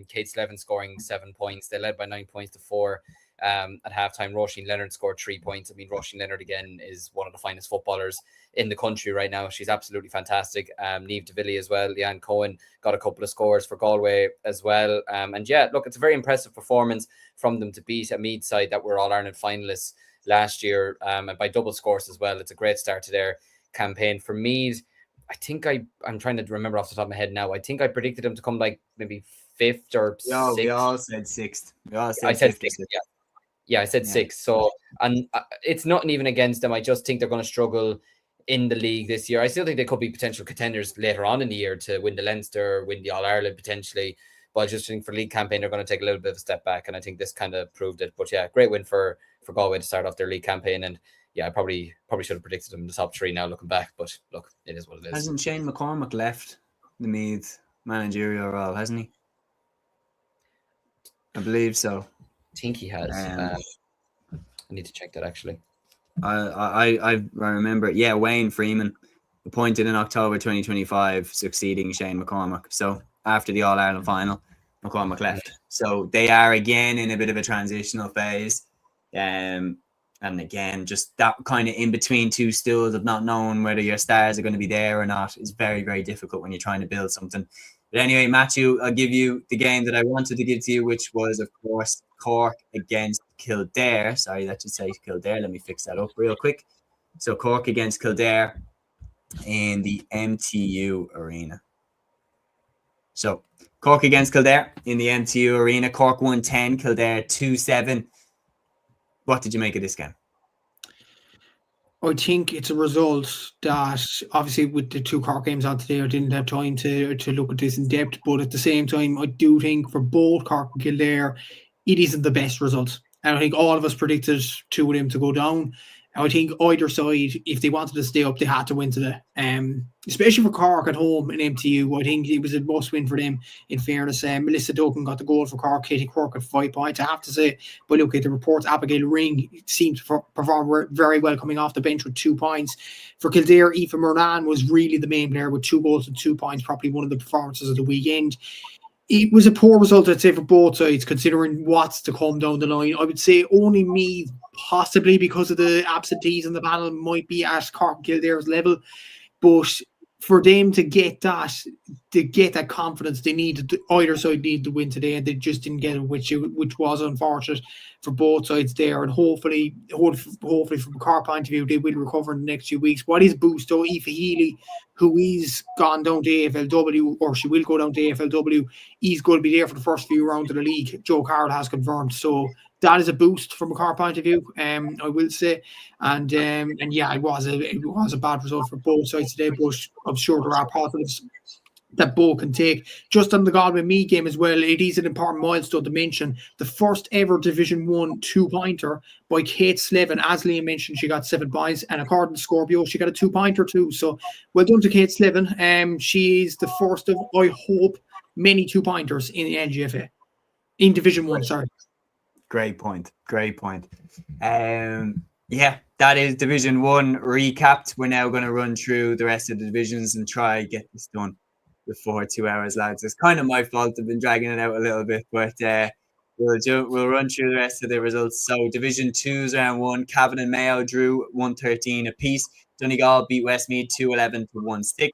Kate Slevin scoring 7 points. They led by 9 points to 4 at halftime. Roisin Leonard scored 3 points. I mean, Roisin Leonard, again, is one of the finest footballers in the country right now. She's absolutely fantastic. Niamh DeVilly as well. Leanne Cohen got a couple of scores for Galway as well. And yeah, look, it's a very impressive performance from them to beat a Meath side that were All-Ireland finalists last year, and by double scores as well. It's a great start to their campaign. For Meath, I think I'm trying to remember off the top of my head now. I think I predicted them to come like maybe 5th or 6th. We all said 6th. I said 6th. Yeah, I said 6th. So, and it's nothing even against them. I just think they're going to struggle in the league this year. I still think they could be potential contenders later on in the year to win the Leinster, win the All-Ireland potentially. But I just think for league campaign, they're going to take a little bit of a step back. And I think this kind of proved it. But yeah, great win for Galway to start off their league campaign. And yeah, I probably should have predicted them in the top 3 now looking back. But look, it is what it is. Hasn't Shane McCormack left the Meath managerial role, hasn't he? I believe so. I think he has. I need to check that actually. I remember. Yeah, Wayne Freeman appointed in October 2025, succeeding Shane McCormack. So after the All Ireland final, McCormack left. So they are again in a bit of a transitional phase, and again, just that kind of in between two stools of not knowing whether your stars are going to be there or not is very, very difficult when you're trying to build something. But anyway, Matthew, I'll give you the game that I wanted to give to you, which was, of course, Cork against Kildare. Sorry, that should say Kildare. Let me fix that up real quick. So Cork against Kildare in the MTU Arena. So Cork against Kildare in the MTU Arena. Cork 1-10, Kildare 2-7. What did you make of this game? I think it's a result that obviously with the 2 Cork games on today, I didn't have time to look at this in depth. But at the same time, I do think for both Cork and Kildare, it isn't the best result. And I think all of us predicted 2 of them to go down. And I think either side, if they wanted to stay up, they had to win today. Especially for Cork at home in MTU, I think it was a must win for them, in fairness. Melissa Duncan got the goal for Cork, Katie Cork at 5 points. I have to say, but look at the reports, Abigail Ring seemed to perform very well coming off the bench with 2 points. For Kildare, Aoife Murnane was really the main player with 2 goals and 2 points, probably one of the performances of the weekend. It was a poor result, I'd say, for both sides, considering what's to come down the line. I would say only Meath, possibly because of the absentees in the panel, might be at Cork and Kildare's level. But for them to get that confidence, they needed either side needed to win today, and they just didn't get it, which was unfortunate for both sides there. And hopefully from a Cork point of view, they will recover in the next few weeks. What is boost though? Aoife Healy, who is gone down to AFLW, or she will go down to AFLW, he's going to be there for the first few rounds of the league. Joe Carroll has confirmed, so that is a boost from a Cork point of view, I will say. And yeah, it was a bad result for both sides today, but I'm sure there are positives that both can take. Just on the Galway Meath game as well, it is an important milestone to mention. The first ever Division 1 2-pointer by Kate Slevin. As Liam mentioned, she got 7 points, and according to Scorpio, she got a 2-pointer too. So well done to Kate Slevin. She is the first of, I hope, many 2-pointers in the LGFA. In Division 1, sorry. Great point. Yeah, that is Division 1 recapped. We're now going to run through the rest of the divisions and try get this done before 2 hours, lads. It's kind of my fault. I've been dragging it out a little bit, but we'll run through the rest of the results. So Division 2's round 1, Cavan and Mayo drew 1-13 apiece. Donegal beat Westmeath 2-11 to 1-6.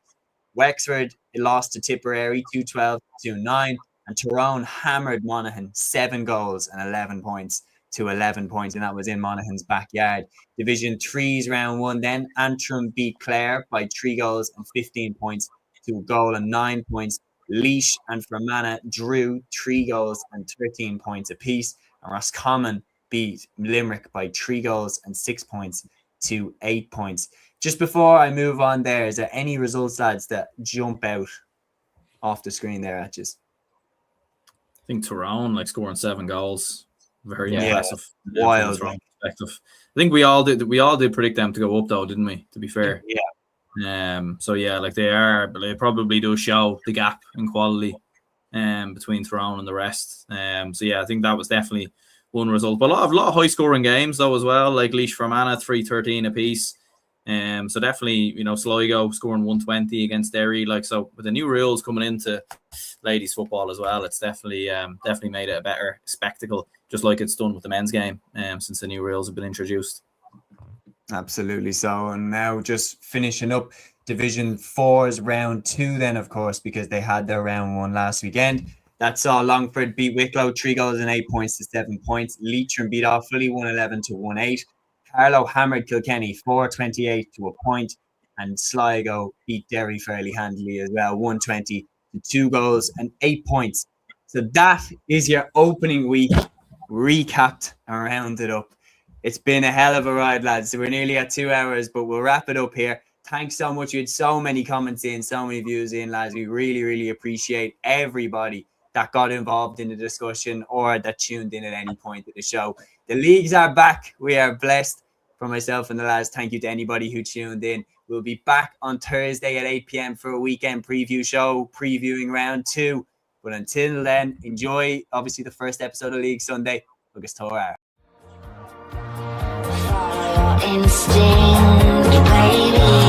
Wexford lost to Tipperary 2-12-2-9. And Tyrone hammered Monaghan 7 goals and 11 points to 11 points, and that was in Monaghan's backyard. Division 3's round 1 then. Antrim beat Clare by 3 goals and 15 points to a goal and 9 points. Laois and Fermanagh drew 3 goals and 13 points apiece. And Roscommon beat Limerick by 3 goals and 6 points to 8 points. Just before I move on there, is there any results, lads, that jump out off the screen there at you? I think Tyrone scoring 7 goals, very impressive. Wild. Perspective. I think we all did predict them to go up though, didn't we? To be fair, So yeah, they probably do show the gap in quality, between Tyrone and the rest. So yeah, I think that was definitely one result. But a lot of high scoring games though as well, like Laois Fermanagh 3-13 apiece. So definitely, Sligo scoring 120 against Derry. So with the new rules coming into ladies football as well, it's definitely made it a better spectacle, just like it's done with the men's game, since the new rules have been introduced. Absolutely so. And now just finishing up Division 4's round 2 then, of course, because they had their round 1 last weekend. That saw Longford beat Wicklow 3 goals and 8 points to 7 points. Leitrim beat Offaly 1-11 to 1-8. Carlow hammered Kilkenny 4-28 to a point. and Sligo beat Derry fairly handily as well, 120 to 2 goals and 8 points. So that is your opening week recapped and rounded up. It's been a hell of a ride, lads. So we're nearly at 2 hours, but we'll wrap it up here. Thanks so much. You had so many comments in, so many views in, lads. We really, really appreciate everybody that got involved in the discussion or that tuned in at any point of the show. The leagues are back. We are blessed. For myself and the lads, thank you to anybody who tuned in. We'll be back on Thursday at 8 p.m. for a weekend preview show, previewing round 2. But until then, enjoy, obviously, the first episode of League Sunday. Agus Torah. Instinct, baby.